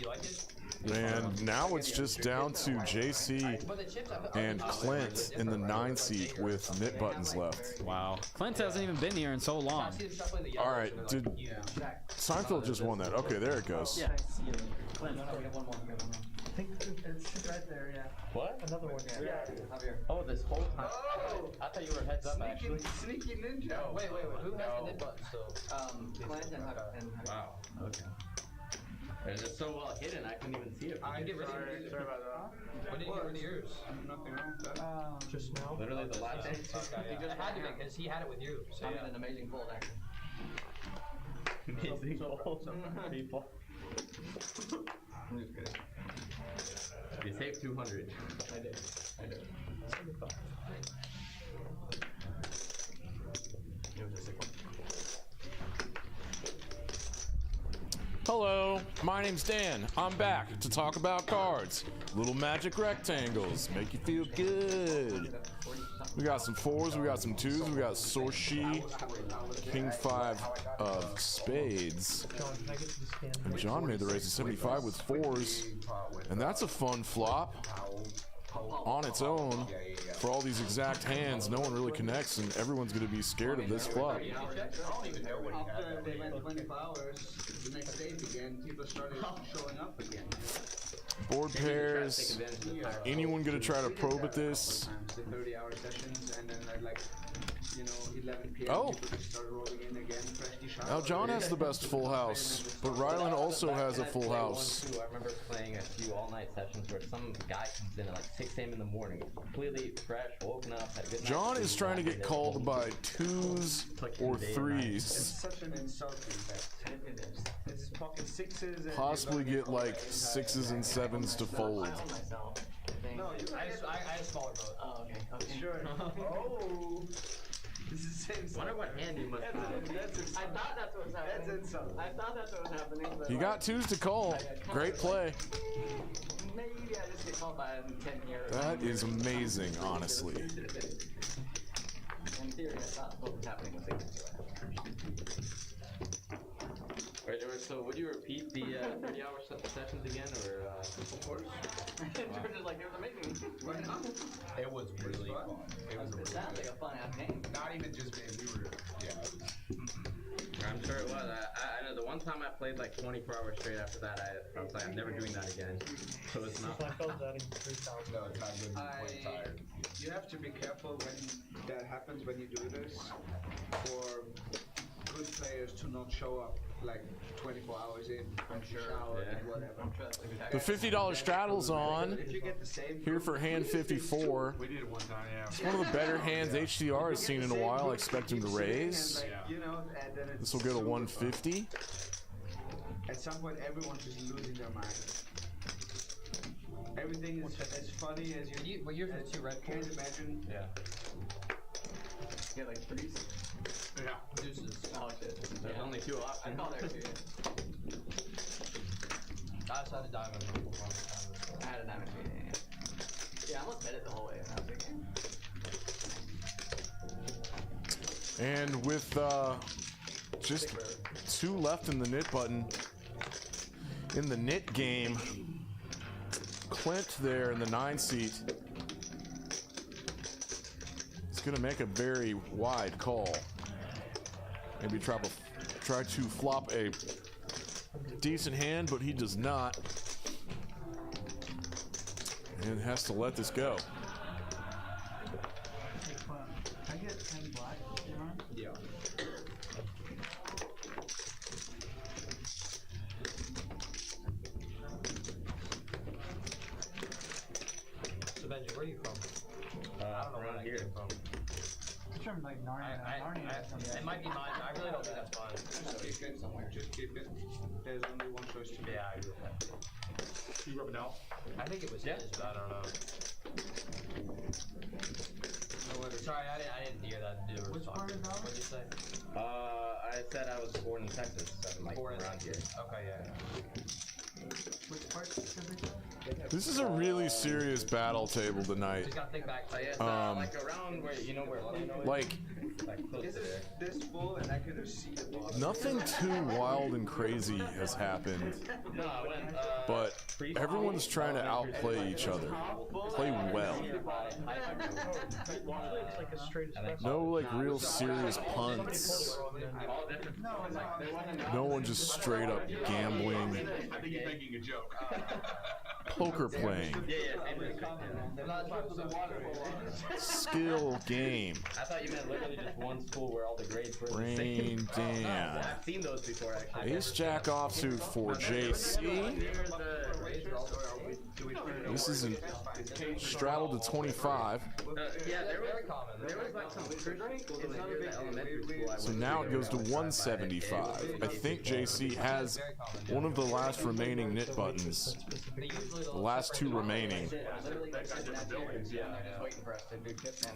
You like it? And now it's just down to JC But the chips, and Clint in the 9 seat with knit buttons left. Wow. Clint hasn't even been here in so long. All right, did Seinfeld just won that? Okay, there it goes. Yeah. Clint, no, we have one more. We have one more. I think it's right there, yeah. What? Another one, yeah. Javier. Oh, this whole time. I thought you were heads up actually. Sneaky ninja. Wait. Who has the knit button still? Clint and Javier. Wow. Okay. It's just so well hidden, I couldn't even see it. I get rid of yours. Sorry about that. When did you get rid of yours? Nothing wrong with that. Just now. Literally the last day. He just had to make, because he had it with you. So I'm yeah. in an amazing fold, actually. Amazing people. I'm just kidding. You saved 200. I did. It was a sick one. Hello, my name's Dan. I'm back to talk about cards. Little magic rectangles make you feel good. We got some 4s, we got some 2s, we got Sorshi, King 5 of spades. And John made the raise to 75 with 4s, and that's a fun flop on its own. For all these exact hands, no one really connects, and everyone's going to be scared of this flop. After they went 24 hours, the next day began, people started showing up again. Board pairs. Anyone going to try to probe at this? The 30-hour sessions, and then at like, 11 p.m. Oh. people just started rolling in again, freshly showered. Now John has the best full house, but Ryland also has a full house. I remember playing a few all-night sessions where some guy comes in at like 6 a.m. in the morning, completely fresh, woken up, had a good night. John is trying to get called by 2s or 3s. It's such an insulting bet. It's fucking 6s. And Possibly get like 6s and 7s to fold. No, I had a smaller boat. Oh, okay. Sure. Oh. This is the same. I wonder what hand you must have. I thought that's what was happening. That's insulting. I thought that's what was happening. But He got 2s to call. Great play. Maybe I just get called by 10 years. That is amazing, honestly. In theory, I thought what was happening was exactly Wait, so would you repeat the 30-hour sessions again, or? Of course. George is like, it was amazing. It was really fun. It was It sounds like a fun ass game. not even just me. We were, I'm sure it was. I know the one time I played like 24 hours straight after that, I was like, I'm never doing that again. So it's not. no, it's not good. I'm tired. You have to be careful when that happens, when you do this, for good players to not show up like 24 hours in, shower and whatever. The $50 straddle's on. If you get the same Here for hand 54. We did it one time, yeah. It's one of the better hands HDR has seen in a while. I expect him to raise. This will go to 150. At some point, everyone's just losing their mind. Everything is as funny as you. What year for the 2 red Can't pairs? imagine. Yeah. Yeah, like 3s. Yeah. Deuces. Oh, shit. There's only 2 I options. called there too. I just had a diamond. I had a diamond too. Yeah, I almost bet it the whole way. And I was like, And with just 2 left in the knit button, in the knit game, Clint there in the 9 seat is going to make a very wide call. Maybe try to flop a decent hand, but he does not. And has to let this go. I get 10 black. Yeah. So Benji, where are you from? I don't know where Around I here. came from. It's from like Narnia. Narnia or something. It might be mine. I really don't think that's mine. Just keep it somewhere. Just keep it. There's only one choice to make. Yeah, I agree with that. You rub it out? I think it was his, but I don't know. Sorry, I didn't hear that dude. Which part is that? What did you say? I said I was born in Texas, so I'm like around here. Okay, yeah. Which part specifically? This is a really serious battle table tonight. Just gotta think back. Yes, like around where where Plano is. Like, Close to there. This full, and I could have seen the bottom. nothing too wild and crazy has happened, No, I went. but everyone's trying to outplay each other. Play well. It's like a straight as No, like, real serious punts. No one just straight up gambling. I think he's making a joke. Poker playing. Skill game. I thought you meant literally just one school where all the grades were the same. Brain damn. I've seen those before, actually. Ace Jack offsuit for JC. This is a straddle to 25. Yeah, there was like some Christian schools over here, the elementary school. So now it goes to 175. I think JC has one of the last remaining knit buttons. The last 2 remaining.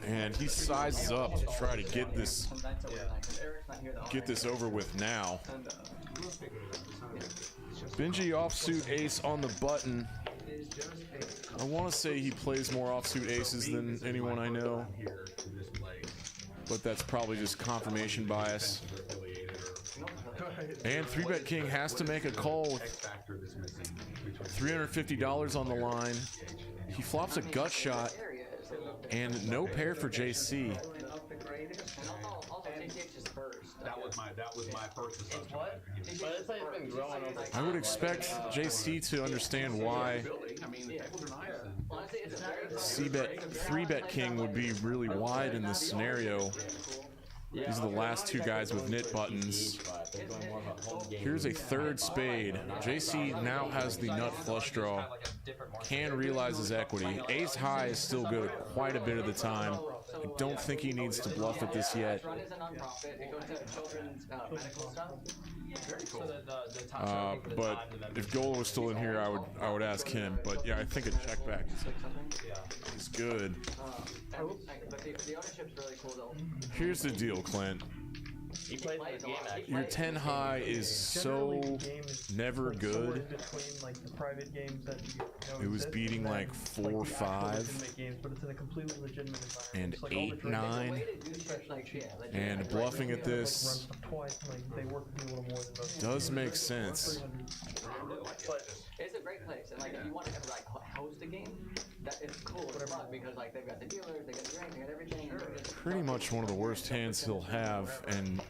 And he sizes up to try to get this over with now. Benji offsuit ace on the button. I want to say he plays more offsuit aces than anyone I know, but that's probably just confirmation bias. And 3-Bet King has to make a call with $350 on the line. He flops a gut shot and no pair for JC. That was my first assumption. I would expect JC to understand why 3-Bet King would be really wide in this scenario. These are the last two guys with knit buttons. Here's a third spade. JC now has the nut flush draw. Can realize his equity. Ace high is still good quite a bit of the time. I don't think he needs to bluff at this yet. But if Gola was still in here, I would ask him. But yeah, I think a check back is good. Here's the deal, Clint. Your 10 high is so never good. It was beating like 4-5 and 8-9, and bluffing at this does make sense. It's a great place, and like if you want to ever like host a game, that is cool as fuck because like they've got the dealers, they got the rank, they got everything. Pretty much one of the worst hands he'll have, and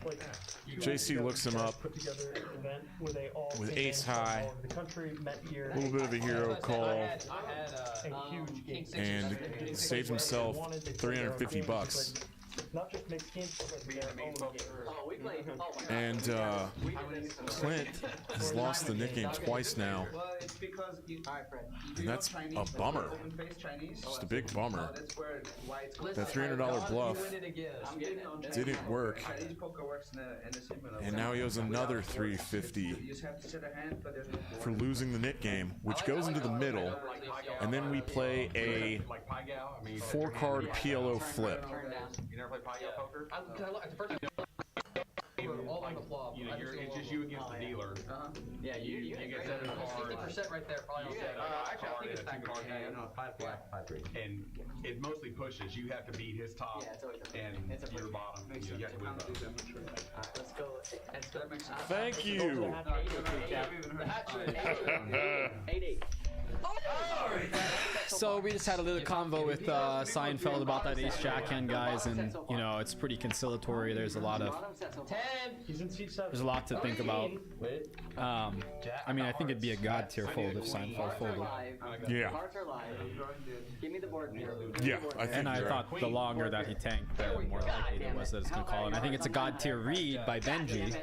JC looks him up with ace high, a little bit of a hero call, and saved himself $350. And Clint has lost the nickname twice now. And that's a bummer. Just a big bummer. That $300 bluff didn't work. And now he owes another $350 for losing the knit game, which goes into the middle. And then we play a 4-card PLO flip. You never play Pagao poker? All on the flop. You know, it's just you against the dealer. Yeah, you get 50% right there. Probably Actually, I think it's that card hand. No, 5 black, 5-3. And it mostly pushes. You have to beat his top and your bottom. You have to win both. Alright, let's go. Thank you. 8-8. So we just had a little convo with Seinfeld about that ace-jack hand, guys, and you know it's pretty conciliatory. There's a lot of there's a lot to think about. I mean, I think it'd be a god tier fold if Seinfeld folded. Yeah. Give me the board. Yeah, I think. And I thought the longer that he tanked, the more likely it was that it's gonna call. And I think it's a god tier read by Benji.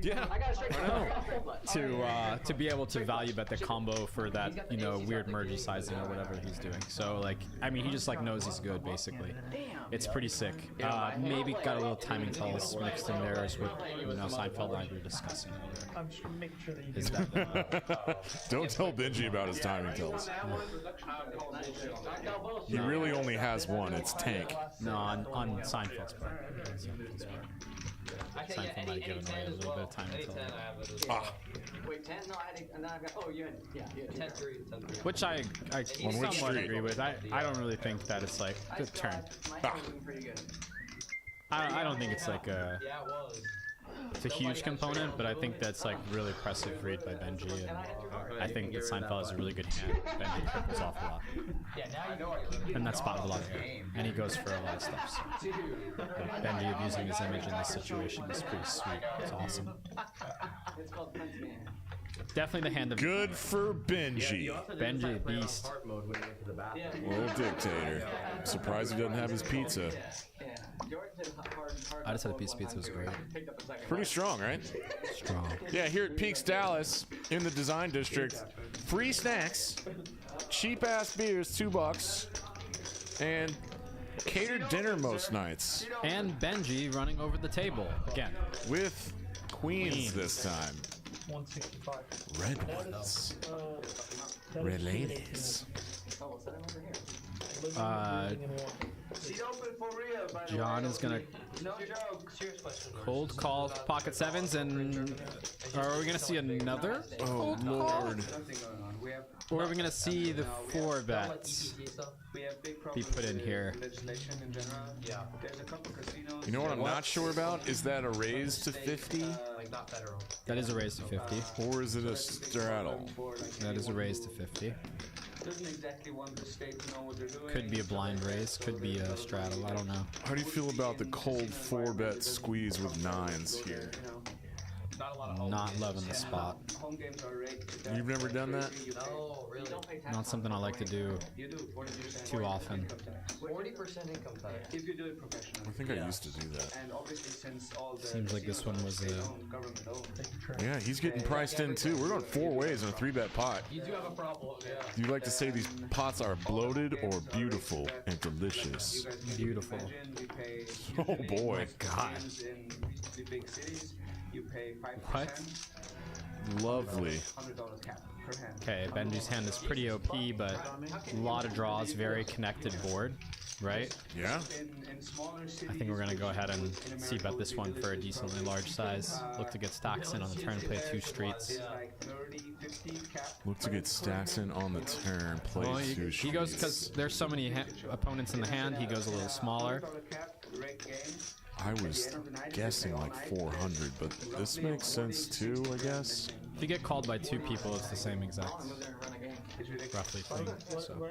Yeah, I know. To be able to value bet the combo for that, you know, weird merge sizing or whatever he's doing. So like, I mean, he just like knows he's good basically. It's pretty sick. Maybe got a little timing tells mixed in there as what, you know, Seinfeld and I were discussing. I'm just making sure that Don't tell Benji about his timing tells. He really only has one. It's tank. No, on Seinfeld's part. Seinfeld might have given away a little bit of time until. Wait, 10? No, and then I've got. Oh, you had 10-3. Which I somewhat agree with. I don't really think that it's like good turn. I don't think it's like a. It's a huge component, but I think that's like really impressive read by Benji, and I think that Seinfeld is a really good hand. Benji triples off a lot, and that's spotted a lot of air, and he goes for a lot of steps. Like Benji abusing his image in this situation is pretty sweet. It's awesome. Definitely the hand of good for Benji. Benji, beast. Little dictator. I'm surprised he doesn't have his pizza. I just had a piece of pizza. It was great. Pretty strong, right? Strong. Yeah, here at Peaks Dallas in the Design District, free snacks, cheap ass beers, $2, and catered dinner most nights. And Benji running over the table again with queens this time. 165. Red ones. Red ladies. John is gonna cold call pocket sevens, and are we gonna see another? Oh Lord! Or are we gonna see the 4 bets be put in here? Legislation in general. Yeah. There's a couple casinos. You know what I'm not sure about? Is that a raise to 50? Like not federal. That is a raise to 50. Or is it a straddle? That is a raise to 50. Doesn't exactly want the state to know what they're doing. Could be a blind raise, could be a straddle, I don't know. How do you feel about the cold 4-bet squeeze with 9s here? Not loving the spot. Home games are rigged. You've never done that? No, really. Not something I like to do too often. 40% income tax. If you do it professionally. I think I used to do that. And obviously since all the Seems like this one was a... government owned. Yeah, he's getting priced in too. We're going 4 ways in a 3-bet pot. You do have a problem, yeah. Do you like to say these pots are bloated or beautiful and delicious? Beautiful. Oh boy. God. In the big cities, you pay 5%. What? Lovely. $100 cap per hand. Okay, Benji's hand is pretty OP, but a lot of draws, very connected board, right? Yeah? In smaller cities, I think we're gonna go ahead and see bet this one for a decently large size. Look to get stacks in on the turn, play 2 streets. like 30, 50 cap. Look to get stacks in on the turn, play Well, 2 he goes, streets. because there's so many opponents in the hand, he goes a little smaller. $100 cap, reg game. I was guessing like 400, but this makes sense too, I guess. If you get called by 2 people, it's the same exact roughly thing. So.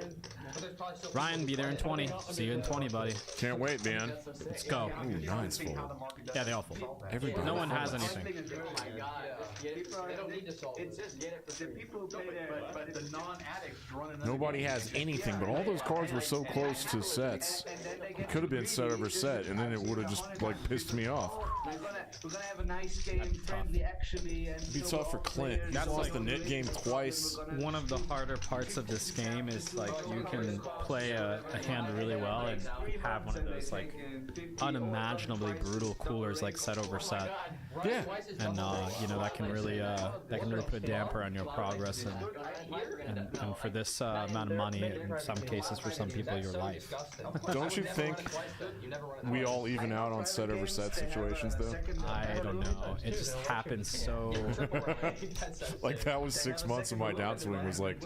Ryan, be there in 20. See you in 20, buddy. Can't wait, man. Let's go. Ooh, 9's full. Yeah, they all fold. Everybody. No one has anything. They don't need to solve it. The people who play there, But the non-addicts running. Nobody has anything, but all those cards were so close to sets. It could have been set over set, and then it would have just like pissed me off. we're gonna have a nice game, friendly actually, and It'd be tough for Clint. He That's lost like the net game twice. One of the harder parts of this game is like you can play a hand really well and have one of those like unimaginably brutal coolers like set over set. Yeah. And you know that can really put a damper on your progress and for this amount of money, in some cases for some people, your life. Don't you think we all even out on set over set situations though? I don't know. It just happens so. Like that was 6 months of my downswing was like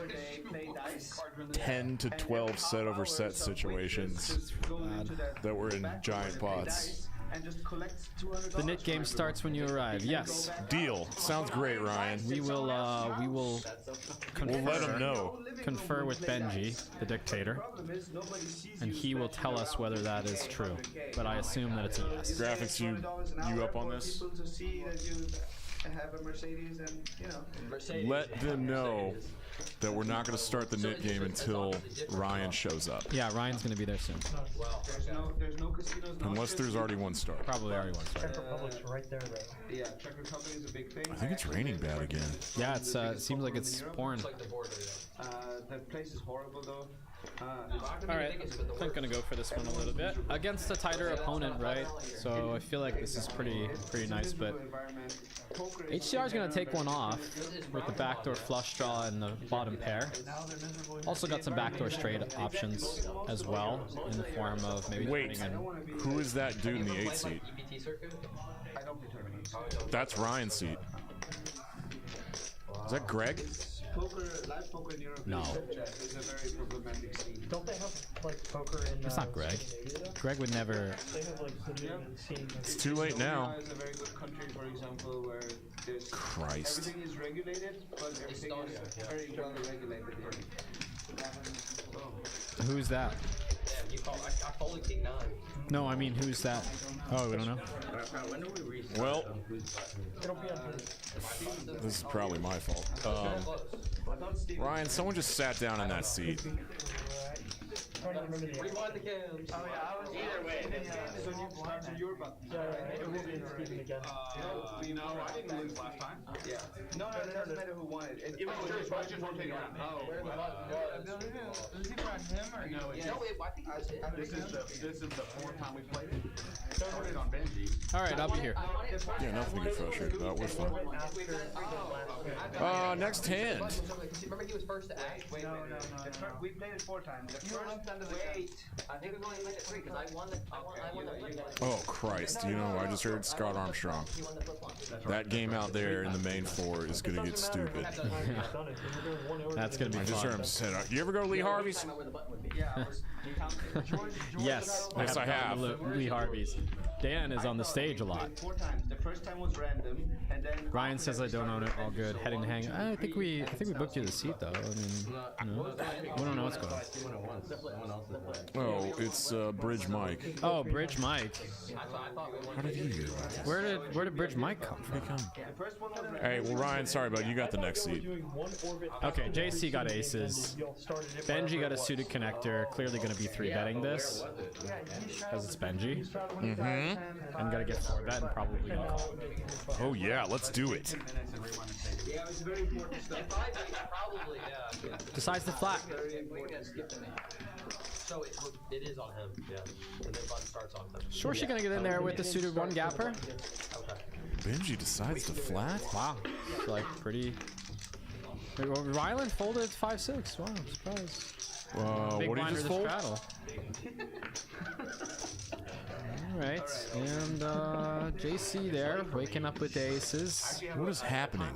10 to 12 set over set situations that were in giant pots. and just collect $200. The knit game starts when you arrive. Yes. Deal. Sounds great, Ryan. We will We'll let him know. confer with Benji, the dictator, and he will tell us whether that is true. But I assume that it's a yes. Graphics, you up on this? People to see that you have a Mercedes and, you know. Let them know that we're not going to start the knit game until Ryan shows up. Yeah, Ryan's gonna be there soon. There's no casinos. Unless there's already one start. Probably already one. Czech Republic's right there, though. Yeah, Czech Republic is a big thing. I think it's raining bad again. Yeah, it's it seems like it's pouring. That place is horrible though. All right, I think gonna go for this one a little bit against a tighter opponent, right? So I feel like this is pretty nice, but HCR is gonna take one off with the backdoor flush draw and the bottom pair. Also got some backdoor straight options as well in the form of maybe Wait, turning in. who is that dude in the 8 seat? That's Ryan's seat. Is that Greg? Live poker in Europe No. is a very problematic scene. Don't they have like poker in? It's not Greg. Greg would never. They have like legitimate scene. It's too late now. It's a very good country, for example, where there's Christ. everything is regulated, but everything is very well regulated. Who's that? I folded king 9. No, I mean who's that? Oh, we don't know. Well, It'll be on this is probably my fault. Ryan, someone just sat down in that seat. I don't remember the Rewind the cams. Oh yeah, I was either way. So your button. it will be in Steven again. You know, I didn't lose last time. Yeah. No, it doesn't matter who won it. It was Just rotating around. Does he run him or No, it's No, I think that's it. this is the fourth time we played it. Started on Benji. All right, I'll be here. Yeah, nothing to get frustrated about. We're fine. Next hand. Remember he was first to act? No. We played it 4 times. The first I think we've only played it 3 because I won the Oh Christ! You know, I just heard Scott Armstrong. That game out there in the main floor is gonna get stupid. That's gonna be I just fun. heard him say, "You ever go to Lee Harvey's?" Yes, Yes, I gone have. to Lee Harvey's. Dan is on the stage a lot. 4 times. The first time was random, and then Ryan says I don't own it. All good. Heading to hang. I think we booked you the seat though. I mean, no. We don't know what's going on. Oh, it's Bridge Mike. Oh, Bridge Mike. How did he do that? Where did Bridge Mike come from? Hey, well, Ryan, sorry, but you got the next seat. Okay, JC got aces. Benji got a suited connector. Clearly going to be 3-betting this because it's Benji. And got to get 4-bet and probably call. Oh yeah, let's do it. yeah, it's very important stuff. Probably, yeah. Decides the flat. So it is on him, yeah. And then button starts on him. Sure, she gonna get in there with the suited 1 gapper. Benji decides to flat. Wow, it's like pretty. Wait, well, Ryland folded 5-6. Wow, I'm surprised. Big What did blind you to just the fold? straddle. Alright, and JC there, waking up with the aces. What is happening?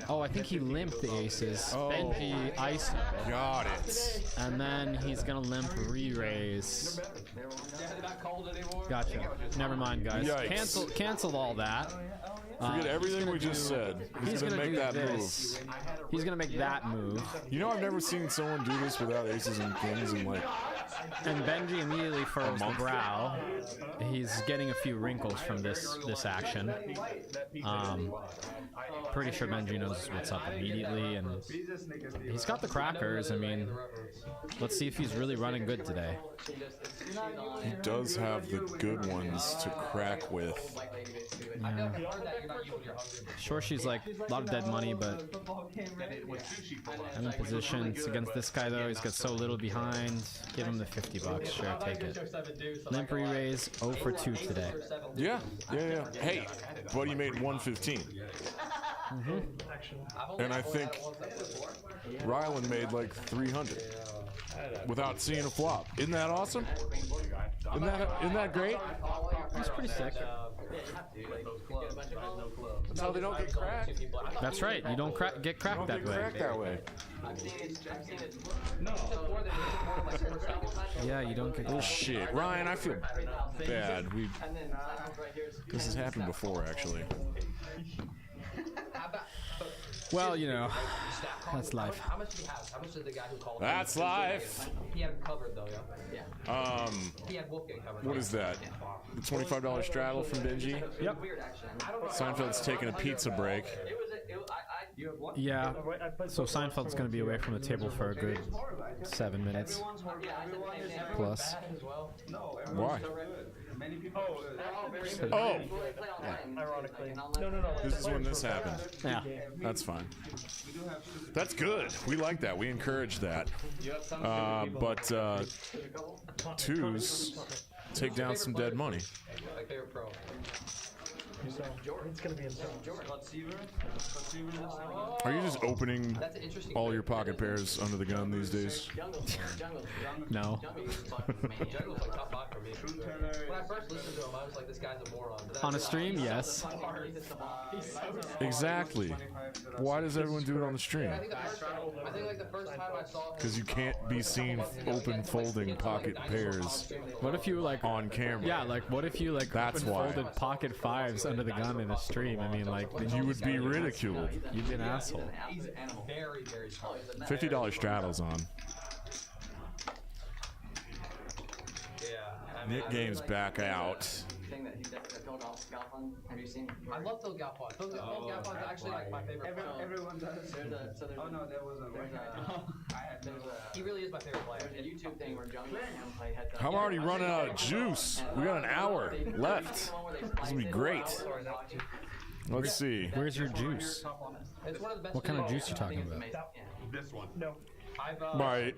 Oh, I think he limped the aces. Oh. Benji ice. Got it. And then he's gonna limp re-raise. Gotcha. Never mind, guys. Yikes. Cancel all that. Forget everything we just said. He's gonna make do that this. move. He's gonna make that move. You know, I've never seen someone do this without aces and kings and like. And Benji immediately furrows the brow. He's getting a few wrinkles from this action. Pretty sure Benji knows what's up immediately, and he's got the crackers. I mean, let's see if he's really running good today. He does have the good ones to crack with. Yeah. Sure, she's like a lot of dead money, but I'm in position. It's against this guy though. He's got so little behind. Give him the $50. Sure, take it. Limp re-raise 0 for 2 today. Yeah. Hey, buddy made 115. And I think Ryland made like 300 without seeing a flop. Isn't that awesome? Isn't that great? He's pretty sick. That's how they don't get cracked. That's right. You don't get cracked that way. Cracked that way. Yeah, you don't get. Oh shit, Ryan, I feel bad. This has happened before, actually. Well, you know, that's life. How much did he have? How much did the guy who called? That's life. He had him covered though, yeah. He had Wolfgang covered. What is that? The $25 straddle from Benji? Yep. Seinfeld's taking a pizza break. Yeah. So Seinfeld's going to be away from the table for a good 7 minutes. Plus. Why? Oh! Ironically. No. This is when this happened. Yeah. That's fine. That's good. We like that. We encourage that. But twos take down some dead money. Like they were pro. It's gonna be insane. Are you just opening all your pocket pairs under the gun these days? No. Jungle's like top 5 for me. When I first listened to him, I was like, this guy's a moron. On a stream, yes. Exactly. Why does everyone do it on the stream? I think like the first time I saw him. Because you can't be seen open folding pocket pairs What if you like on camera. Yeah, like what if you like That's open why. folded pocket 5s under the gun in a stream? I mean, like You would be ridiculed. you'd be an asshole. He's very, very smart. $50 straddles on. Yeah. Nick Game's back out. Have you seen? I love Phil Galfond. Phil Galfond's actually like my favorite player. Everyone does. Oh no, there wasn't. He really is my favorite player. There's a YouTube thing where Jungle and play heads up. I'm already running out of juice. We got an hour left. This will be great. Let's see. Where's your juice? It's one of the best. What kind of juice you talking about? This one. No. My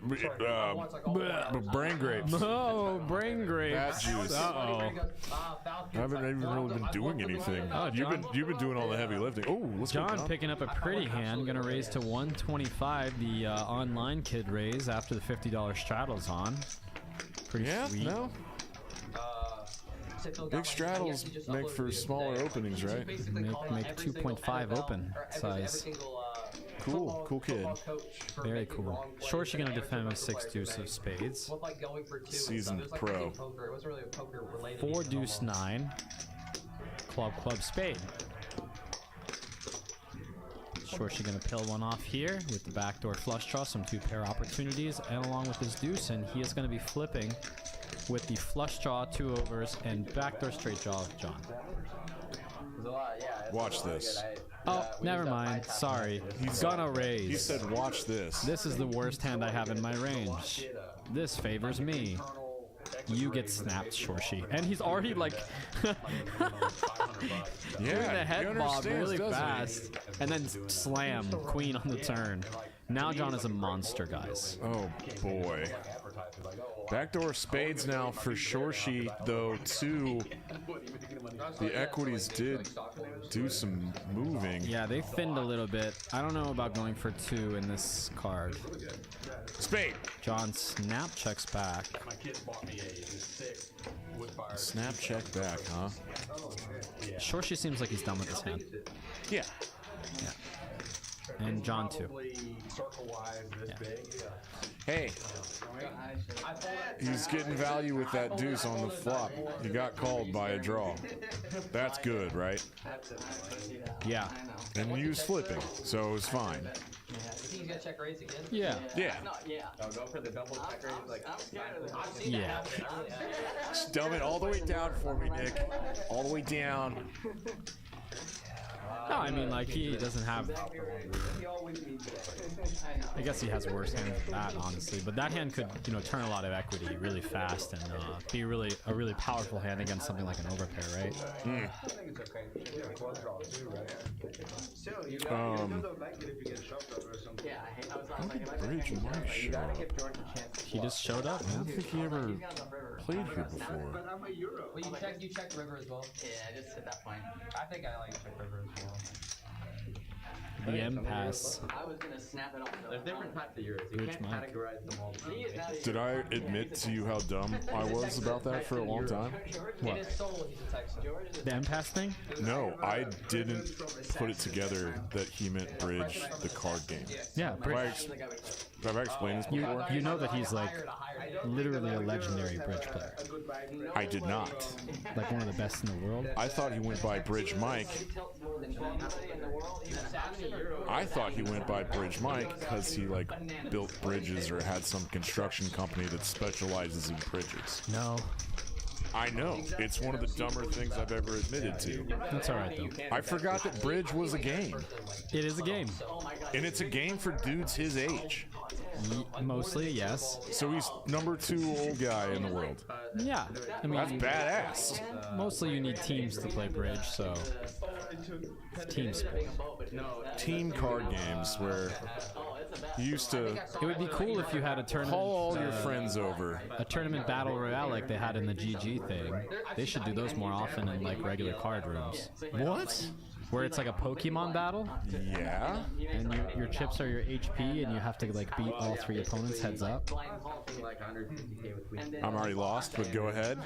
brain grapes. Oh, brain grapes. That juice. Uh-oh. I haven't even really been doing anything. You've been doing all the heavy lifting. Oh, let's go, John John. picking up a pretty hand, gonna raise to 125. The online kid raise after the $50 straddle's on. Pretty Yeah, sweet. no. Big straddles make for smaller openings, right? Make 2.5 open size. Cool kid. Very cool. Shorty gonna defend with 6 deuce of spades. Seasoned pro. 4 deuce 9. Club spade. Shorty gonna pill one off here with the backdoor flush draw, some 2-pair opportunities, and along with his deuce, and he is gonna be flipping with the flush draw, 2 overs, and backdoor straight draw of John. Watch this. Oh, never mind. Sorry. He's gonna raise. He said, watch this. This is the worst hand I have in my range. This favors me. You get snapped, Shorty. And he's already like doing the head bob really fast. And then slam, queen on the turn. Now John is a monster, guys. Oh boy. Backdoor spades now for Shorty, though, too. The equities did do some moving. Yeah, they thinned a little bit. I don't know about going for 2 in this card. Spade. John snap checks back. Snap check back, huh? Shorty seems like he's done with this hand. Yeah. And John too. Yeah. Hey, he's getting value with that deuce on the flop. He got called by a draw. That's good, right? Yeah. And he was flipping, so it was fine. You think he's gonna check raise again? Yeah. Yeah. I'll go for the double check raise. Like, Yeah. Just dumb it all the way down for me, Nick. All the way down. No, I mean, like, he doesn't have... I guess he has worse hands than that, honestly. But that hand could, you know, turn a lot of equity really fast and be a really powerful hand against something like an overpair, right? Mm. Bridge my shot. He just showed up, I don't man. think he ever played here before. Well, you checked river as well. Yeah, just at that point. I think I like check river as well. The impasse. I was gonna snap it off. There's different types of euros. You Rich can't Mike. categorize them all. Did I admit to you how dumb I was about that for a long time? In his soul, he's a Texan. The impasse thing? No, I didn't put it together that he meant bridge, the card game. Yeah, Have I explained this before? you know that he's like literally a legendary bridge player. I did not. Like one of the best in the world. I thought he went by Bridge Mike. I thought he went by Bridge Mike because he like built bridges or had some construction company that specializes in bridges. No. I know. It's one of the dumber things I've ever admitted to. That's alright though. I forgot that bridge was a game. It is a game. And it's a game for dudes his age. Mostly, yes. So he's number 2 old guy in the world. Yeah. I mean, That's badass. mostly you need teams to play bridge, so team sport. Team card games where you used to It would be cool if you had a tournament. call all your friends over. A tournament battle royale like they had in the GG thing. They should do those more often in like regular card rooms. What? Where it's like a Pokemon battle, Yeah? and your chips are your HP, and you have to like beat all 3 opponents heads up. I'm already lost, but go ahead.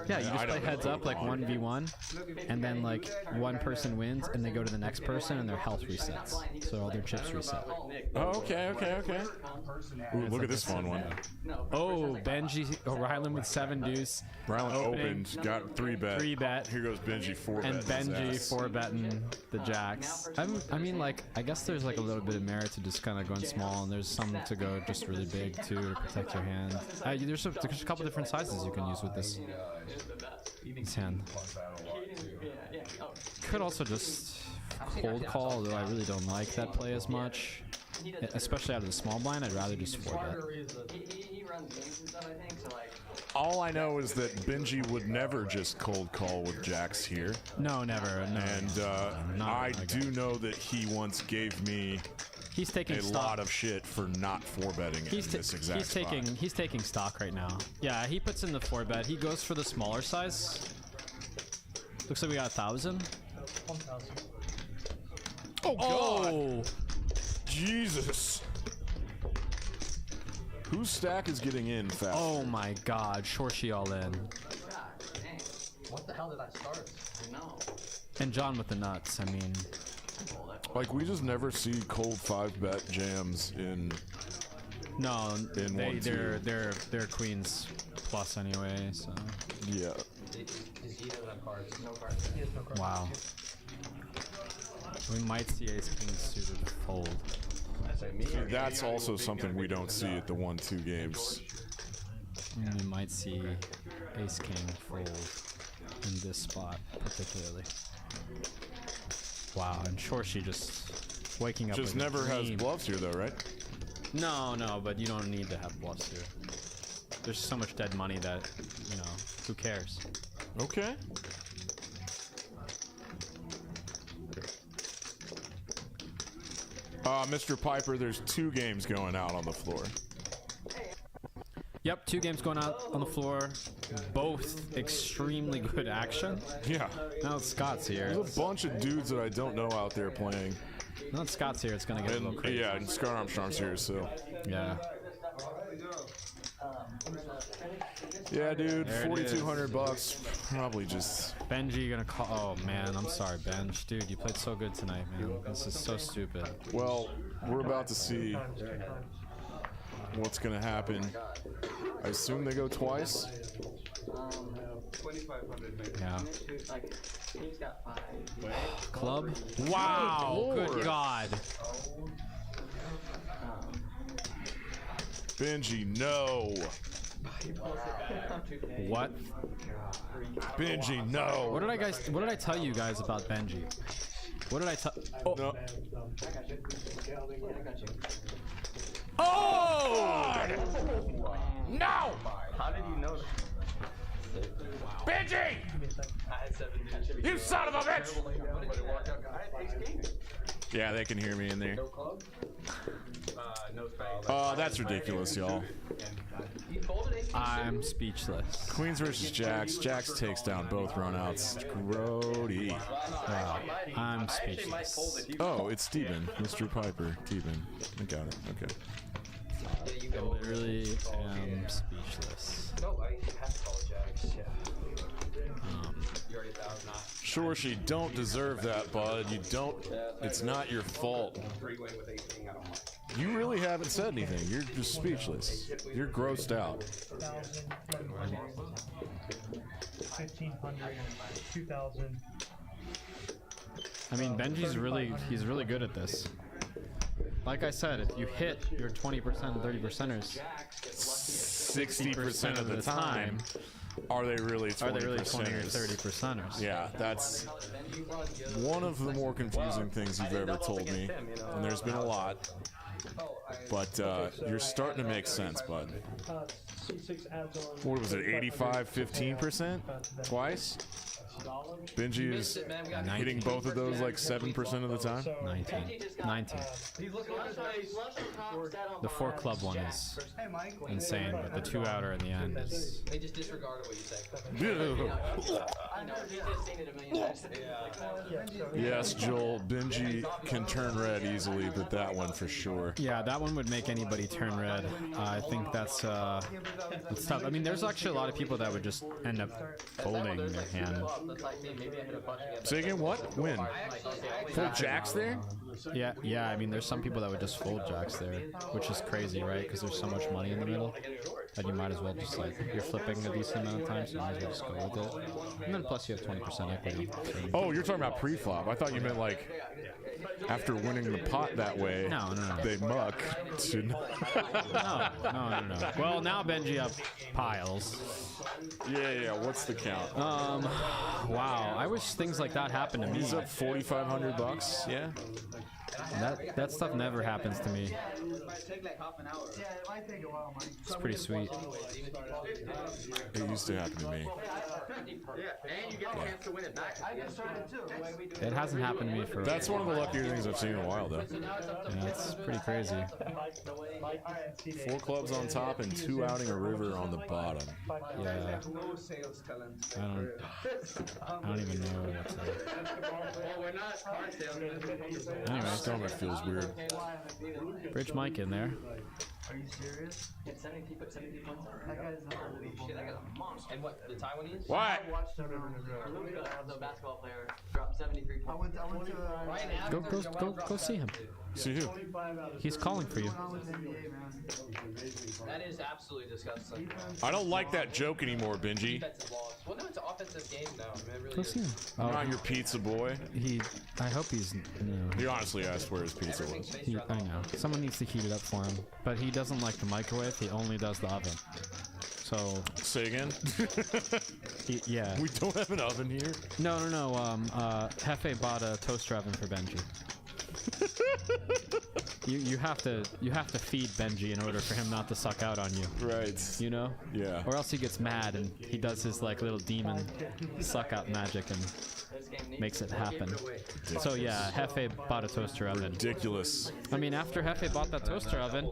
Yeah, you I just play don't heads know up like Pokemon. 1v1, and then like one person wins, and they go to the next person, and their health resets, so all their chips reset. Oh, okay. Ooh, look at this fun one. Oh, Benji, Ryland with 7 deuce, Ryland Opening. opened, got 3-bet. 3-bet. Here goes Benji 4-bet. and Benji 4-betting the jacks. I mean, like, I guess there's like a little bit of merit to just kind of going small, and there's some to go just really big too to protect your hand. There's a couple different sizes you can use with this hand. Could also just cold call, although I really don't like that play as much. Especially out of the small blind, I'd rather just 4-bet. He runs games and stuff, I think, so like. All I know is that Benji would never just cold call with jacks here. No, never. No. And I do know that he once gave me He's taking a stock. lot of shit for not 4-betting in this exact spot. He's taking stock right now. Yeah, he puts in the 4-bet. He goes for the smaller size. Looks like we got 1,000. 1,000. Oh, God. Oh! Jesus. Whose stack is getting in fast? Oh my God! Shorty all in. What? hell did I start? I know. And John with the nuts. I mean, Like, we just never see cold 5-bet jams in. no, In they're queens plus anyway. So Yeah. Does he have cards? No cards. He has no cards. wow. We might see ace king suited fold. See, that's also something we don't see at the 1-2 games. We might see ace king fold in this spot particularly. Wow, and Shorshi just waking up. Just with a never has dream. bluffs here, though, right? No, but you don't need to have bluffs here. There's so much dead money that, you know, who cares? Okay. Mr. Piper, there's 2 games going out on the floor. Yep, 2 games going out on the floor. Both extremely good action. Yeah. Now that Scott's here. There's a bunch of dudes that I don't know out there playing. Now that Scott's here, it's gonna get a little And crazy. yeah, and Scar Armstrong's here, so. Yeah. Yeah, dude, There it $4,200. Probably just. Benji gonna call. Oh man, I'm sorry, Benj. Dude, you played so good tonight, man. This is so stupid. Well, we're about to see what's gonna happen. I assume they go twice. 2,500 maybe. Yeah. Like, he's got 5. Club. Wow. Good Good lord. God. Benji, no. What? Benji, no. What did I tell you guys about Benji? What did I tell? Oh. No. Oh! No! How did you know that? Benji! I had 7 dudes. You son of a bitch! Yeah, they can hear me in there. No spade. That's ridiculous, y'all. He folded ace king I'm speechless. Queens versus Jacks. Jacks takes down both runouts. Grody. Wow. I'm speechless. Oh, it's Steven. Mr. Piper. Steven. I got it. Okay. I literally am speechless. No, I have to call it Jacks. Yeah. You already found not. Shorshi, don't deserve that, bud. You don't. It's not your fault. 3-way with 18, I don't like. You really haven't said anything. You're just speechless. You're grossed out. 1,500, 2,000. I mean, he's really good at this. Like I said, if you hit your 20% and 30%ers 60% of the time, are they really 20%? Are they really 20 or 30%ers? Yeah, that's one of the more confusing things you've ever told me, and there's been a lot. But you're starting to make sense, bud. C6 adds on. What was it, 85, 15%? Twice? Benji is hitting both of those like 7% of the time? 19. He's looking at his face. The 4 club one is Hey, Mike. insane, but the 2 outer in the end is... They just disregarded what you said. I know, he's just seen it a million times. Yes, Joel, Benji can turn red easily, but that one for sure. Yeah, that one would make anybody turn red. I think that's tough. I mean, there's actually a lot of people that would just end up folding their hand. Say again, what? Win. Full jacks there? Yeah, I mean, there's some people that would just fold jacks there, which is crazy, right? Because there's so much money in the middle that you might as well just, like, you're flipping a decent amount of times, so you might as well just go with it. And then plus you have 20% equity. So Oh, you're talking about pre-flop. I thought you meant like after winning the pot that way, No. they muck to... No. Well, now Benji up piles. Yeah, what's the count? Wow, I wish things like that happened to me. He's up $4,500, yeah? That stuff never happens to me. It might take like half an hour. Yeah, it might take a while, Mike. It's pretty sweet. It used to happen to me. And you get a chance to win it back. I just started too. It hasn't happened to me for... That's one of the luckier things I've seen in a while, though. Yeah, it's pretty crazy. 4 clubs on top and 2 outing a river on the bottom. Yeah, No sales talent. I don't even know what to... Well, we're not card salesmen. Anyway, Stomach feels weird. Bridge Mike in there. Are you serious? He had 70 points. That guy's unbelievable. Shit, that guy's a monster. And what, the Taiwanese? What? I watched him on Luka, the basketball player, dropped 73 I points. went to Ryan Adams Go see him. See who? He's calling for you. NBA, man. That is absolutely disgusting. I don't like that joke anymore, Benji. Defensive loss. Well, no, it's an offensive game now. I mean, it really Go is. see him. I'm not your pizza boy. I hope he's. No. He honestly asked where his pizza was. I know. Someone needs to heat it up for him. But he doesn't like the microwave. He only does the oven. So. Say again? Yeah. We don't have an oven here. No. Hefe bought a toaster oven for Benji. You have to feed Benji in order for him not to suck out on you. Right. You know? Yeah. Or else he gets mad and he does his like little demon suck out magic and makes it happen. So yeah, Hefe bought a toaster oven. Ridiculous. I mean, after Hefe bought that toaster oven,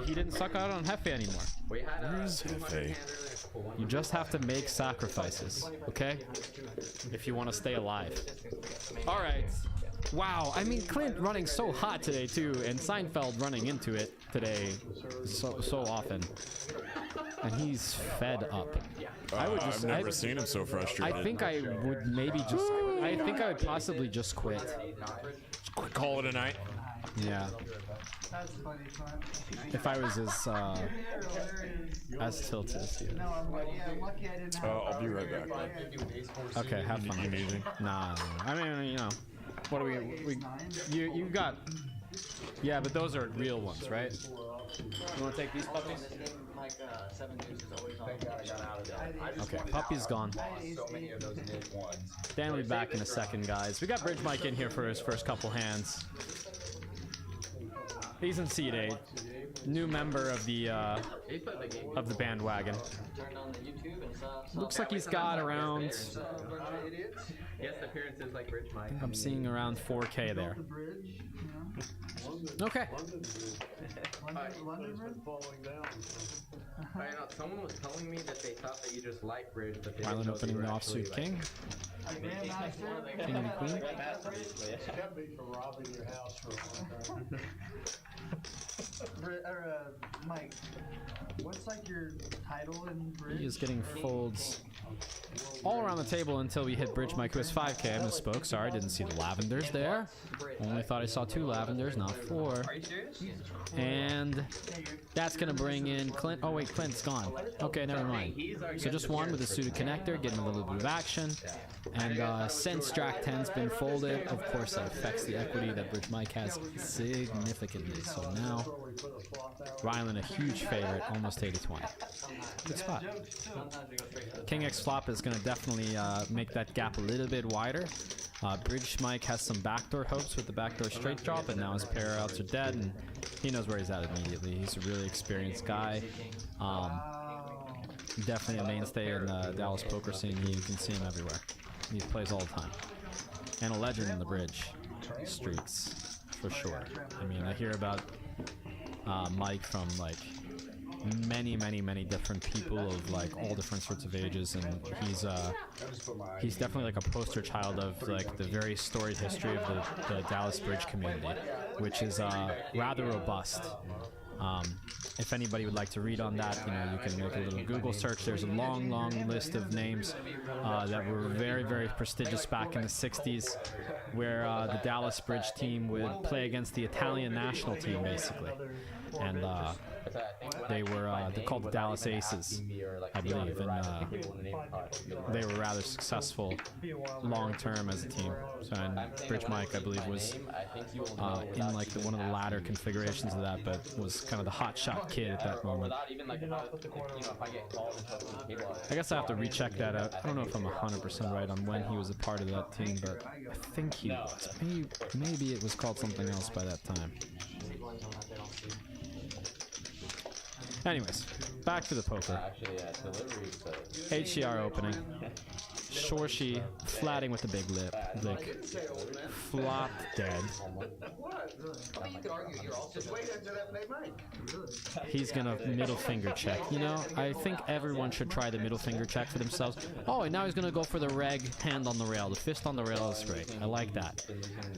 he didn't suck out on Hefe anymore. Where's Hefe? You just have to make sacrifices, okay? If you want to stay alive. All right. Wow, I mean, Clint running so hot today too, and Seinfeld running into it today so often, and he's fed up. I've never seen him so frustrated. I think I would maybe just. I think I would possibly just quit. Call it a night. Yeah. That's funny, If I was as tilted as you. No, I'm lucky I didn't have I'll be right back. Okay, have fun. You need anything? Nah. I mean, you know. What do we you got? Yeah, but those are real ones, right? You want to take these puppies? Okay, puppy's gone. Dan will be back in a second, guys. We got Bridge Mike in here for his first couple hands. He's in seat 8. New member of the bandwagon. Looks like he's got around. Yes, appearances like Bridge Mike. I'm seeing around 4K there. Okay. Someone was telling me that they thought that you just liked Bridge, but they Ryland opening the offsuit king. King and queen. Mike, what's like your title in Bridge? He is getting folds all around the table until we hit Bridge Mike, who is 5K. I misspoke. Sorry, didn't see the lavenders there. Only thought I saw 2 lavenders, not 4. Are you serious? And that's going to bring in Clint. Oh, wait, Clint's gone. Okay, never mind. So just 1 with a suited connector, getting a little bit of action. And since Drac 10's been folded, of course, that affects the equity that Bridge Mike has significantly. So now, Ryland, a huge favorite, almost 80-20. Good spot. King X flop is going to definitely make that gap a little bit wider. Bridge Mike has some backdoor hopes with the backdoor straight drop, and now his pair outs are dead, and he knows where he's at immediately. He's a really experienced guy. Definitely a mainstay in the Dallas poker scene. You can see him everywhere. He plays all the time. And a legend in the Bridge streets, for sure. I mean, I hear about Mike from like many different people of like all different sorts of ages, and he's definitely like a poster child of like the very storied history of the Dallas Bridge community, which is rather robust. If anybody would like to read on that, you know, you can make a little Google search. There's a long list of names that were very prestigious back in the 60s, where the Dallas Bridge team would play against the Italian national team, basically. And they're called the Dallas Aces, I believe, and they were rather successful long term as a team. So, and Bridge Mike, I believe, was in like one of the latter configurations of that, but was kind of the hot shot kid at that moment. I guess I have to recheck that out. I don't know if I'm 100% right on when he was a part of that team, but I think he was. Maybe it was called something else by that time. Anyways, back to the poker. HCR opening. Shorshi flatting with the big lip. Lick. Flop dead. I mean, you could argue you're also Just wait until that play Mike. He's gonna middle finger check. You know, I think everyone should try the middle finger check for themselves. Oh, and now he's gonna go for the reg hand on the rail. The fist on the rail is great. I like that.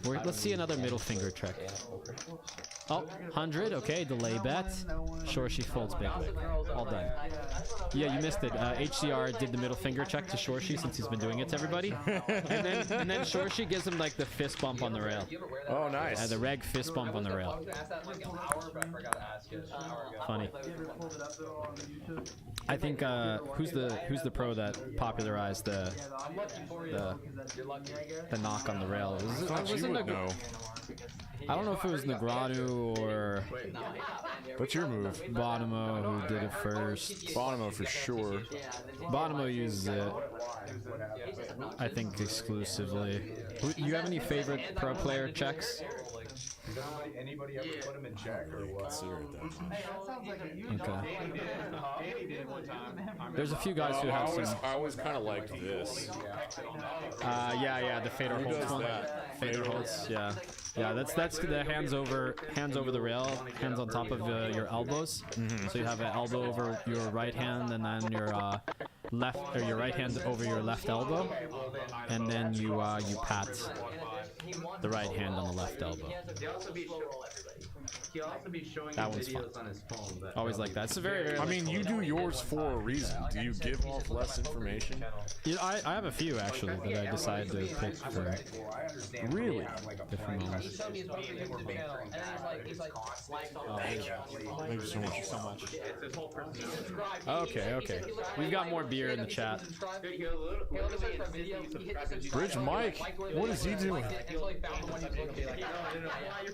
Let's see another middle finger check. Oh, 100. Okay, delay bet. Shorshi folds big lip. All done. Yeah, you missed it. HCR did the middle finger check to Shorshi since he's been doing it to everybody. and then Shorshi gives him like the fist bump on the rail. Oh, nice. The reg fist bump on the rail. Funny. I think who's the pro that popularized the knock on the rail? I don't know if it was Negreanu or What's your move? Bonomo who did it first. Bonomo for sure. Bonomo uses it, I think, exclusively. You have any favorite pro player checks? Does anybody ever put him in check or what? Okay. There's a few guys who have some. I always kind of liked this. Yeah, the fader holds one. Fader holds, yeah. Yeah, that's the hands over the rail, hands on top of your elbows. So you have an elbow over your right hand, and then your your right hand over your left elbow, and then you pat the right hand on the left elbow. He'll also be showing That one's videos fun. on his phone. But Always like that. It's a very I mean, you do yours for a reason. Do you give off less information? Yeah, I have a few actually that I decided to pick for Really? different moments. Thank you so much. it's his whole personality. Okay. We've got more beer in the chat. Bridge Mike, what is he doing?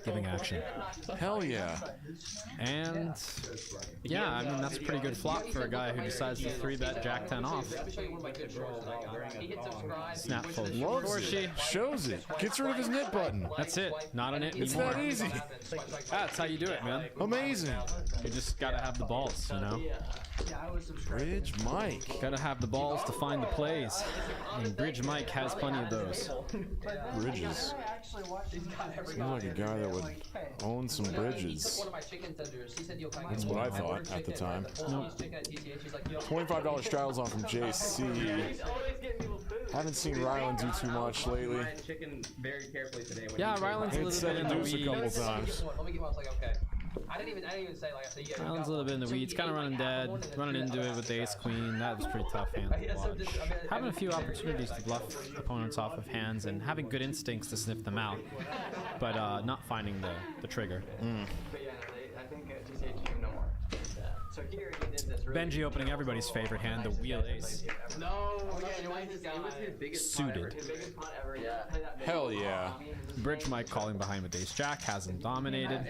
Giving action. Hell yeah. And yeah, I mean that's a pretty good flop for a guy who decides to 3-bet Jack 10 off. Snap fold. Loves it. Shows it. Gets rid of his knit button. That's it. Not a knit It's anymore. that easy. That's how you do it, man. Amazing. You just gotta have the balls, you know? Bridge Mike. Gotta have the balls to find the plays. And Bridge Mike has plenty of those. Bridges. Seems like a guy that would own some bridges. That's what I thought at the time. $25 straddles on from JC. Haven't seen Ryland do too much lately. Yeah, Ryland's a Hit little bit in the 7 deuce a couple weeds. times. I didn't even say, like I said, Ryland's a little bit in the weeds, kind of running dead, running into it with the ace queen. That was pretty tough hand to watch. Having a few opportunities to bluff opponents off of hands and having good instincts to sniff them out, but not finding the trigger. But yeah, I think GCH no more. So here he did this really Benji opening everybody's favorite hand, the wheel ace. No, it was his biggest pot ever. Suited. His biggest pot ever. Yeah. Hell yeah. Bridge Mike calling behind with ace jack, hasn't dominated.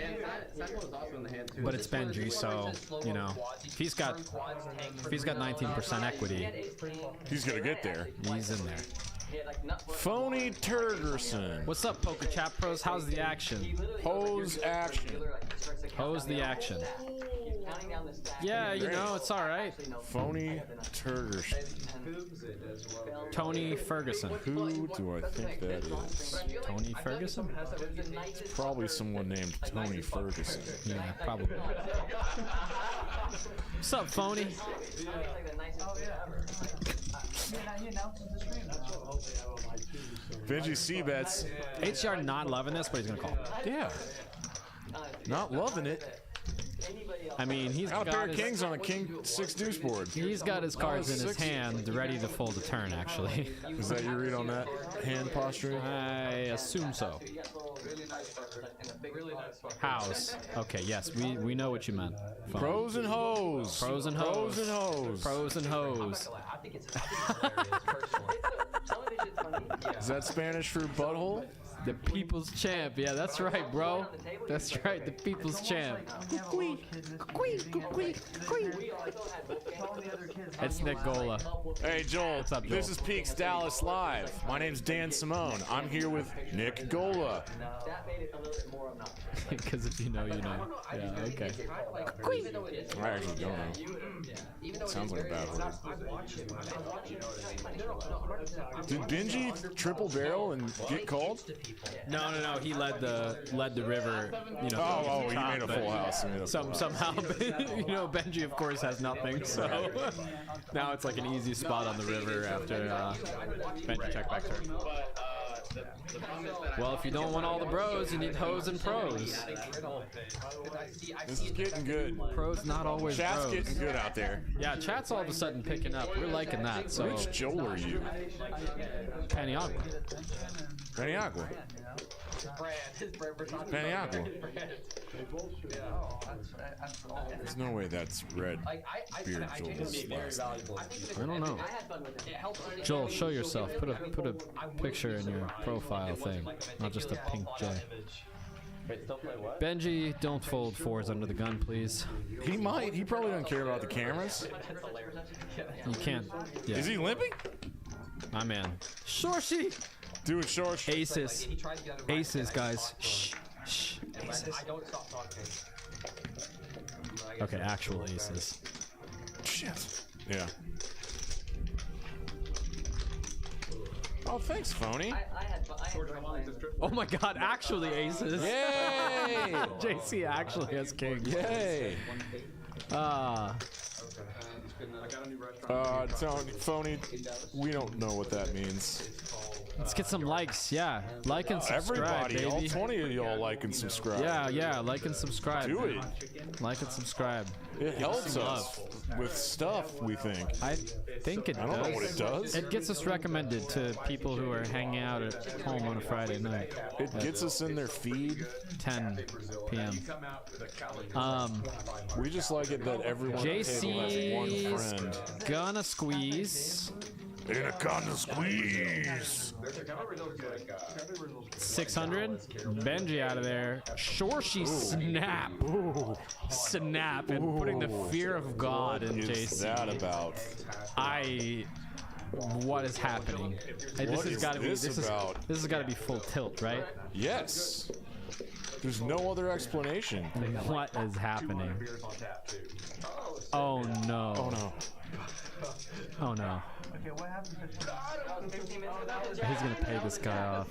But it's Benji, so you know if he's got 19% equity, He's gonna get there. he's in there. Phony Turgerson. What's up, Poker Chat Pros? How's the action? Pose action. Pose the action. Yeah, you know it's all right. Phony Turgerson. Tony Ferguson. Who do I think that is? Tony Ferguson? Probably someone named Tony Ferguson. Yeah, probably. What's up, Phony? Benji C bets. HCR not loving this, but he's gonna call. Yeah. Not loving it. I mean, he's Got a pair got of his, kings on a king 6 deuce board. he's got his cards in his 6. hand, ready to fold a turn. Actually, Is that your read on that hand posturing? I assume so. House. Okay, yes, we know what you meant. Phone. Pros and hoes. Pros and Pros hoes. and hoes. Pros and hoes. I think it's hilarious, personally. Is that Spanish for butthole? The people's champ. Yeah, that's right, bro. That's right, the people's champ. It's Nick Gola. Hey Joel, What's up, Joel? this is Peaks Dallas Live. My name's Dan Simone. I'm here with Nick Gola. That made it a little bit more obnoxious. Because if you know, you know. Yeah, okay. I actually don't know. Sounds like a bad word. Did Benji triple barrel and get called? No, he led the river. You know. Oh, he made a full house. Somehow, you know, Benji of course has nothing, so now it's like an easy spot on the river after Benji check back turn. Well, if you don't want all the bros, you need hoes and pros. This is getting good. Pros not always Chat's bros. getting good out there. Yeah, chat's all of a sudden picking up. We're liking that. So Which Joel are you? Paniagua. Paniagua. Paniagua. There's no way that's red beard Joel's last name. I don't know. Joel, show yourself. Put a picture in your profile thing, not just a pink J. Benji, don't fold fours under the gun, please. He might. He probably doesn't care about the cameras. You can't. Yeah. Is he limping? My man. Shorty. Dude, short. Aces. Aces, guys. Shh. Shh. Aces. Okay, actual aces. Shit. Yeah. Oh, thanks, phony. Oh my god, actually aces. Yay! JC actually has king. Yay! Tony, phony, we don't know what that means. Let's get some likes, yeah. Like and subscribe, Everybody, baby. all 20 of y'all like and subscribe. Yeah, like and subscribe. Do it. Like and subscribe. It helps us with stuff, we think. I think it does. I don't know what it does. It gets us recommended to people who are hanging out at home on a Friday night. It gets us in their feed. 10 p.m. We just like it that everyone at the table has one JC's friend. gonna squeeze. In a gonna squeeze. 600. Benji out of there. Shorshi snap. Ooh. Snap. And putting the fear of God in What JC. is that about? What is happening? Hey, What is this about? This has got to be full tilt, right? Yes. There's no other explanation. What is happening? Oh no. Oh no. Oh no. Okay, what happened to He's gonna pay this guy off.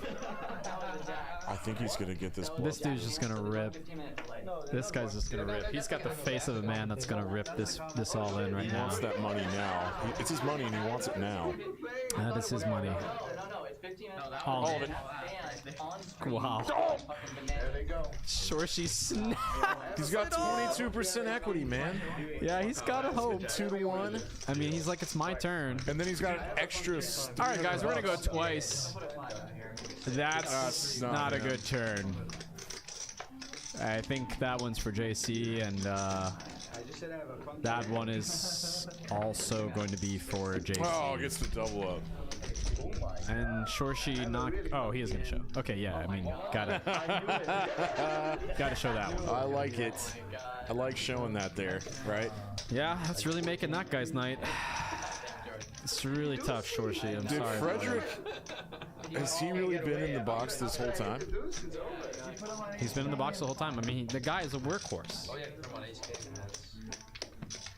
I think he's gonna get this. This dude's just gonna rip. This guy's just gonna rip. He's got the face of a man that's gonna rip this all in right He now. wants that money now. It's his money and he wants it now. That is his money. All of it. Wow. There they go. Shorshi snap. He's got 22% equity, man. Yeah, he's gotta hope. 2 to 1. I mean, he's like, it's my turn. And then he's got an extra. All right, guys, we're gonna go twice. That's not a good turn. I think that one's for JC, and that one is also going to be for JC. Oh, gets the double up. And Shorshi knock. Oh, he is gonna show. Okay, yeah. I mean, gotta show that one. I like it. I like showing that there, right? Yeah, that's really making that guy's night. It's really tough, Shorshi. I'm Did sorry. Frederick, has he really been in the box this whole time? He's been in the box the whole time. I mean, the guy is a workhorse.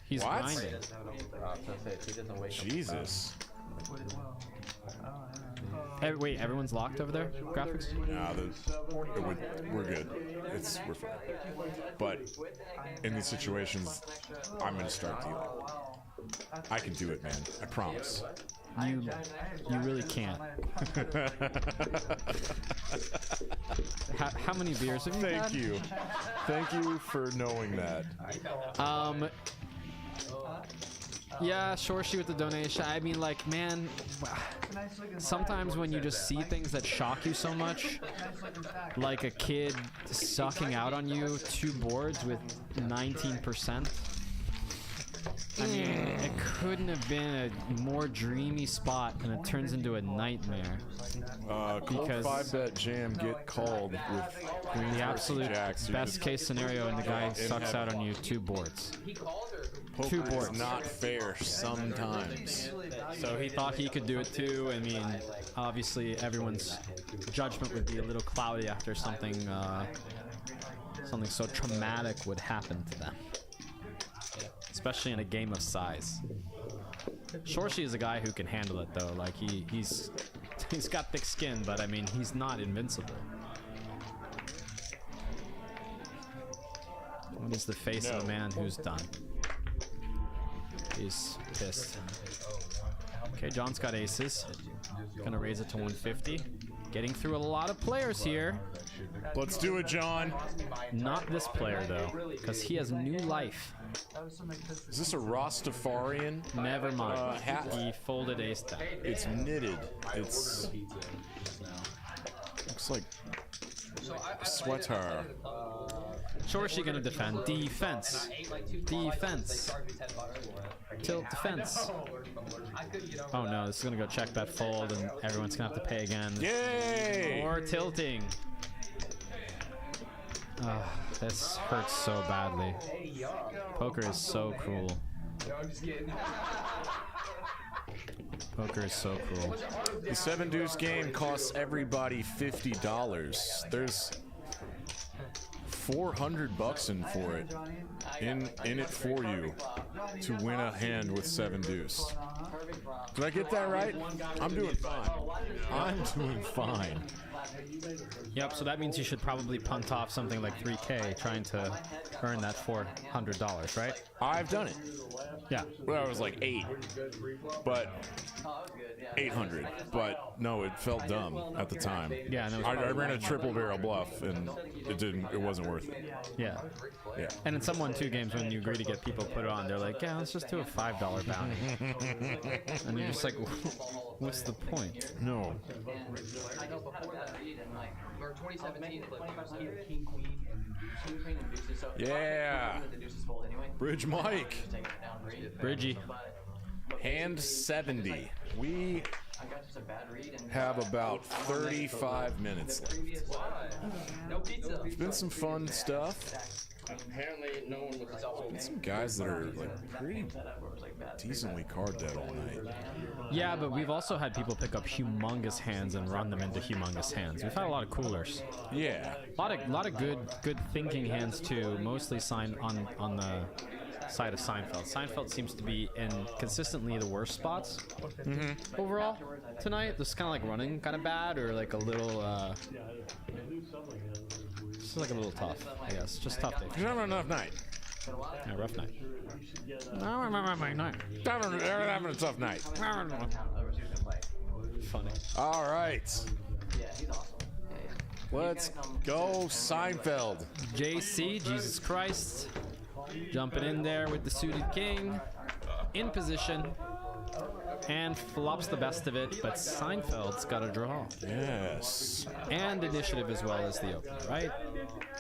He's What? grinding. Jesus. Wait, everyone's locked over there? Graphics? Nah, we're good. We're fine. But in these situations, I'm gonna start dealing. I can do it, man. I promise. You really can't. How many beers have you had? Thank you. Thank you for knowing that. Yeah, Shorshi with the donation. I mean, like, man, sometimes when you just see things that shock you so much, like a kid sucking out on you 2 boards with 19%, I mean, it couldn't have been a more dreamy spot, and it turns into a nightmare. Because 5-bet jam get called with queens The absolute jacks. best case scenario, and the guy sucks out on you 2 boards. Poker 2 boards. is not fair sometimes. So he thought he could do it too. I mean, obviously everyone's judgment would be a little cloudy after something so traumatic would happen to them. Especially in a game of size. Shorshi is a guy who can handle it though. Like he's got thick skin, but I mean he's not invincible. What is the face of a man who's done? He's pissed. Okay, John's got aces. Gonna raise it to 150. Getting through a lot of players here. Let's do it, John. Not this player though, because he has new life. Is this a Rastafarian? Never mind. Hat? He folded ace down. It's knitted. It's looks like a sweater. Shorshi gonna defend. Defense. Defense. Tilt defense. Oh no, this is gonna go check bet fold, and everyone's gonna have to pay again. Yay! Or tilting. This hurts so badly. Poker is so cruel. Poker is so cruel. The 7-deuce game costs everybody $50. There's $400 in for it. In it for you to win a hand with 7-deuce. Did I get that right? I'm doing fine. I'm doing fine. Yep, so that means you should probably punt off something like 3K trying to earn that $400, right? I've done it. Yeah. Well, I was like 8, but 800. But no, it felt dumb at the time. Yeah, and I ran a triple barrel bluff, and it wasn't worth it. Yeah. Yeah. And in some 1-2 games, when you agree to get people put on, they're like, yeah, let's just do a $5 bounty. And you're just like, what's the point? No. I know before that read and like, or 2017, it was king, queen, and deuces. So Yeah. the deuces fold anyway. Bridge Mike. Just take it down read. Bridgie. Hand 70. We I got just a bad read and have about 35 minutes left. no pizza. It's been some fun stuff. Apparently, no one was Some guys that are like pretty decently card dead all night. Yeah, but we've also had people pick up humongous hands and run them into humongous hands. We've had a lot of coolers. Yeah. A lot of good thinking hands too, mostly signed on the side of Seinfeld. Seinfeld seems to be in consistently the worst spots overall tonight. This is kind of like running kind of bad, or like a little just like a little tough, I guess. Just tough day. You're not enough night. Yeah, rough night. They're having a tough night. Funny. All right. Let's go, Seinfeld. JC, Jesus Christ, jumping in there with the suited king, in position, and flops the best of it, but Seinfeld's got a draw. Yes. And initiative as well as the opener, right?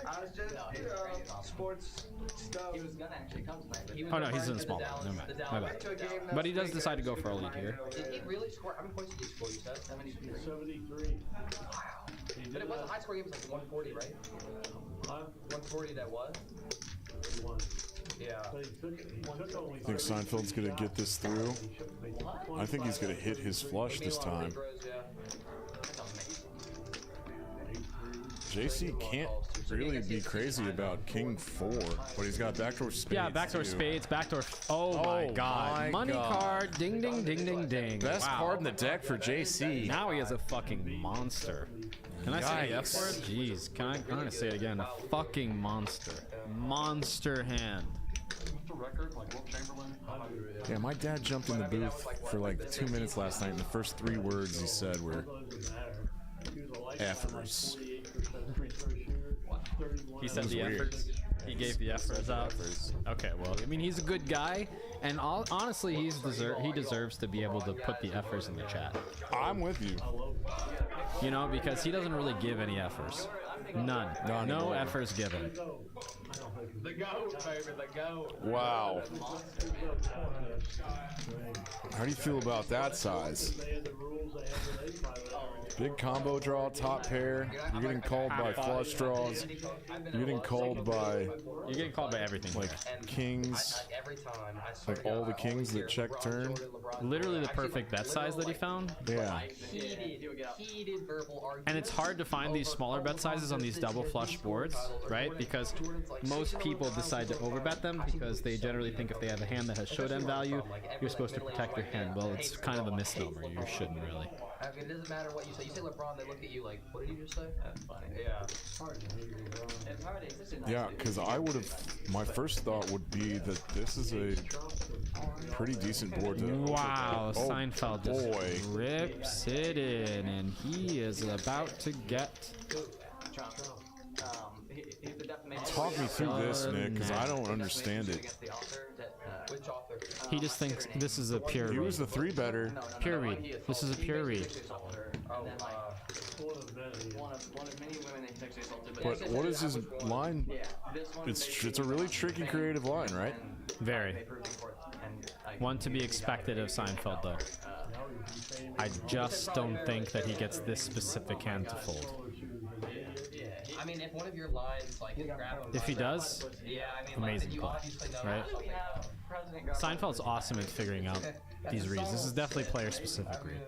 I was just, sports stuff. He was gonna actually come tonight. Oh no, he's in the small ball. Never mind. My bad. But he does decide to go for a lead here. Did he really score? How many points did he score? You said 73. 73. But it was a high score game. It was like 140, right? 140. That was. Yeah. I think Seinfeld's gonna get this through. I think he's gonna hit his flush this time. JC can't really be crazy about King 4, but he's got backdoor spades. Yeah, backdoor too. spades, backdoor. Oh my god. my Money God. card. Ding, ding, ding, ding, ding. Best Wow. card in the deck for JC. Now he has a fucking monster. Can I say the F word? Jeez. I'm gonna say it again. A fucking monster. Monster hand. Yeah, my dad jumped in the booth for like 2 minutes last night, and the first 3 words he said were effers. He said was the weird. efforts. He gave the effers out. Okay, well, I mean, he's a good guy, and honestly, he deserves to be able to put the effers in the chat. I'm with you. You know, because he doesn't really give any effers. None. No effers given. The goat, baby, the goat. Wow. How do you feel about that size? Big combo draw, top pair. You're getting called by flush draws. You're getting called by... You're getting called by everything. Like kings. Like all the kings that check turn. Literally the perfect bet size that he found. Yeah. Heated verbal argument. And it's hard to find these smaller bet sizes on these double flush boards, right? Because most people decide to overbet them because they generally think if they have a hand that has showdown value, you're supposed to protect your hand. Well, it's kind of a misnomer. You shouldn't really. I mean, it doesn't matter what you say. You say LeBron, they look at you like, what did you just say? That's funny. Yeah. Yeah, because I would have... My first thought would be that this is a pretty decent board to... Wow, oh, Seinfeld just rips it in, and he is about to get... Talk me through this, Nick, because I don't understand it. He just thinks this is a pure read. He was the 3-better. Pure read. This is a pure read. But what is his line? It's a really tricky creative line, right? Very. One to be expected of Seinfeld, though. I just don't think that he gets this specific hand to fold. I mean, if one of your lines, like, grab him, if he does, yeah, I mean, amazing play, right? Seinfeld's awesome at figuring out these reads. This is definitely player-specific read.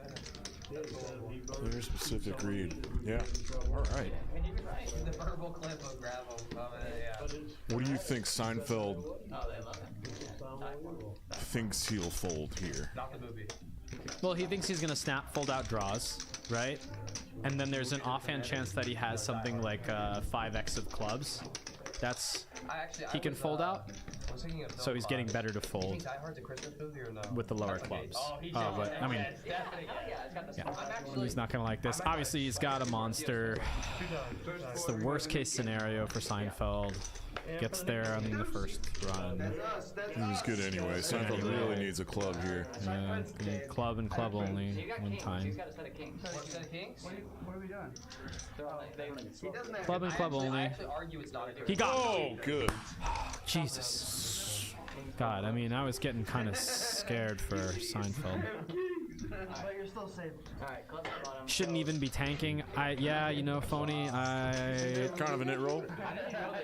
Player-specific read. Yeah. All right. The verbal clip of grab him. Yeah. What do you think Seinfeld thinks he'll fold here? Not the movie. Well, he thinks he's gonna snap fold out draws, right? And then there's an offhand chance that he has something like 5x of clubs. That's he can fold out. So he's getting better to fold with the lower clubs. But I mean, yeah, he's not gonna like this. Obviously, he's got a monster. It's the worst case scenario for Seinfeld. Gets there on the first run. He was good anyway. Seinfeld really needs a club here. Yeah, club and club only one time. What are we doing? Club and club only. He got. Oh, good. Jesus. God, I mean, I was getting kind of scared for Seinfeld. But you're still safe. Shouldn't even be tanking. Yeah, you know, phony. Kind of a nit roll.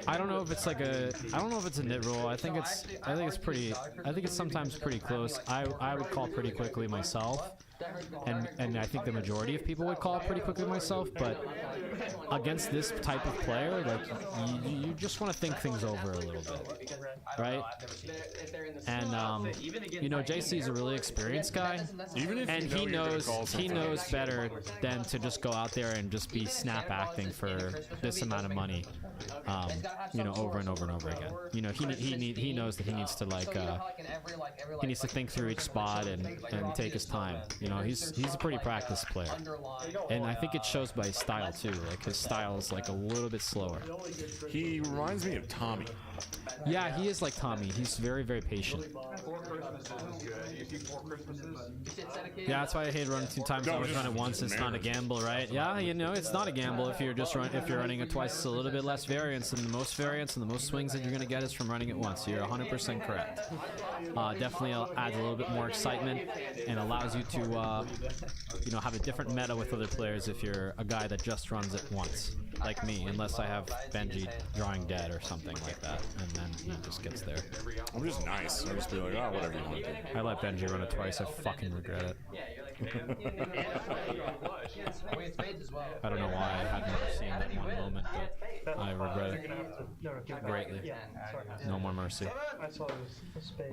I don't know if it's like a. I don't know if it's a nit roll. I think it's pretty. I think it's sometimes pretty close. I would call pretty quickly myself. And I think the majority of people would call pretty quickly myself, but against this type of player, like you just want to think things over a little bit, right? And you know, JC is a really experienced guy, and he knows better than to just go out there and just be snap acting for this amount of money, you know, over and over and over again. You know, he knows that he needs to he needs to think through each spot and take his time. You know, he's a pretty practiced player, and I think it shows by his style too. Like his style is like a little bit slower. He reminds me of Tommy. Yeah, he is like Tommy. He's very, very patient. Yeah, that's why I hate running 2 times. I always run it once. It's not a gamble, right? Yeah, you know, it's not a gamble if you're running it twice. It's a little bit less variance, and the most variance and the most swings that you're gonna get is from running it once. You're 100% correct. Definitely adds a little bit more excitement and allows you to, you know, have a different meta with other players if you're a guy that just runs it once, like me, unless I have Benji drawing dead or something like that, and then he just gets there. I'm just nice. I'll just be like, oh, whatever you want to do. I let Benji run it twice. I fucking regret it. I don't know why I hadn't seen that one moment, but I regret it greatly. No more mercy.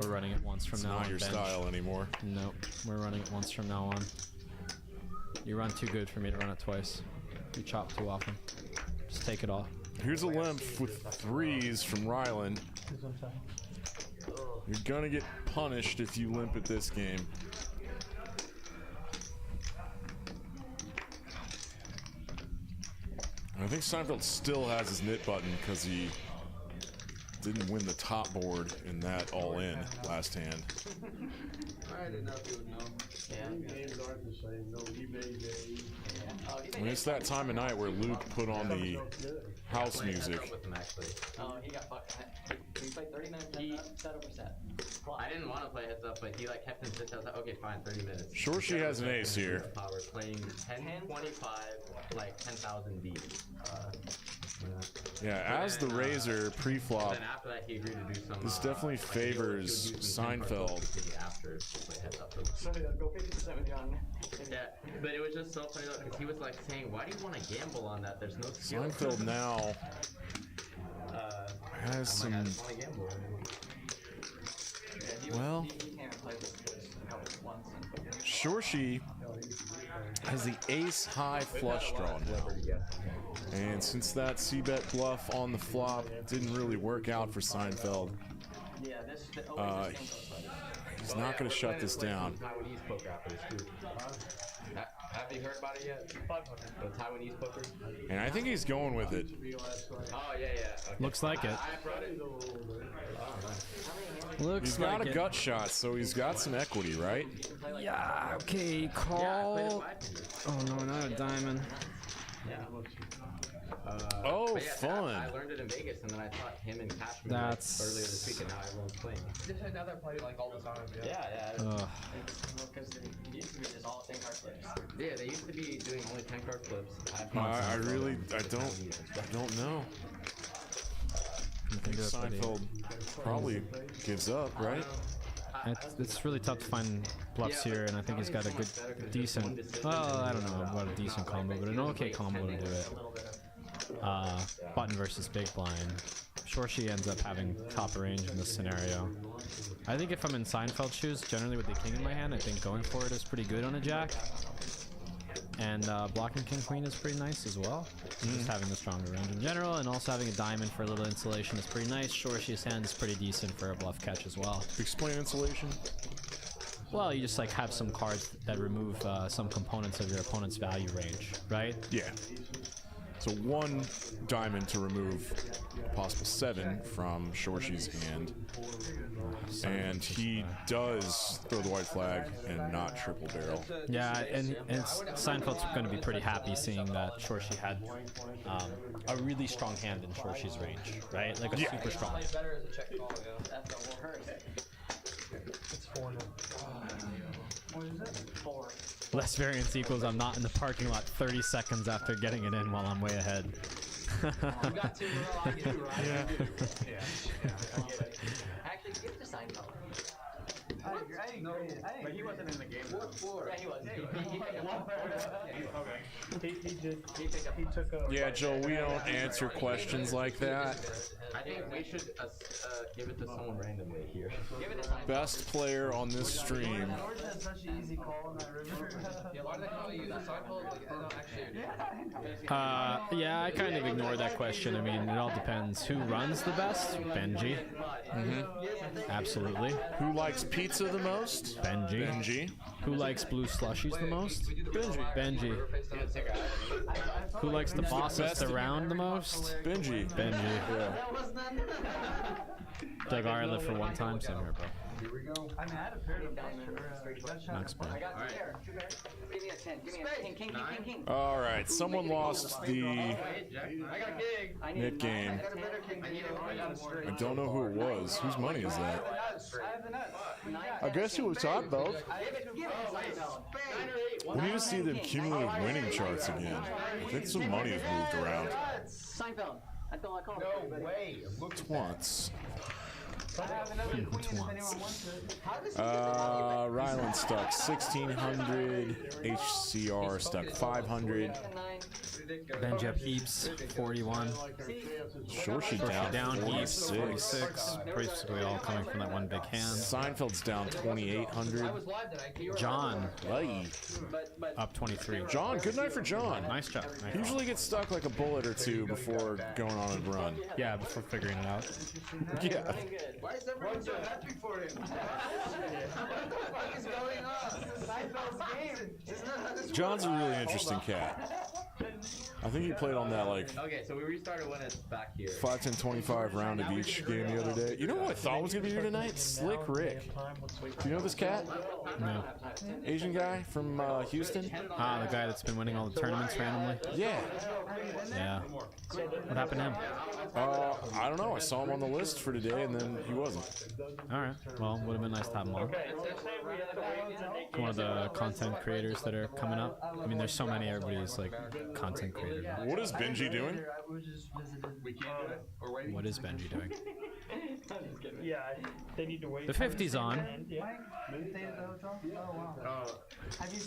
We're running it once from now on. It's not your style anymore. Nope. We're running it once from now on. You run too good for me to run it twice. You chop too often. Just take it all. Here's a limp with 3s from Ryland. You're gonna get punished if you limp at this game. I think Seinfeld still has his knit button because he didn't win the top board in that all-in last hand. I didn't know if you would know. Games aren't the same. No, he made a. I mean, it's that time of night where Luke put on the house music. With him, actually. Oh, he got fucked. He played 30 minutes set over set. I didn't want to play heads up, but he like kept insisting. I was like, okay, fine, 30 minutes. Sure, she has an ace here. We're playing 1025, like 10,000 deep. Yeah, as the Razor pre-flop, Then after that, he agreed to do some. this definitely favors Seinfeld. After play heads up. So go 50% with John. Yeah, but it was just so funny though, because he was like saying, "Why do you want to gamble on that? There's no skill." Seinfeld now has some. I just want to gamble. Well, Shorshi has the ace high flush draw now. And since that c-bet bluff on the flop didn't really work out for Seinfeld, he's not going to shut this down. Taiwanese poker after this too. Have you heard about it yet? The Taiwanese poker? And I think he's going with it. Oh yeah. Okay. Looks like it. I brought it. Looks He's got like a it. gut shot, so he's got some equity, right? Yeah, okay, call. Oh no, not a diamond. Oh, But yeah, fun. I learned it in Vegas, and then I taught him in Cashman That's- earlier this week, and now everyone's playing. Now they're playing like all the time. Yeah. Ugh. Because it used to be just all 10 card flips. Yeah, they used to be doing only 10 card flips. I don't know. I think Seinfeld probably gives up, right? It's really tough to find bluffs here, and I think he's got a good, decent. Well, I don't know about a decent combo, but an okay combo to do it. Button versus big blind. Shorshi ends up having top range in this scenario. I think if I'm in Seinfeld shoes, generally with the king in my hand, I think going for it is pretty good on a jack. And blocking king queen is pretty nice as well. Just having the stronger range in general, and also having a diamond for a little insulation is pretty nice. Shorshi's hand is pretty decent for a bluff catch as well. Explain insulation. Well, you just like have some cards that remove some components of your opponent's value range, right? Yeah. So one diamond to remove a possible 7 from Shorshi's hand. And he does throw the white flag and not triple barrel. Yeah, and Seinfeld's going to be pretty happy seeing that Shorshi had a really strong hand in Shorshi's range, right? Like a super strong. Better as a check call, yeah. That's what hurts. It's 4 now. What is it? 4. Less variance equals I'm not in the parking lot 30 seconds after getting it in while I'm way ahead. You got 2 in a row, I get it, right? Yeah. Actually, give it to Seinfeld. I didn't know. But he wasn't in the game. Yeah, he was. He picked up He took a. Yeah, Joel, we don't answer questions like that. I think we should give it to someone randomly here. Give it to Seinfeld. Best player on this stream. George had such an easy call on that river. Yeah, why do they call you Seinfeld? Like, I don't actually. Yeah, I kind of ignored that question. I mean, it all depends. Who runs the best? Benji. Absolutely. Who likes pizza the most? Benji. Benji. Who likes blue slushies the most? Benji. Benji. Who likes the bossest around the most? Benji. Benji. Yeah. Doug Ryland for one time. Same here, bro. Here we go. I mean, I had a pair of bluffs for Max I play. got 2 there. 2 pairs. Give me a 10. Give me a king. All right, someone lost the I got a gig. I need mid game. I don't know who it was. Whose money is that? I have the nuts. I guess it was top though. Give it to Seinfeld. We need to see the cumulative winning charts again. I think some money has moved around. Seinfeld. That's all I call No it. way. Look at Once. I have another queen if anyone wants it. Ryland stuck 1600. HCR stuck 500. Benji up heaps. 41. Shorshi Down heaps. 46. 46. Basically all coming from that one big hand. Seinfeld's down 2800. I was live tonight. John Hey. up 23. John, good night for John. Nice job. He usually gets stuck like a bullet or two before going on a run. Yeah, before figuring it out. Yeah. Why is everyone so happy for him? What is going on? Seinfeld's game. Isn't that how this John's a really interesting cat. I think he played on that like Okay, so we restarted when it's back here. 5, 10, 25 round of each game the other day. You know what I thought was gonna be here tonight? Slick Rick. Do you know this cat? No. Asian guy from Houston? Ah, the guy that's been winning all the tournaments randomly. Yeah. Yeah. What happened to him? I don't know. I saw him on the list for today, and then he wasn't. All right. Well, would have been nice to have him on. One of the content creators that are coming up. I mean, there's so many. Everybody's like content creator. What is Benji doing? What is Benji doing? Yeah, they need to wait. The 50's on.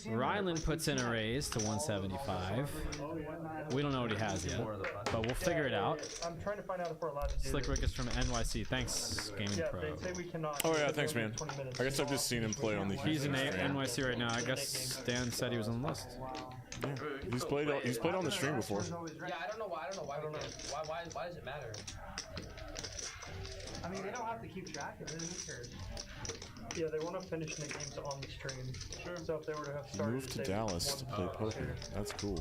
Ryland puts in a raise to 175. We don't know what he has yet, but we'll figure it out. I'm trying to find out if we're allowed to do Slick Rick is from NYC. Thanks, Gaming Yeah, Pro. they say we cannot. Oh yeah, thanks, man. I guess I've just seen him play on the He's in Houston stream. NYC right now. I guess Dan said he was on the list. Yeah. He's played on the stream before. Yeah, I don't know why. Why does it matter? I mean, they don't have to keep track of it. Who cares? Yeah, they want to finish the games on the stream. Sure. So if they were to have started, Moved to Dallas to play poker. That's cool.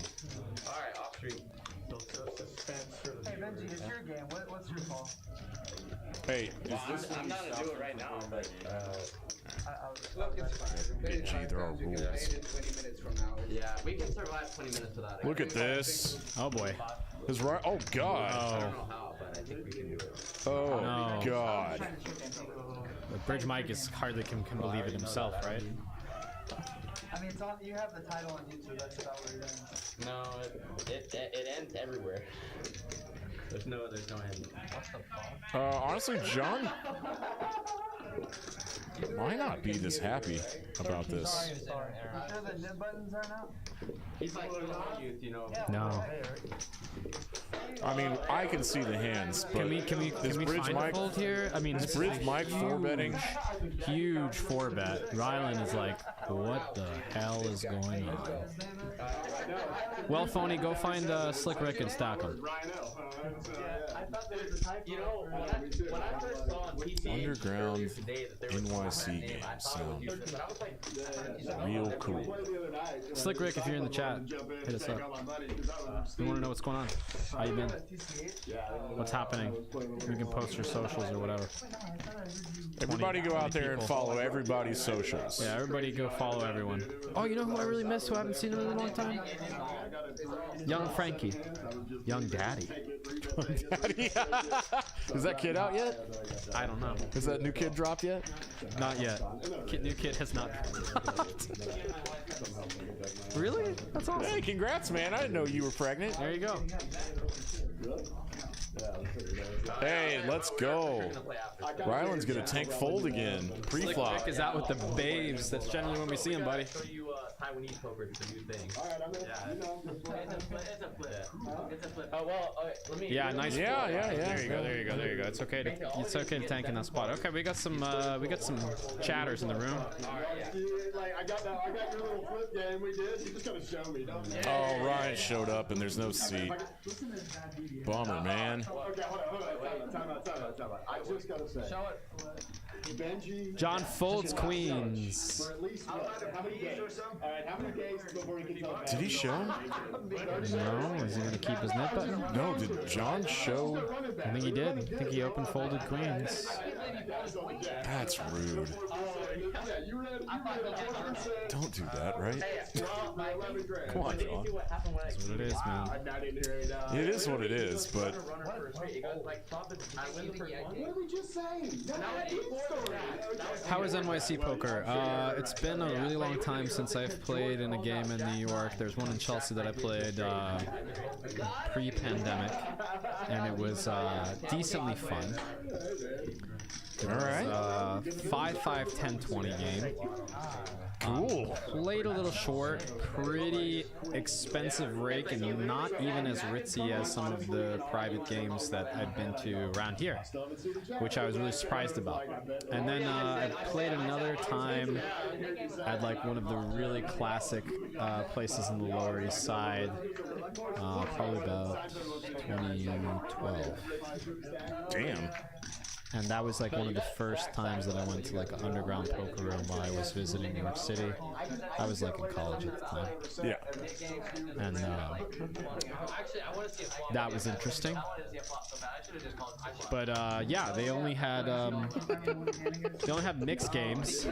Alright, off stream. Hey Benji, it's your game. What's your call? Hey, I'm not gonna do it right now, but Benji, there are rules. yeah, we can survive 20 minutes without it. Look at this. Oh boy. His right. Oh God. I don't know how, but I think we can do it. Oh No. God. The Bridge Mike is hardly can believe it himself, right? I mean, it's on. You have the title on YouTube. That's about what you're doing. No, it ends everywhere. There's no end. Honestly, John might not be this happy about this. You sure the nib buttons aren't out? He's like youth, you know. No. I mean, I can see the hands, but Can we Bridge find a Mike- fold here? I mean, this Bridge is a Mike four betting. huge 4-bet. Ryland is like, what the hell is going on? Well, Phony, go find Slick Rick and stack him. You know, when I first saw on PC Underground today that there was NYC name, I game thought it was sound useless, but I was like, real cool. Slick Rick, if you're in the chat, hit us up. We want to know what's going on. How you been? What's happening? We can post your socials or whatever. Everybody go out there and people. follow everybody's socials. Yeah, everybody go follow everyone. Oh, you know who I really miss who I haven't seen in a really long time? Young Frankie. Young Daddy. Daddy. Is that kid out yet? I don't know. Has that new kid dropped yet? Not yet. New kid has not dropped. Really? That's awesome. Hey, congrats, man. I didn't know you were pregnant. There you go. Hey, let's go. Ryland's gonna tank fold again. Slick Pre-flop. Rick is out with the babes. That's generally when we see him, buddy. show you Taiwanese poker. It's a new thing. It's a flip. Oh well, let me. Yeah, nice. Yeah, yeah, yeah. There you go. There you go. There you go. It's okay to tank in that spot. Okay, we got some chatters in the room. Like, I got your little flip game we did. You just gotta show me, don't you? Oh, Ryan showed up and there's no seat. Bummer, man. Okay, hold on. Time out. I just gotta say. Show it. Benji. John folds queens. For at least how many days? Alright, how many days before he can tell Did he show? No, is he gonna keep his net button? No, did John show? I think he did. I think he open folded queens. That's rude. Don't do that, right? Come on, John. That's what it is, man. It is what it is, but What did we just say? How is NYC poker? It's been a really long time since I've played in a game in New York. There's one in Chelsea that I played pre-pandemic, and it was decently fun. It was 5-5, 10-20 game. cool. Played a little short, pretty expensive rake, and not even as ritzy as some of the private games that I've been to around here, which I was really surprised about. And then I played another time at like one of the really classic places in the Lower East Side, probably about 2012. Damn. and that was like one of the first times that I went to like an underground poker room while I was visiting New York City. I was like in college at the time. Yeah. And that was interesting. But yeah, they only had mixed games.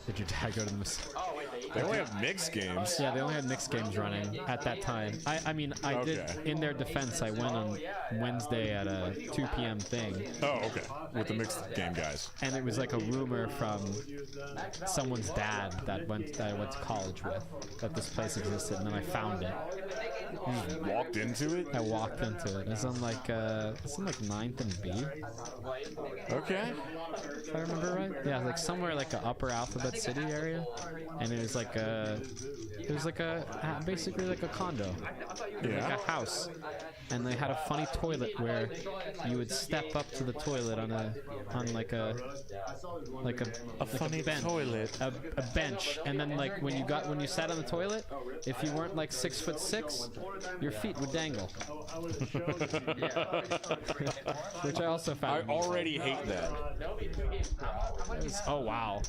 Did your dad go to the? They only have mixed games. Yeah, they only had mixed games running at that time. I mean, I did. In their defense, I went on Wednesday at a 2 p.m. thing. Oh, okay. With the mixed game guys. And it was like a rumor from someone's dad that I went to college with that this place existed, and then I found it. You walked into it? I walked into it. It's on like 9th and B. Okay. If I remember right. Yeah, like somewhere like a upper alphabet city area, and it was like basically like a condo, yeah, like a house, and they had a funny toilet where you would step up to the toilet on a funny bench, a bench, and then like when you sat on the toilet, if you weren't like 6'6", your feet would dangle. Which I also found. I already hate that. Oh wow,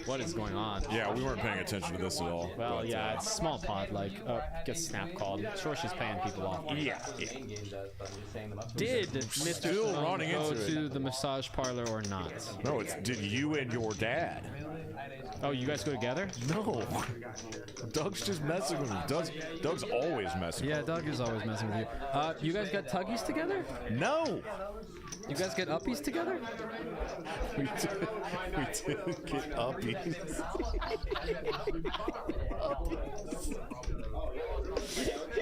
what is going on? Yeah, we weren't paying attention to this at all. Well, but, yeah, it's small pod. Like, gets snap called. Sure, she's paying people off. Yeah. Did Mr. Still running go into to the massage parlor or not? No, it's did you and your dad. Oh, you guys go together? No. Doug's just messing with me. Doug's always messing with me. Yeah, Doug is always messing with you. You guys got tuggies together? No. You guys get uppies together? We did get uppies.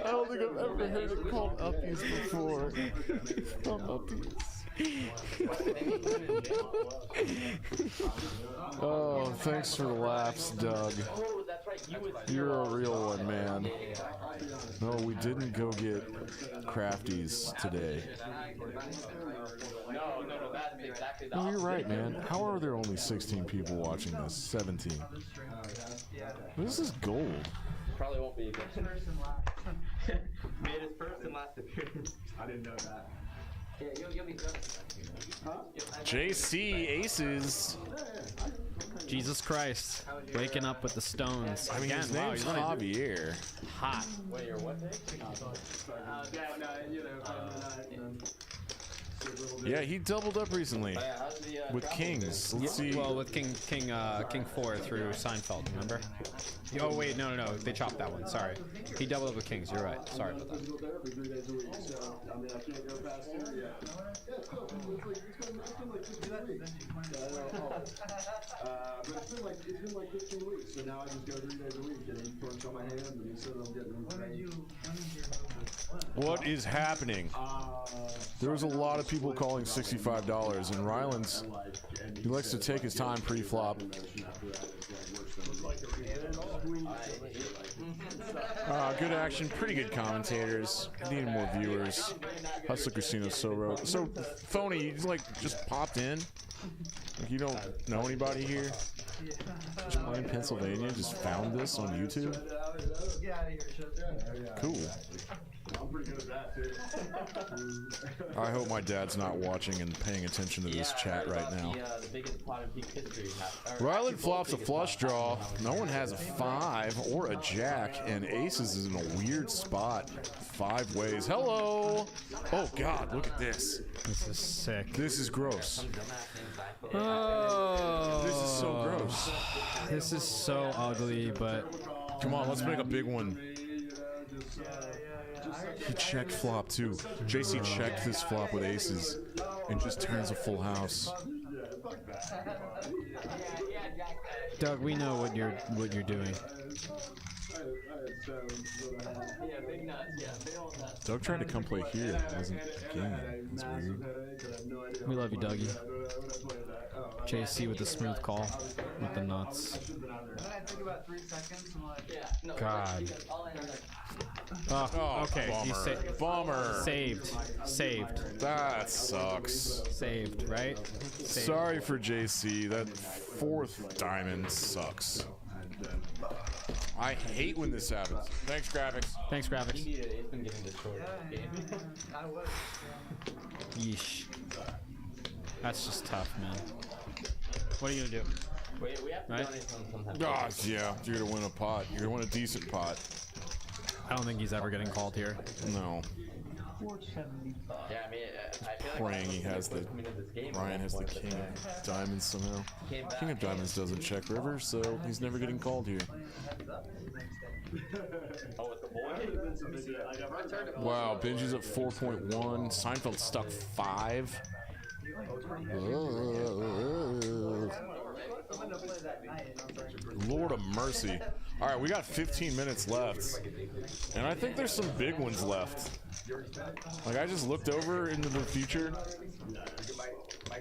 I don't think I've ever heard it called uppies before. Uppies. Oh, thanks for the laughs, Doug. You're a real one, man. No, we didn't go get crafties today. No, you're right, man. How are there only 16 people watching this? 17. This is gold. Probably won't be again. Made his first and last appearance. I didn't know that. JC Aces. Jesus Christ. Waking up with the stones. I mean, again, his name's Javier. Hot. Wait, your what day? Yeah, he doubled up recently with Kings. Let's see. Well, with King 4 through Seinfeld, remember? Oh wait, no, they chopped that one. Sorry, he doubled up with Kings. You're right. Sorry about that. But it's been like 15 weeks, so now I just go 3 days a week, and he punch on my hand, and he said I'm getting. What is happening? There was a lot of people calling $65, and Ryland's, he likes to take his time pre-flop. Good action, pretty good commentators. Need more viewers. Hustler Casino's so phony. You just popped in. Like you don't know anybody here. Just playing Pennsylvania. Just found this on YouTube. Cool. I'm pretty good at that, too. I hope my dad's not watching and paying attention to this chat right now. The biggest pot in peak history. Ryland flops a flush draw. No one has a 5 or a jack, and Aces is in a weird spot. 5 ways. Hello! Oh God, look at this. This is sick. This is gross. Oh. This is so gross. This is so ugly, but come on, let's make a big one. He checked flop too. JC checked this flop with aces and just turns a full house. Doug, we know what you're doing. Doug tried to come play here. It wasn't game. That's weird. We love you, Dougie. JC with the smooth call with the nuts. God. Oh, okay. Bummer. Saved. That sucks. Saved, right? Saved. Sorry for JC. That 4th diamond sucks. I hate when this happens. Thanks, graphics. Thanks, graphics. It's been getting destroyed. I was. Yeesh. That's just tough, man. What are you gonna do? We have to Right? donate sometimes. Gosh, yeah. You're gonna win a pot. You're gonna win a decent pot. I don't think he's ever getting called here. No. 470. Yeah, I mean, I feel like Praying he has the. Ryan has the king of diamonds somehow. King of diamonds doesn't check river, so he's never getting called here. Oh, with the boy? Wow, Benji's at 4.1. Seinfeld's stuck 5. Lord of mercy. All right, we got 15 minutes left, and I think there's some big ones left. Like, I just looked over into the future,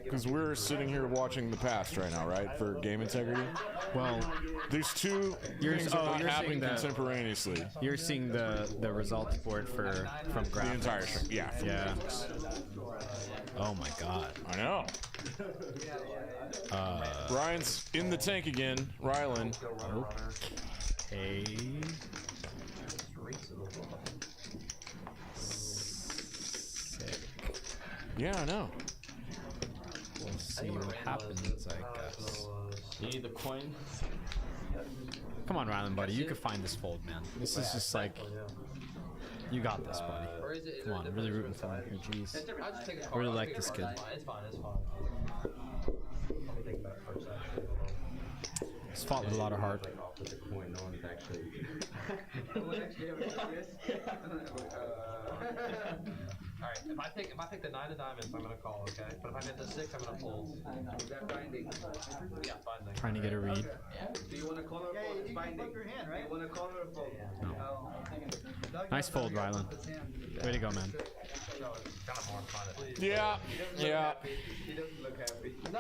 because we're sitting here watching the past right now, right, for game integrity. Well, There's two things that are happening contemporaneously. You're seeing the results board from graphics. The entire thing, yeah. Yeah. Oh my god. I know. Ryan's in the tank again. Ryland. Okay. Yeah, I know. We'll see what happens, I guess. You need the coin? Come on, Ryland, buddy. You can find this fold, man. This is just like... You got this, buddy. Come on, I'm really rooting for him here, jeez. I really like this kid. It's fine, it's fine. He's fought with a lot of heart. Alright, if I take the 9 of diamonds, I'm gonna call, okay? But if I get the 6, I'm gonna fold. Yeah, binding. Trying to get a read. Do you want to call her or fold? It's binding. Your hand, right? You want to call her or fold? No. Nice fold, Ryland. Way to go, man. Yeah, yeah. He doesn't look happy. No!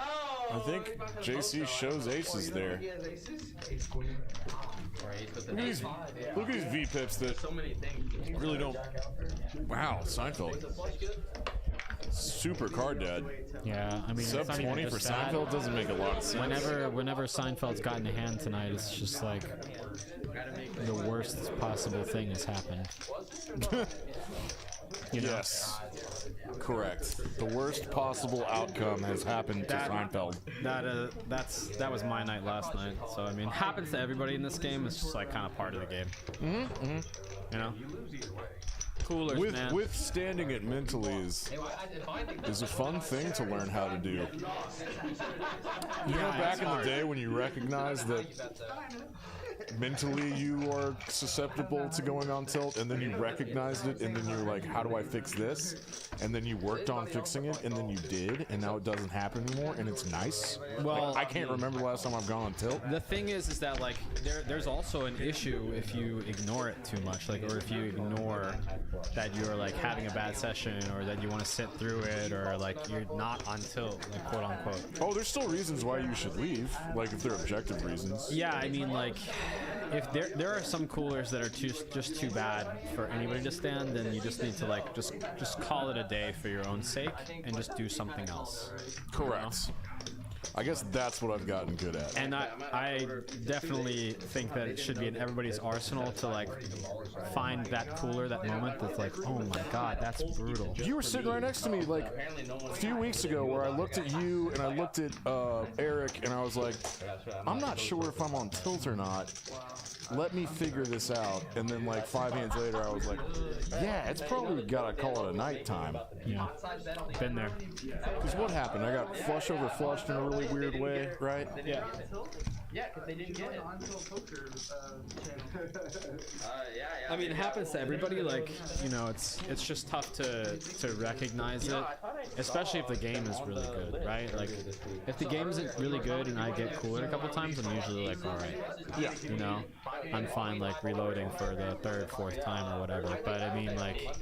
I think JC shows aces there. He has aces? Look at these V-pips that So many things. really don't... Wow, Seinfeld. Super card dead. Yeah, I mean, Sub it's not even 20 for just that. Seinfeld doesn't make a lot of sense. Whenever Seinfeld's gotten a hand tonight, it's just like the worst possible thing has happened. You know? Yes. Correct. The worst possible outcome has happened to Seinfeld. That was my night last night. So I mean, it happens to everybody in this game. It's just like kind of part of the game. You know. Coolers, man. Withstanding it mentally is a fun thing to learn how to do. You know, back in the day when you recognized that mentally you are susceptible to going on tilt, and then you recognized it, and then you're like, how do I fix this? And then you worked on fixing it, and then you did, and now it doesn't happen anymore, and it's nice. Well, like, I can't remember the last time I've gone on tilt. The thing is that like there's also an issue if you ignore it too much, like, or if you ignore that you're like having a bad session, or that you want to sit through it, or like you're not on tilt, like, quote unquote. Oh, there's still reasons why you should leave, like if they're objective reasons. Yeah, I mean, like, if there are some coolers that are just too bad for anybody to stand, then you just need to like just call it a day for your own sake and just do something else. Correct. I guess that's what I've gotten good at. And I definitely think that it should be in everybody's arsenal to like find that cooler, that moment that's like, oh my god, that's brutal. You were sitting right next to me like a few weeks ago where I looked at you and I looked at Eric and I was like, I'm not sure if I'm on tilt or not. Let me figure this out. And then like 5 hands later I was like, yeah, it's probably gotta call it a nighttime. Yeah, been there. Because what happened? I got flush over flushed in a really weird way, right? Yeah. Yeah, because they didn't get it. I mean, it happens to everybody. Like, you know, it's just tough to recognize it, especially if the game is really good, right? Like, if the game isn't really good and I get cooler a couple times, I'm usually like, all right, yeah, you know, I'm fine, like reloading for the 3rd, 4th time or whatever. But I mean, like,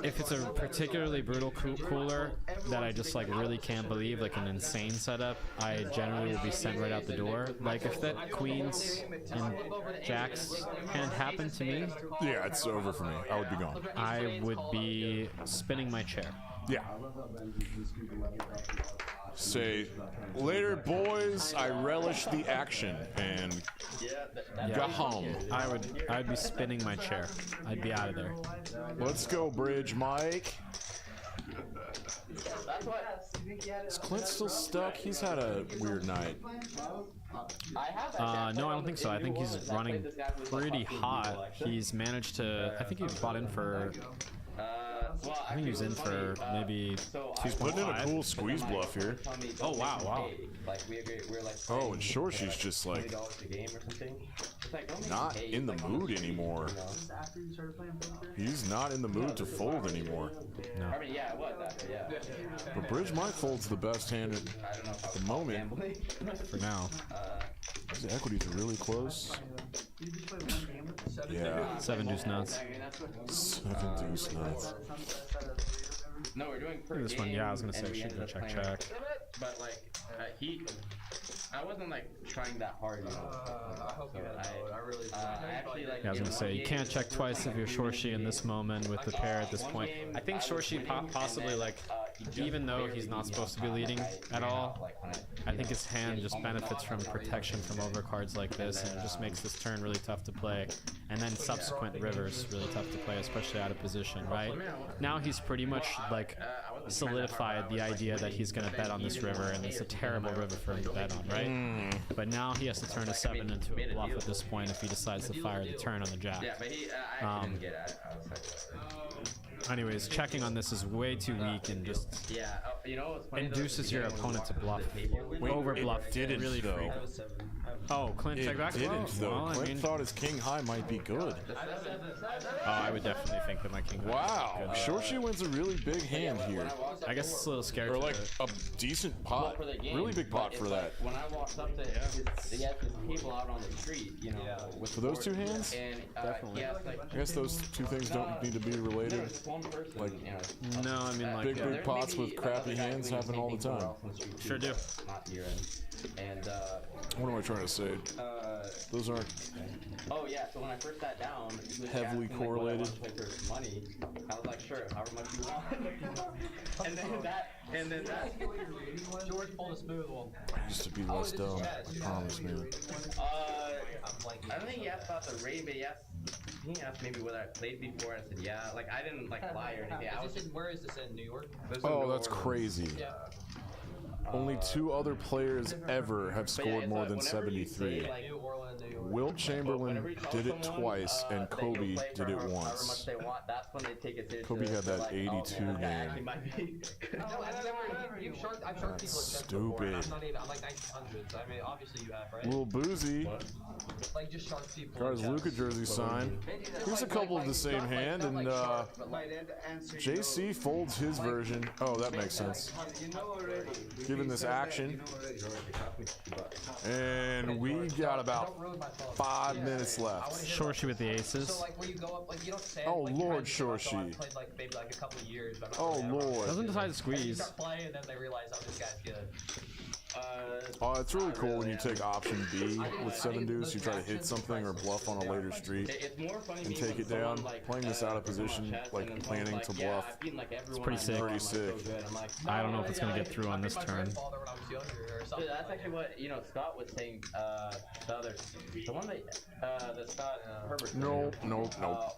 if it's a particularly brutal cooler that I just like really can't believe, like an insane setup, I generally will be sent right out the door. Like, if that queens and jacks hand happened to me, yeah, it's over for me. I would be gone. I would be spinning my chair. Yeah. say, later, boys. I relish the action, and go home. I'd be spinning my chair. I'd be out of there. Let's go, Bridge Mike. Is Clint still stuck? He's had a weird night. No, I don't think so. I think he's running pretty hot. He's managed to. I think he bought in for. I think he was in for maybe. He's putting in a cool squeeze bluff here. Oh wow! Oh, and Shorshi's just like not in the mood anymore. He's not in the mood to fold anymore. No. But Bridge Mike folds the best hand at the moment. For now. His equities are really close. Yeah. 7 deuce nuts. 7 deuce nuts. No, we're doing per This one, game, yeah, I was gonna say and we should ended go up check playing, check. But like I wasn't like trying that hard, you know. I hope you had I really. I actually like. Yeah, I was gonna say you can't check twice if you're Shorshi in this moment with the pair at this point. I think Shorshi possibly like, even though he's not supposed to be leading at all, I think his hand just benefits from protection from overcards like this, and it just makes this turn really tough to play, and then subsequent rivers really tough to play, especially out of position. Right now, he's pretty much like solidified the idea that he's gonna bet on this river, and it's a terrible river for him to bet on, right? But now he has to turn a 7 into a bluff at this point if he decides to fire the turn on the jack. Yeah, but I didn't get it. Anyways, checking on this is way too weak and just you know what's funny induces your opponent to bluff. Over bluff. Didn't really though. free. Oh, Clint check back? Didn't though. Well, I Clint mean, thought his king high might be good. I would definitely think that my king high Wow, is good. Shorshi wins a really big hand here. I guess it's a little scary. Or like a decent pot. Really big pot for that. When I walked up to him, he had this table out on the street, you know. With For those two hands? and Definitely. I guess those two things don't need to be related. Like No, I mean like big pots with crappy hands happen all the time. Sure do. Not here. And What am I trying to say? Those aren't oh yeah, so when I first sat down, he was heavily asking, correlated. Like, what I wanted to play for money. I was like, sure, however much you want. and then that. George pulled a smooth one. I used to be less dumb. I promise, man. I don't think he asked about the rate, but he asked maybe whether I played before. I said yeah. Like I didn't like lie or anything. I was just Where is this in? New York? Oh, that's crazy. Only 2 other players ever have scored more than 73. New Orleans, New York. Wilt Chamberlain did it twice, and Kobe did it once. That's when they take it seriously. Kobe had that 82 game. I've sharked people Stupid. I'm not even. I'm like 1900s. I mean, obviously you have, right? Little Boozy Like just shark people. got his Luka jersey signed. Here's a couple of the same hand, and JC folds his version. Oh, that makes sense. Given this action, and we got about 5 minutes left. Shorshi with the aces. So like where you go up, like you don't say. Oh like, Lord, so I Shorshi. played like maybe like a couple of years. But Oh Lord. Doesn't decide to And you squeeze. start playing, and then they realize, oh, this guy's good. Oh, it's really cool when you take option B with 7 deuce. You try to hit something or bluff on a later street It's more funny and take it down. Playing this out of position, like planning to bluff. It's pretty sick. Pretty sick. I don't know if it's gonna get through on this turn. Dude, that's actually what Scott was saying. The one that Scott Herbert. No.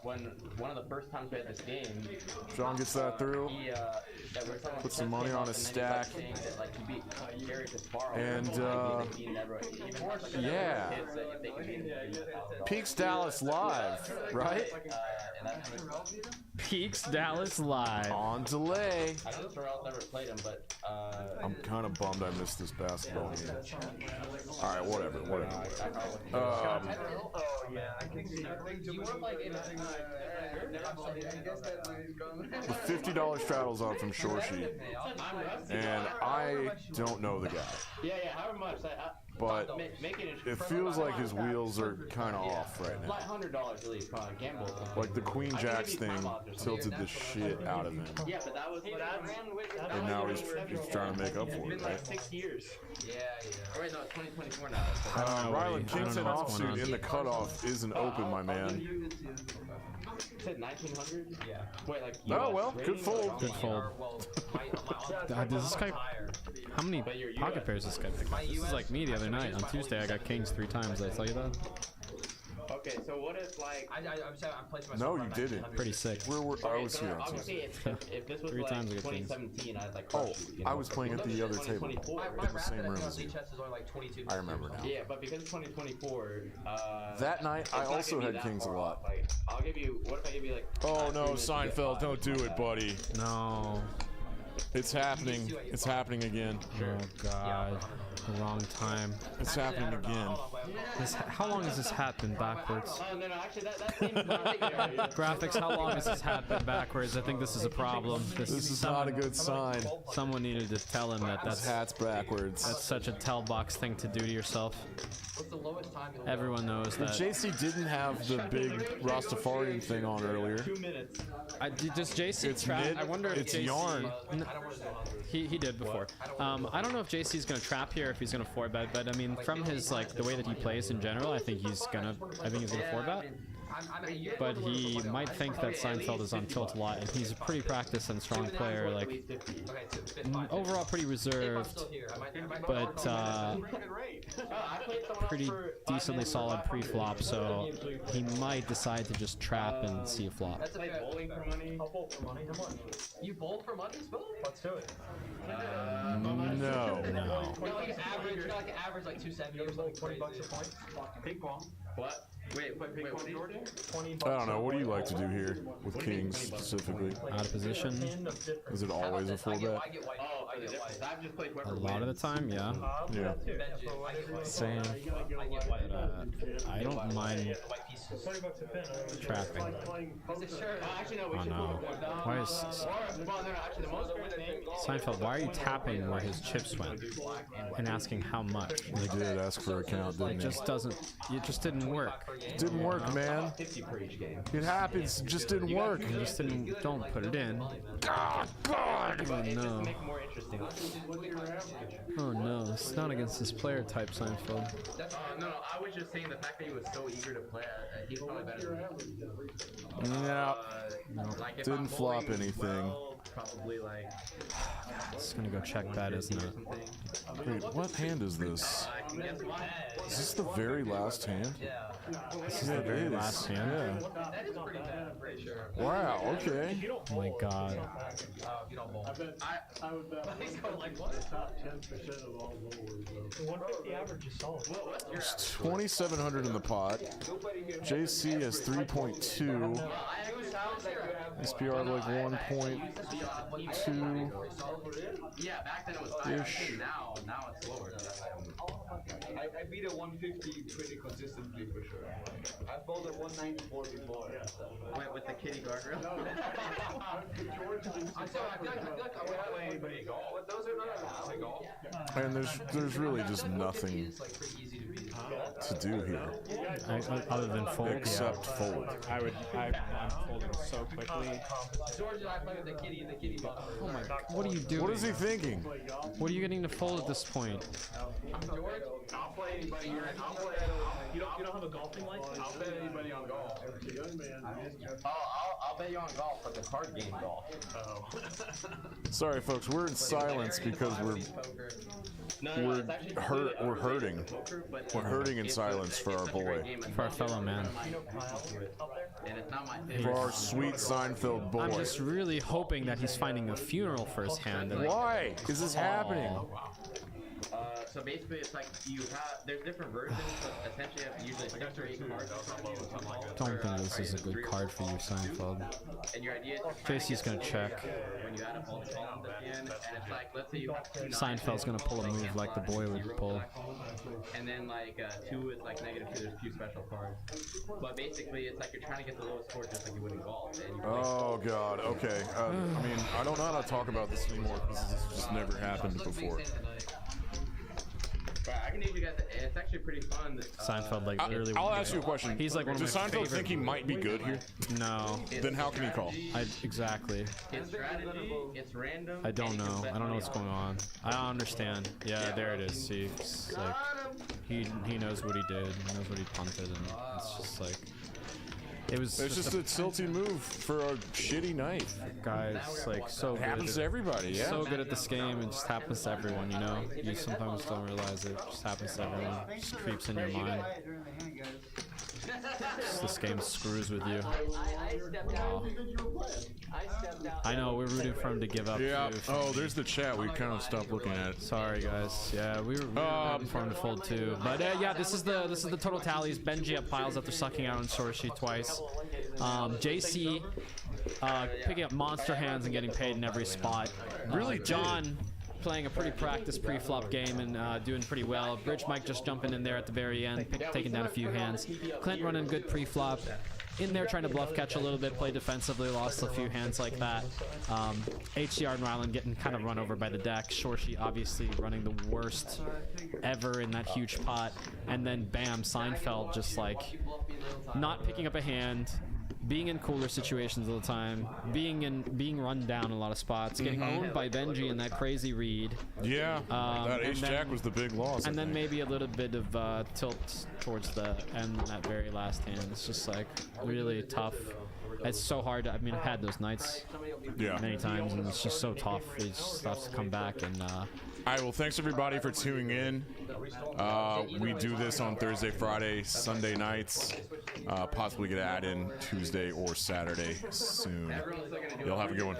When one of the first times we had this game, John gets that through. Put some money on his stack. And yeah, Peaks Dallas live, right? Peaks Dallas live. On delay. I know Terrell's never played him, but I'm kind of bummed I missed this basketball game. All right, whatever. You were like in The $50 straddle's on from Shorshi, and I don't know the guy. Yeah, however much. But it feels like his wheels are kind of off right now. Like $100 at least, probably gamble. Like the Queen Jacks thing tilted the shit out of him. Yeah, but that was. And now he's trying to make up for it, right? 6 years. Yeah. Wait, no, it's 2024 now. Ryland, King 10 offsuit in the cutoff isn't open, my man. You said 1900? Yeah. Wait, like. Oh, well, good fold. Good fold. Does this guy How many pocket pairs this guy picked up? This is like me the other night. On Tuesday, I got kings 3 times. Did I tell you that? Okay, so what if like I'm placing myself. No, you didn't. Pretty sick. I was here. Obviously, if this was 3 like times I got kings. 2017, I'd like Oh, crush you, you know? I was playing at the other table. In the same room as you. Chest is only like 22. I remember now. Yeah, but because it's 2024, That night, I it's not also gonna be had that kings a far lot. off. Like, I'll give you. What if I give you like? Oh no, 3 minutes to get Seinfeld, 5? don't do it, buddy. No. It's happening. It's happening again. Oh god. The wrong time. It's happening again. How long has this hat been backwards? Oh no, actually that seems Graphics, how long has this hat been backwards? I think this is a problem. This is not a good sign. Someone needed to tell him that This hat's backwards. that's such a tell box thing to do to yourself. What's the lowest time you'll Everyone knows that. JC didn't have the big Rastafarian thing on earlier. 2 minutes. Does JC It's trap? mid. I wonder if It's JC. yarn. He did before. I don't know if JC's gonna trap here, if he's gonna 4-bet, but I mean, from his like the way that he plays in general, I think he's gonna 4-bet. But he might think that Seinfeld is on tilt a lot, and he's a pretty practiced and strong player. Like overall, pretty reserved, but pretty decently solid pre-flop. So he might decide to just trap and see a flop. That's a fair. Bowling for money. I'll bolt for money. How much? You bowled for money, Spill? Let's do it. No. Like average like 270 or something. 20 bucks a point. Ping pong. What? Wait, what, Jordan? 20 I bucks. don't know. What do you like to do here with kings specifically? Out of position. Is it always a 4-bet? I get white. Oh, for the difference. I've just played A whoever lot of the wins. time, yeah. Yeah. Benji, I get white. Same. I get white. I don't mind White pieces. 20 bucks a pin. trapping. Is it sure? Actually, no, we Oh should no. put one down. Why is Well, no, actually, the most fair thing. Seinfeld? Why are you tapping where his chips went and asking how much? They did ask for a count, It didn't just doesn't. It just didn't work. it? Didn't work, man. 50 per each game. It happens. It just didn't work. It just didn't. Don't put it in. God. Oh It no. just makes it more interesting. Oh no. It's not against this player type, Seinfeld. No, I was just saying the fact that he was so eager to play, he's probably better than me. No. Like, if Didn't I'm flop bowling anything. well, probably like It's gonna go check bet, isn't it? something. Wait, what hand is this? I can guess why. Is this the very last hand? Yeah. This is the very last hand. Yeah. That is pretty bad, I'm pretty sure. Wow. Okay. Oh my god. If you don't bowl. I would bet He's going like, what? top 10% of all bowlers, though. 150 average is solid. There's 2,700 in the pot. JC has 3.2. SPR like 1.2. Yeah, back then it was higher. Ish. Now it's lower. I beat a 150 pretty consistently for sure. I've bowled a 194 before. Went with the kitty guardrail. I feel like I would play anybody at golf. Those are not allowed. Golf. And there's really just nothing It's like pretty easy to beat. to do here Other than fold, except fold. I'm folding so quickly. George and I play with the kitty and the kitty bottom. Oh my god. What are you doing? What is he thinking? What are you getting to fold at this point? George, I'll play anybody here. You don't have a golfing license? I'll bet anybody on golf. I'll bet you on golf, but the card game golf. Sorry, folks. We're in silence because we're hurting. We're hurting in silence for our boy, For our fellow man. And it's not my for favorite. our sweet Seinfeld boy. I'm just really hoping that he's finding a funeral for his hand. And Why is this happening? So basically, it's like there's different versions, but essentially you have to usually 6 or 8 cards. don't think this is a good card for you, Seinfeld. And your idea is JC's gonna check. when you add up all the columns at the end, and it's like, let's say you have 2 Seinfeld's gonna pull a move like the boy would pull. and then like 2 is like -2. There's a few special cards, but basically it's like you're trying to get the lowest score just like you would in golf. And you play Oh God. Okay. I mean, I don't know how to talk about this anymore because this has just never happened before. But I can give you guys. It's actually pretty fun. Seinfeld, like, literally. I'll ask you a question. He's like one of Does my Seinfeld favorite. think he might be good here? No. Then how can he call? Exactly. It's strategy. It's random. I don't and you can know. bet I don't know money what's going on. I don't understand. Yeah, there it is. See, it's like he knows what he did. He knows what he punted, and it's just like It was It's just a tilty move for a shitty night. guys, like so It good. happens to everybody, yeah. So good at this game, it just happens to everyone, you know? You sometimes don't realize it just happens to everyone. It just creeps in your mind. Just this game screws with you. I stepped out. I know, we're rooting for him to give up. Yeah. Too. Oh, there's the chat. We kind of stopped looking at it. Sorry, guys. Yeah, we were rooting for him to fold too. But yeah, this is the total tallies. Benji up piles after sucking out on Sorshi twice. JC picking up monster hands and getting paid in every spot. Really, John playing a pretty practiced pre-flop game and doing pretty well. Bridge Mike just jumping in there at the very end, taking down a few hands. Clint running good pre-flop. In there trying to bluff catch a little bit, play defensively, lost a few hands like that. HCR and Ryland getting kind of run over by the deck. Shorshi obviously running the worst ever in that huge pot. And then bam, Seinfeld just like not picking up a hand, being in cooler situations all the time, being run down in a lot of spots, getting owned by Benji in that crazy read. Yeah, that ace-jack was the big loss. And then maybe a little bit of tilt towards the end, that very last hand. It's just like really tough. It's so hard to, I mean, I've had those nights many times, and it's just so tough. It just has to come back. And all right, well, thanks everybody for tuning in. We do this on Thursday, Friday, Sunday nights. Possibly get add in Tuesday or Saturday soon. Y'all have a good one.